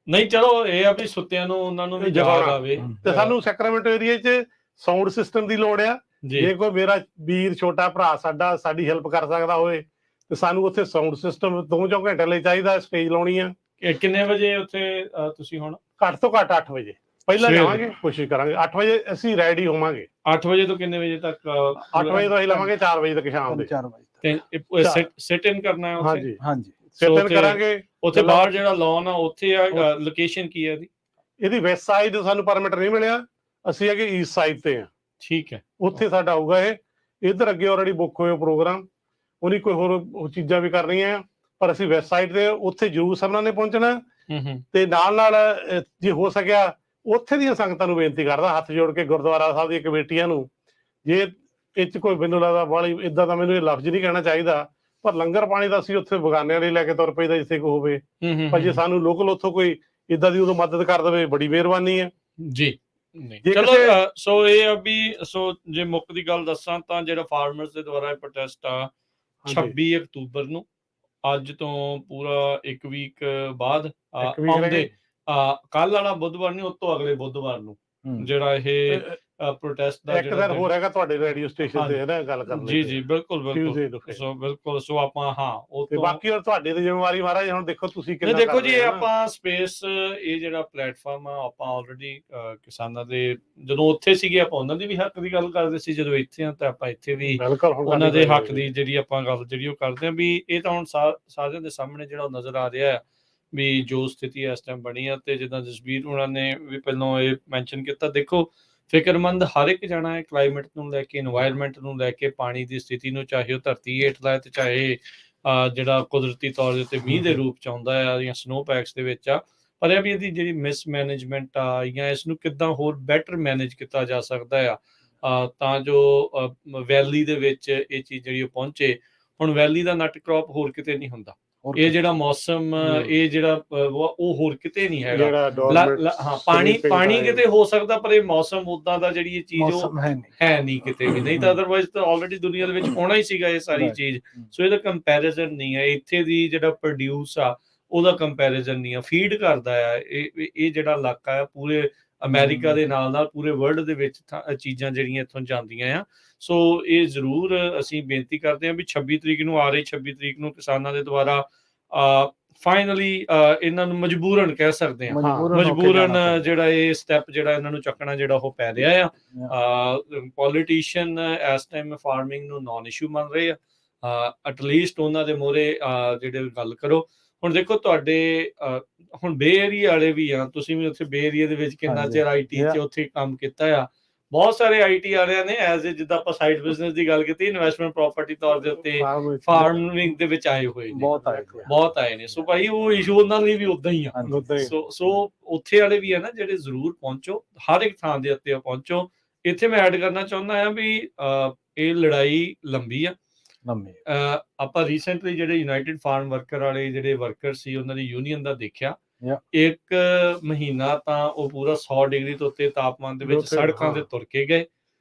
ਨਹੀਂ ਚਲੋ ਇਹ ਆ ਵੀ ਸੁੱਤਿਆਂ ਨੂੰ ਉਹਨਾਂ ਨੂੰ ਵੀ ਯਾਦ ਆਵੇ। ਤੇ ਸਾਨੂੰ ਸੈਕਰਾਮੈਂਟੋ ਏਰੀਆ 'ਚ ਸਾਊਂਡ ਸਿਸਟਮ ਦੀ ਲੋੜ ਆ। ਜੇ ਕੋਈ ਮੇਰਾ ਵੀਰ ਛੋਟਾ ਭਰਾ ਸਾਡੀ ਹੈਲਪ ਕਰ ਸਕਦਾ ਹੋਵੇ, ਤੇ ਸਾਨੂੰ ਉੱਥੇ ਸਾਊਂਡ ਸਿਸਟਮ 2-4 ਘੰਟੇ ਲਈ ਚਾਹੀਦਾ। ਸਟੇਜ ਲਾਉਣੀ ਆ। ਕਿੰਨੇ ਵਜੇ ਉੱਥੇ ਤੁਸੀਂ ਹੁਣ? ਘੱਟ ਤੋਂ ਘੱਟ 8 ਵਜੇ ਪਹਿਲਾਂ ਜਾਵਾਂਗੇ, ਕੋਸ਼ਿਸ਼ ਕਰਾਂਗੇ 8 ਵਜੇ ਅਸੀਂ ਰੈਡੀ ਹੋਵਾਂਗੇ। 8 ਵਜੇ ਤੋਂ ਕਿੰਨੇ ਵਜੇ ਤੱਕ? 8 ਵਜੇ ਤੋਂ ਅਸੀਂ ਲਵਾਂਗੇ 4 ਵਜੇ ਤੱਕ ਸ਼ਾਮ ਦੇ 4 ਵਜੇ ਤੱਕ। ਸਿਟ ਇਨ ਕਰਨਾ ਹੈ ਉੱਥੇ? ਹਾਂਜੀ ਸਿਟ ਇਨ ਕਰਾਂਗੇ। ਉੱਥੇ ਬਾਹਰ ਜਿਹੜਾ ਲਾਨ ਆ ਉੱਥੇ ਆ, ਲੋਕੇਸ਼ਨ ਕੀ ਹੈ ਇਹਦੀ? ਵੈਸਟ ਸਾਈਡ ਸਾਨੂੰ ਪਰਮਿਟ ਨਹੀਂ ਮਿਲਿਆ, ਅਸੀਂ ਹੈਗੇ ਈਸਟ ਸਾਈਡ ਤੇ ਆ। ਠੀਕ ਹੈ, ਉੱਥੇ ਸਾਡਾ ਹੋਊਗਾ ਇਹ। ਇੱਧਰ ਅੱਗੇ ਆਲਰੇਡੀ ਬੁੱਕ ਹੋਇਆ ਪ੍ਰੋਗਰਾਮ, ਉਹਨੀ ਕੋਈ ਹੋਰ ਚੀਜ਼ਾਂ ਵੀ ਕਰਨੀਆਂ, ਪਰ ਅਸੀਂ ਵੈਸਟ ਸਾਈਡ ਤੇ ਉੱਥੇ ਜ਼ਰੂਰ ਸਭਨਾਂ ਨੇ ਪਹੁੰਚਣਾ। ਤੇ ਨਾਲ ਜੇ ਹੋ ਸਕਿਆ ਉੱਥੇ ਦੀਆਂ ਸੰਗਤਾਂ ਨੂੰ ਬੇਨਤੀ ਕਰਦਾ, ਹੱਥ ਜੋੜ ਕੇ ਗੁਰਦੁਆਰਾ ਸਾਹਿਬ ਦੀਆਂ ਕਮੇਟੀਆਂ ਨੂੰ, ਜੇ ਇਹ 'ਚ ਕੋਈ ਮੈਨੂੰ ਲੱਗਦਾ ਬਾਹਲੀ ਏਦਾਂ ਦਾ ਮੈਨੂੰ ਇਹ ਲਫ਼ਜ਼ ਨਹੀਂ ਕਹਿਣਾ ਚਾਹੀਦਾ, ਪਰ ਲੰਗਰ ਪਾਣੀ ਤਾਂ ਅਸੀਂ ਉੱਥੇ ਬਗਾਨਿਆਂ ਲਈ ਲੈ ਕੇ ਤੁਰ ਪਈਦਾ ਜਿੱਥੇ ਕੋ ਹੋਵੇ। ਪਰ ਜੇ ਸਾਨੂੰ ਲੋਕਲ ਉੱਥੋਂ ਕੋਈ ਏਦਾਂ ਦੀ ਉਦੋਂ ਮਦਦ ਕਰ ਦੇਵੇ, ਬੜੀ ਮਿਹਰਬਾਨੀ ਹੈ ਜੀ। ਨਹੀਂ ਜੇ ਚਲੋ ਕਿਸੇ ਸੋ ਇਹ ਆ ਵੀ ਸੋ ਜੇ ਮੁੱਖ ਦੀ ਗੱਲ ਦੱਸਾਂ ਤਾਂ ਜਿਹੜਾ ਫਾਰਮਰਸ ਦੇ ਦੁਆਰਾ ਇਹ ਪ੍ਰੋਟੈਸਟ ਆ ਹਾਂਜੀ 26 ਅਕਤੂਬਰ ਨੂੰ, ਅੱਜ ਤੋਂ ਪੂਰਾ 1 ਵੀਕ ਬਾਅਦ ਇੱਕ ਵੀਕ ਆਉਂਦੇ ਰਹੇ ਕੱਲ ਵਾਲਾ ਬੁੱਧਵਾਰ ਨਹੀਂ, ਉਸ ਤੋਂ ਅਗਲੇ ਬੁੱਧਵਾਰ ਨੂੰ ਜਿਹੜਾ ਇਹ ਪ੍ਰੋਟੈਸਟ ਦਾ ਇੱਕ ਦਿਨ ਹੋਰ ਹੈਗਾ ਤੁਹਾਡੇ ਰੇਡੀਓ ਸਟੇਸ਼ਨ ਤੇ ਹਾਂਜੀ। ਨਾ ਗੱਲ ਕਰਨ ਜੀ ਜੀ ਬਿਲਕੁਲ Tuesday ਬਿਲਕੁਲ ਨੂੰ ਫਿਰ। ਸੋ ਬਿਲਕੁਲ ਸੋ ਆਪਾਂ ਹਾਂ ਉਹ ਤੇ ਤੋਂ ਬਾਕੀ ਹੋਰ ਤੁਹਾਡੀ ਤੇ ਜ਼ਿੰਮੇਵਾਰੀ ਮਹਾਰਾਜ, ਹੁਣ ਦੇਖੋ ਤੁਸੀਂ ਨਹੀਂ ਕਿੰਨਾ ਦੇਖੋ ਕਰ ਜੀ ਰਹੇ ਇਹ ਹੋ ਨਾ। ਆਪਾਂ ਸਪੇਸ ਇਹ ਜਿਹੜਾ ਪਲੇਟਫਾਰਮ ਆ ਆਪਾਂ ਆਲਰੇਡੀ ਕਿਸਾਨਾਂ ਦੇ ਜਦੋਂ ਉੱਥੇ ਸੀਗੇ ਆਪਾਂ ਉਹਨਾਂ ਦੀ ਵੀ ਹੱਕ ਦੀ ਗੱਲ ਕਰਦੇ ਸੀ, ਜਦੋਂ ਇੱਥੇ ਆ ਤਾਂ ਆਪਾਂ ਇੱਥੇ ਵੀ ਬਿਲਕੁਲ ਹੁਣ ਉਹਨਾਂ ਦੇ ਤੁਹਾਡੀ ਹੱਕ ਦੀ ਜਿਹੜੀ ਆਪਾਂ ਗੱਲ ਜਿਹੜੀ ਉਹ ਕਰਦੇ ਆ ਵੀ ਇਹ ਤਾਂ ਹੁਣ ਸਾਰਿਆਂ ਦੇ ਸਾਹਮਣੇ ਜਿਹੜਾ ਉਹ ਨਜ਼ਰ ਆ ਰਿਹਾ ਹੈ ਵੀ ਜੋ ਸਥਿਤੀ ਇਸ ਟਾਈਮ ਬਣੀ ਆ। ਤੇ ਜਿੱਦਾਂ ਜਸਬੀਰ ਉਹਨਾਂ ਨੇ ਵੀ ਪਹਿਲਾਂ ਇਹ ਮੈਂਸ਼ਨ ਕੀਤਾ, ਦੇਖੋ ਫਿਕਰਮੰਦ ਹਰ ਇੱਕ ਜਾਣਾ ਹੈ ਕਲਾਈਮੇਟ ਨੂੰ ਲੈ ਕੇ, এনवायरमेंट ਨੂੰ ਲੈ ਕੇ, ਪਾਣੀ ਦੀ ਸਥਿਤੀ ਨੂੰ, ਚਾਹੇ ਉਹ ਧਰਤੀ ਹੇਠਲਾ ਹੈ ਤੇ ਚਾਹੇ ਜਿਹੜਾ ਕੁਦਰਤੀ ਤੌਰ ਦੇ ਉੱਤੇ ਮੀਂਹ ਦੇ ਰੂਪ ਚ ਆਉਂਦਾ ਆ ਜਾਂ ਸਨੋ ਪੈਕਸ ਦੇ ਵਿੱਚ ਆ। ਪਰ ਇਹ ਵੀ ਇਹਦੀ ਜਿਹੜੀ ਮਿਸਮੈਨੇਜਮੈਂਟ ਆ ਜਾਂ ਇਸ ਨੂੰ ਕਿੱਦਾਂ ਹੋਰ ਬੈਟਰ ਮੈਨੇਜ ਕੀਤਾ ਜਾ ਸਕਦਾ ਆ ਤਾਂ ਜੋ ਵੈਲੀ ਦੇ ਵਿੱਚ ਇਹ ਚੀਜ਼ ਜਿਹੜੀ ਉਹ ਪਹੁੰਚੇ। ਹੁਣ ਵੈਲੀ ਦਾ ਨਟ ਕ੍ਰੌਪ ਹੋਰ ਕਿਤੇ ਨਹੀਂ ਹੁੰਦਾ, ਇਹ ਜਿਹੜਾ ਮੌਸਮ ਇਹ ਜਿਹੜਾ ਉਹ ਹੋਰ ਕਿਤੇ ਨਹੀਂ ਹੈਗਾ। ਜਿਹੜਾ ਹਾਂ ਪਾਣੀ ਕਿਤੇ ਹੋ ਸਕਦਾ, ਪਰ ਇਹ ਮੌਸਮ ਉਦਾਂ ਦਾ ਜਿਹੜੀ ਇਹ ਚੀਜ਼ ਉਹ ਮੌਸਮ ਹੈ ਨਹੀਂ ਕਿਤੇ ਵੀ, ਨਹੀਂ ਤਾਂ ਅਦਰਵਾਈਜ਼ ਤਾਂ ਆਲਰੇਡੀ ਦੁਨੀਆ ਦੇ ਵਿੱਚ ਹੋਣਾ ਹੀ ਸੀਗਾ ਇਹ ਸਾਰੀ ਚੀਜ਼। ਸੋ ਇਹਦਾ ਕੰਪੈਰੀਜ਼ਨ ਨਹੀਂ ਹੈ, ਇੱਥੇ ਦੀ ਜਿਹੜਾ ਪ੍ਰੋਡਿਊਸ ਆ ਉਹਦਾ ਕੰਪੈਰੀਜ਼ਨ ਨਹੀਂ ਆ, ਫੀਡ ਕਰਦਾ ਆ ਇਹ ਜਿਹੜਾ ਇਲਾਕਾ ਆ ਪੂਰੇ ਅਮਰੀਕਾ ਦੇ ਨਾਲ ਪੂਰੇ ਵਰਲਡ ਦੇ ਵਿੱਚ ਚੀਜ਼ਾਂ ਜਿਹੜੀਆਂ ਇੱਥੋਂ ਜਾਂਦੀਆਂ ਆ। ਸੋ ਇਹ ਜ਼ਰੂਰ ਅਸੀਂ ਬੇਨਤੀ ਕਰਦੇ ਹਾਂ ਵੀ 26 ਤਰੀਕ ਨੂੰ ਆ ਰਹੀ 26 ਤਰੀਕ ਨੂੰ ਕਿਸਾਨਾਂ ਦੇ ਦੁਆਰਾ ਫਾਈਨਲੀ ਇਹਨਾਂ ਨੂੰ ਮਜਬੂਰਨ ਕਹਿ ਸਕਦੇ ਹਾਂ, ਮਜਬੂਰਨ ਜਿਹੜਾ ਇਹ ਸਟੈਪ ਜਿਹੜਾ ਇਹਨਾਂ ਨੂੰ ਚੱਕਣਾ ਜਿਹੜਾ ਉਹ ਪੈ ਰਿਹਾ ਆ। ਪੋਲੀਟੀਸ਼ੀਅਨ ਇਸ ਟਾਈਮ ਫਾਰਮਿੰਗ ਨੂੰ ਨਾਨ ਇਸ਼ੂ ਮੰਨ ਰਹੇ ਆ, ਐਟਲੀਸਟ ਉਹਨਾਂ ਦੇ ਮੋਹਰੇ ਜਿਹੜੇ ਗੱਲ ਕਰੋ। ਹੁਣ ਦੇਖੋ ਤੁਹਾਡੇ ਹੁਣ ਬੇ ਏਰੀਆ ਵਾਲੇ ਵੀ ਆ, ਤੁਸੀਂ ਵੀ ਉੱਥੇ ਬੇ ਏਰੀਆ ਦੇ ਵਿੱਚ ਕਿੰਨਾ ਚਿਰ ਆਈਟੀ 'ਚ ਉੱਥੇ ਕੰਮ ਕੀਤਾ ਆ। ਬਹੁਤ ਸਾਰੇ ਆਈਟੀ ਵਾਲਿਆਂ ਨੇ ਐਜ਼ ਏ ਜਿੱਦਾਂ ਆਪਾਂ ਸਾਈਡ ਬਿਜ਼ਨਸ ਦੀ ਗੱਲ ਕੀਤੀ, ਇਨਵੈਸਟਮੈਂਟ ਪ੍ਰਾਪਰਟੀ ਤੌਰ ਦੇ ਉੱਤੇ ਫਾਰਮਿੰਗ ਦੇ ਵਿੱਚ ਆਏ ਹੋਏ ਨੇ, ਬਹੁਤ ਆਏ ਨੇ। ਸੋ ਭਾਈ ਉਹ ਇਸ਼ੂ ਉਹਨਾਂ ਲਈ ਵੀ ਉਦਾਂ ਹੀ ਆ। ਸੋ ਉੱਥੇ ਵਾਲੇ ਵੀ ਆ ਨਾ ਜਿਹੜੇ ਜ਼ਰੂਰ ਪਹੁੰਚੋ, ਹਰ ਇੱਕ ਥਾਂ ਦੇ ਉੱਤੇ ਪਹੁੰਚੋ। ਇੱਥੇ ਮੈਂ ਐਡ ਕਰਨਾ ਚਾਹੁੰਦਾ ਹਾਂ ਵੀ ਇਹ ਲੜਾਈ ਲੰਬੀ ਆ। ਆਪਾਂ ਰੀਸੈਂਟਲੀ ਜਿਹੜੇ ਯੂਨਾਈਟਿਡ ਫਾਰਮ ਵਰਕਰ ਵਾਲੇ ਜਿਹੜੇ ਵਰਕਰ ਸੀ ਉਹਨਾਂ ਦੀ ਯੂਨੀਅਨ ਦਾ ਦੇਖਿਆ, 1 ਮਹੀਨਾ ਤਾਂ ਉਹ ਪੂਰਾ 100 ਡਿਗਰੀ ਤੋਂ ਉੱਤੇ ਤਾਪਮਾਨ ਦੇ ਵਿੱਚ ਸੜਕਾਂ ਤੇ ਤੁਰ ਕੇ ਗਏ,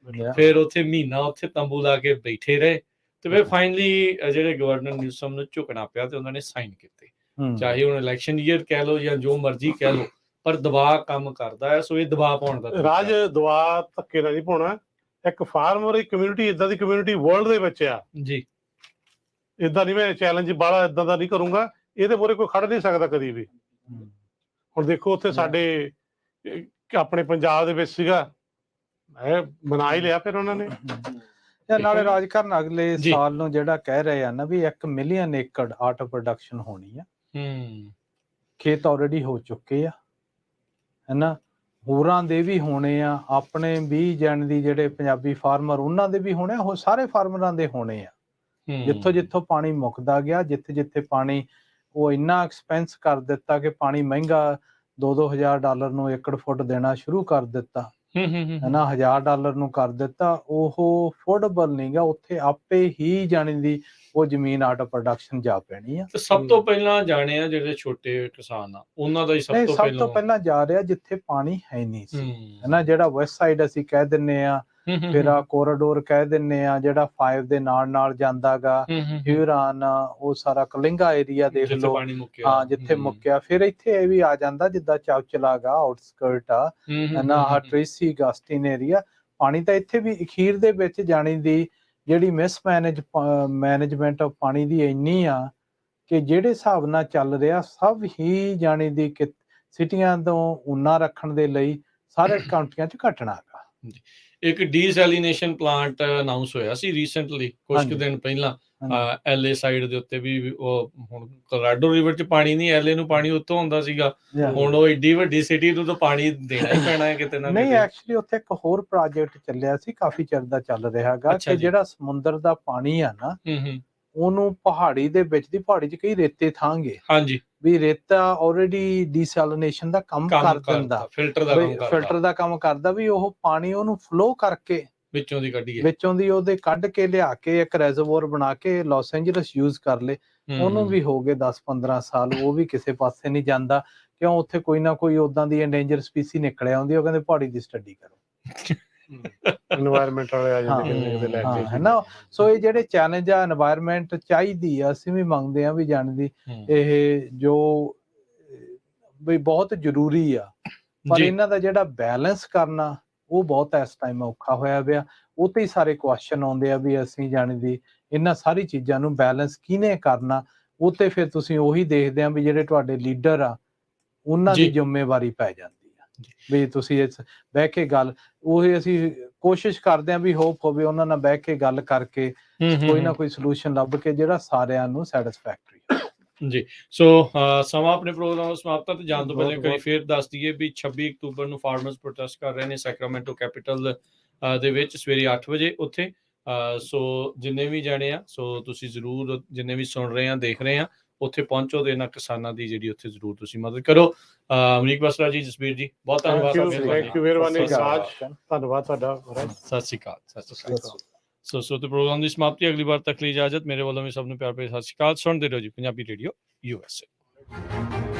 ਫਿਰ ਉੱਥੇ ਮਹੀਨਾ ਉੱਥੇ ਤੰਬੂ ਲਾ ਕੇ ਬੈਠੇ ਰਹੇ, ਤੇ ਫਿਰ ਫਾਈਨਲੀ ਜਿਹੜੇ ਗਵਰਨਰ ਨਿਊਸਮ ਨੂੰ ਝੁਕਣਾ ਪਿਆ ਤੇ ਉਹਨਾਂ ਨੇ ਸਾਈਨ ਕੀਤੇ। ਚਾਹੇ ਹੁਣ ਇਲੈਕਸ਼ਨ ਈਅਰ ਕਹਿ ਲਓ ਜਾਂ ਜੋ ਮਰਜ਼ੀ ਕਹਿ ਲਓ, ਪਰ ਦਬਾਅ ਕੰਮ ਕਰਦਾ ਹੈ। ਸੋ ਇਹ ਦਬਾਅ ਪਾਉਣ ਦਾ ਰਾਜ ਦਬਾਅ ਧੱਕੇ ਨਾਲ ਨਹੀਂ ਪਾਉਣਾ। ਇੱਕ ਫਾਰਮਰ ਇੱਕ ਕਮਿਊਨਿਟੀ ਇਦਾਂ ਦੀ ਕਮਿਊਨਿਟੀ ਵਰਲਡ ਦੇ ਵਿੱਚ ਆ ਜੀ, ਇਦਾਂ ਨਹੀਂ ਮੈਂ ਚੈਲੰਜ ਬਾਹਲਾ ਇਦਾਂ ਦਾ ਨਹੀਂ ਕਰੂੰਗਾ, ਇਹਦੇ ਮੂਹਰੇ ਕੋਈ ਖੜ ਨਹੀਂ ਸਕਦਾ ਕਦੀ ਵੀ। ਹੁਣ ਦੇਖੋ ਉੱਥੇ ਸਾਡੇ ਆਪਣੇ ਪੰਜਾਬ ਦੇ ਵਿੱਚ ਸੀਗਾ, ਬਣਾ ਹੀ ਲਿਆ ਫਿਰ ਉਹਨਾਂ ਨੇ। ਨਾਲੇ ਰਾਜਕਰਨ ਅਗਲੇ ਸਾਲ ਨੂੰ ਜਿਹੜਾ ਕਹਿ ਰਹੇ ਆ ਨਾ ਵੀ 1 ਮਿਲੀਅਨ ਏਕੜ ਆਟੋ ਪ੍ਰੋਡਕਸ਼ਨ ਹੋਣੀ ਆ, ਖੇਤ ਆਲਰੇਡੀ ਹੋ ਚੁੱਕੇ ਆ ਹੈਨਾ, ਹੋਰਾਂ ਦੇ ਵੀ ਹੋਣੇ ਆ, ਆਪਣੇ 20 ਜਣ ਦੀ ਜਿਹੜੇ ਪੰਜਾਬੀ ਫਾਰਮਰ ਉਹਨਾਂ ਦੇ ਵੀ ਹੋਣੇ ਆ, ਉਹ ਸਾਰੇ ਫਾਰਮਰਾਂ ਦੇ ਹੋਣੇ ਆ। ਜਿੱਥੋਂ ਜਿੱਥੋਂ ਪਾਣੀ ਮੁੱਕਦਾ ਗਿਆ, ਜਿੱਥੇ ਜਿੱਥੇ ਪਾਣੀ ਉਹ ਇੰਨਾ ਐਕਸਪੈਂਸ ਕਰ ਦਿੱਤਾ ਕਿ ਪਾਣੀ ਮਹਿੰਗਾ $2,000 ਨੂੰ ਏਕੜ ਫੁੱਟ ਦੇਣਾ ਸ਼ੁਰੂ ਕਰ ਦਿੱਤਾ ਹੈਨਾ, $1,000 ਨੂੰ ਕਰ ਦਿੱਤਾ, ਉਹ ਅਫੋਰਡੇਬਲ ਨਹੀਂ ਗਾ। ਉੱਥੇ ਆਪੇ ਹੀ ਜਾਣੀ ਦੀ ਉਹ ਜ਼ਮੀਨ ਆਟੋ ਪ੍ਰੋਡਕਸ਼ਨ ਜਾ ਪੈਣੀ ਆ। ਸਭ ਤੋਂ ਪਹਿਲਾਂ ਜਾਣੇ ਆ ਜਿਹੜੇ ਛੋਟੇ ਕਿਸਾਨ ਆ ਉਹਨਾਂ ਦਾ ਹੀ ਸਭ ਤੋਂ ਪਹਿਲਾਂ ਜਾ ਰਿਹਾ ਜਿੱਥੇ ਪਾਣੀ ਹੈ ਨਹੀਂ ਸੀ ਹੈਨਾ, ਜਿਹੜਾ ਵੈਸਟ ਸਾਈਡ ਅਸੀਂ ਕਹਿ ਦਿੰਨੇ ਆ, ਫਿਰ ਆ ਕੋਰੀਡੋਰ ਕਹਿ ਦਿੰਨੇ ਆ, ਜਿਹੜਾ 5 ਦੇ ਨਾਲ ਜਾਂਦਾ ਗਾ, ਹਿਊਰਾਨ, ਉਹ ਸਾਰਾ ਕਲਿੰਗਾ ਏਰੀਆ ਦੇਖ ਲਓ, ਹਾਂ ਜਿੱਥੇ ਮੁੱਕਿਆ। ਫਿਰ ਇੱਥੇ ਇਹ ਵੀ ਆ ਜਾਂਦਾ ਜਿੱਦਾਂ ਚੌਚਲਾ ਗਾ, ਆਊਟਸਕਰਟ ਆ ਹੈਨਾ, ਟ੍ਰੇਸੀ ਗਾਸਟਿਨ ਏਰੀਆ। ਪਾਣੀ ਤਾਂ ਇੱਥੇ ਵੀ ਅਖੀਰ ਦੇ ਵਿੱਚ ਜਾਣੀ ਦੀ ਜਿਹੜੀ ਮੈਨੇਜਮੈਂਟ ਆਫ ਪਾਣੀ ਦੀ ਇੰਨੀ ਆ ਕਿ ਜਿਹੜੇ ਹਿਸਾਬ ਨਾਲ ਚੱਲ ਰਿਹਾ ਸਭ ਹੀ ਜਾਣੀ ਦੀ ਸਿਟੀਆਂ ਤੋਂ ਊਨਾ ਰੱਖਣ ਦੇ ਲਈ ਸਾਰੇ ਕਾਉਂਟੀਆਂ 'ਚ ਘਟਣਾ ਗਾ। ਇੱਕ ਡੀਸੈਲੀਨੇਸ਼ਨ ਪਲਾਂਟ ਅਨਾਉਂਸ ਹੋਇਆ ਸੀ ਰੀਸੈਂਟਲੀ, ਕੁਝ ਕੁ ਦਿਨ ਪਹਿਲਾਂ, ਐਲਏ ਸਾਈਡ ਦੇ ਉੱਤੇ ਵੀ। ਉਹ ਹੁਣ ਕੋਲੋਰਾਡੋ ਰਿਵਰ 'ਚ ਪਾਣੀ ਨਹੀਂ, ਐਲਏ ਨੂੰ ਪਾਣੀ ਉੱਥੋਂ ਆਉਂਦਾ ਸੀਗਾ, ਹੁਣ ਉਹ ਏਡੀ ਵੱਡੀ ਸਿਟੀ ਨੂੰ ਤਾਂ ਪਾਣੀ ਦੇਣਾ ਹੀ ਪੈਣਾ ਹੈ ਕਿਤੇ ਨਾ ਕਿਤੇ। ਨਹੀਂ, ਐਕਚੁਅਲੀ ਉੱਥੇ ਇੱਕ ਹੋਰ ਪ੍ਰੋਜੈਕਟ ਚੱਲਿਆ ਸੀ, ਕਾਫੀ ਚਿਰ ਦਾ ਚੱਲ ਰਿਹਾ ਗਾ, ਕਿ ਜਿਹੜਾ ਸਮੁੰਦਰ ਦਾ ਪਾਣੀ ਆ ਨਾ ਉਹਨੂੰ ਪਹਾੜੀ ਦੇ ਵਿੱਚ ਦੀ, ਪਹਾੜੀ 'ਚ ਕਈ ਰੇਤੇ ਥਾਂਗੇ, ਹਾਂਜੀ ਵੀ ਰੇਤਾ ਆਲਰੇਡੀ ਡੀਸੈਲਿਨੇਸ਼ਨ ਦਾ ਕੰਮ ਕਰ ਦਿੰਦਾ, ਫਿਲਟਰ ਦਾ ਕੰਮ ਕਰਦਾ, ਵੀ ਉਹ ਪਾਣੀ ਉਹਨੂੰ ਫਲੋ ਕਰਕੇ ਵਿੱਚੋਂ ਦੀ ਕੱਢੀਏ, ਵਿੱਚੋਂ ਦੀ ਉਹਦੇ ਕੱਢ ਕੇ ਲਿਆ ਕੇ ਇੱਕ ਰੈਜ਼ਰਵੋਅਰ ਬਣਾ ਕੇ ਲਾਸ ਐਂਜਲਸ ਯੂਜ਼ ਕਰ ਲੇ। ਉਹਨੂੰ ਵੀ ਹੋ ਗਏ 10-15 ਸਾਲ, ਉਹ ਵੀ ਕਿਸੇ ਪਾਸੇ ਨਹੀਂ ਜਾਂਦਾ। ਕਿਉਂ? ਉੱਥੇ ਕੋਈ ਨਾ ਕੋਈ ਉਦਾਂ ਦੀ ਇੰਡੇਂਜਰ ਸਪੀਸੀ ਨਿਕਲ ਆਉਂਦੀ, ਉਹ ਕਹਿੰਦੇ ਪਹਾੜੀ ਦੀ ਸਟੱਡੀ ਕਰੋ। এনवायरमेंट ਵਾਲੇ ਆ ਜਾਂਦੇ ਕਿਤੇ ਲੈ ਕੇ ਹੈ ਨਾ। ਸੋ ਇਹ ਜਿਹੜੇ ਚੈਲੰਜ ਆ, এনवायरमेंट ਚਾਹੀਦੀ ਆ, ਅਸੀਂ ਵੀ ਮੰਗਦੇ ਆ ਵੀ ਜਾਣਦੀ ਇਹ ਜੋ ਵੀ ਬਹੁਤ ਜ਼ਰੂਰੀ ਆ, ਪਰ ਇਹਨਾਂ ਦਾ ਜਿਹੜਾ ਬੈਲੈਂਸ ਕਰਨਾ ਉਹ ਬਹੁਤ ਇਸ ਟਾਈਮ ਔਖਾ ਹੋਇਆ ਪਿਆ। ਉਹ ਤੇ ਹੀ ਸਾਰੇ ਕੁਐਸਚਨ ਆਉਂਦੇ ਆ ਵੀ ਅਸੀਂ ਜਾਣਦੀ ਇਹਨਾਂ ਸਾਰੀ ਚੀਜ਼ਾਂ ਨੂੰ ਬੈਲੈਂਸ ਕਿਹਨੇ ਕਰਨਾ। ਉਹ ਤੇ ਫਿਰ ਤੁਸੀਂ ਉਹੀ ਦੇਖਦੇ ਆ ਵੀ ਜਿਹੜੇ ਤੁਹਾਡੇ ਲੀਡਰ ਆ ਉਹਨਾਂ ਦੀ ਜ਼ਿੰਮੇਵਾਰੀ ਪੈ ਜਾਂਦੀ ਆ ਵੀ ਤੁਸੀਂ ਇਸ ਬਹਿ ਕੇ ਗੱਲ, ਉਹੀ ਅਸੀਂ ਕੋਸ਼ਿਸ਼ ਕਰਦੇ ਆ ਵੀ ਹੋਪ ਹੋਵੇ ਉਹਨਾਂ ਨਾਲ ਬਹਿ ਕੇ ਗੱਲ ਕਰਕੇ ਕੋਈ ਨਾ ਕੋਈ ਸੋਲੂਸ਼ਨ ਲੱਭ ਕੇ ਜਿਹੜਾ ਸਾਰਿਆਂ ਨੂੰ ਸੈਟੀਸਫੈਕਟਰੀ ਜੀ। ਸੋ ਸਮਾਂ ਆਪਣੇ ਪ੍ਰੋਗਰਾਮ ਦਾ ਸਮਾਪਤ ਤੇ ਜਾਣ ਤੋਂ ਪਹਿਲਾਂ ਕਰੀ ਫੇਰ ਦੱਸ ਦਈਏ ਵੀ 26 ਅਕਤੂਬਰ ਨੂੰ ਫਾਰਮਰਸ ਪ੍ਰੋਟੈਸਟ ਕਰ ਰਹੇ ਨੇ ਸੈਕਰਾਮੈਂਟੋ ਕੈਪੀਟਲ ਦੇ ਵਿੱਚ ਸਵੇਰੇ 8 ਵਜੇ ਉੱਥੇ। ਸੋ ਜਿੰਨੇ ਵੀ ਜਾਣੇ ਆ, ਸੋ ਤੁਸੀਂ ਜ਼ਰੂਰ ਜਿੰਨੇ ਵੀ ਸੁਣ ਰਹੇ ਆ ਦੇਖ ਰਹੇ ਆ ਉੱਥੇ ਪਹੁੰਚੋ ਤੇ ਇਹਨਾਂ ਕਿਸਾਨਾਂ ਦੀ ਜਿਹੜੀ ਉੱਥੇ ਜ਼ਰੂਰ ਤੁਸੀਂ ਮਦਦ ਕਰੋ। ਅਮਰੀਕ ਬਸਰਾ ਜੀ, ਜਸਬੀਰ ਜੀ, ਬਹੁਤ ਧੰਨਵਾਦ। ਥੈਂਕ ਯੂ ਮਿਹਰਬਾਨੀ ਸਾਜ, ਧੰਨਵਾਦ ਤੁਹਾਡਾ। ਸਤਿ ਸ਼੍ਰੀ ਅਕਾਲ। ਸਤਿ ਸ਼੍ਰੀ ਅਕਾਲ। ਸੋ ਤੇ ਪ੍ਰੋਗਰਾਮ ਦੀ ਸਮਾਪਤੀ, ਅਗਲੀ ਵਾਰ ਤੱਕ ਲਈ ਇਜਾਜ਼ਤ। ਮੇਰੇ ਵੱਲੋਂ ਵੀ ਸਭ ਨੂੰ ਪਿਆਰ ਭਰੀ ਸਤਿ ਸ਼੍ਰੀ ਅਕਾਲ। ਸੁਣਦੇ ਰਹੋ ਜੀ ਪੰਜਾਬੀ ਰੇਡੀਓ USA।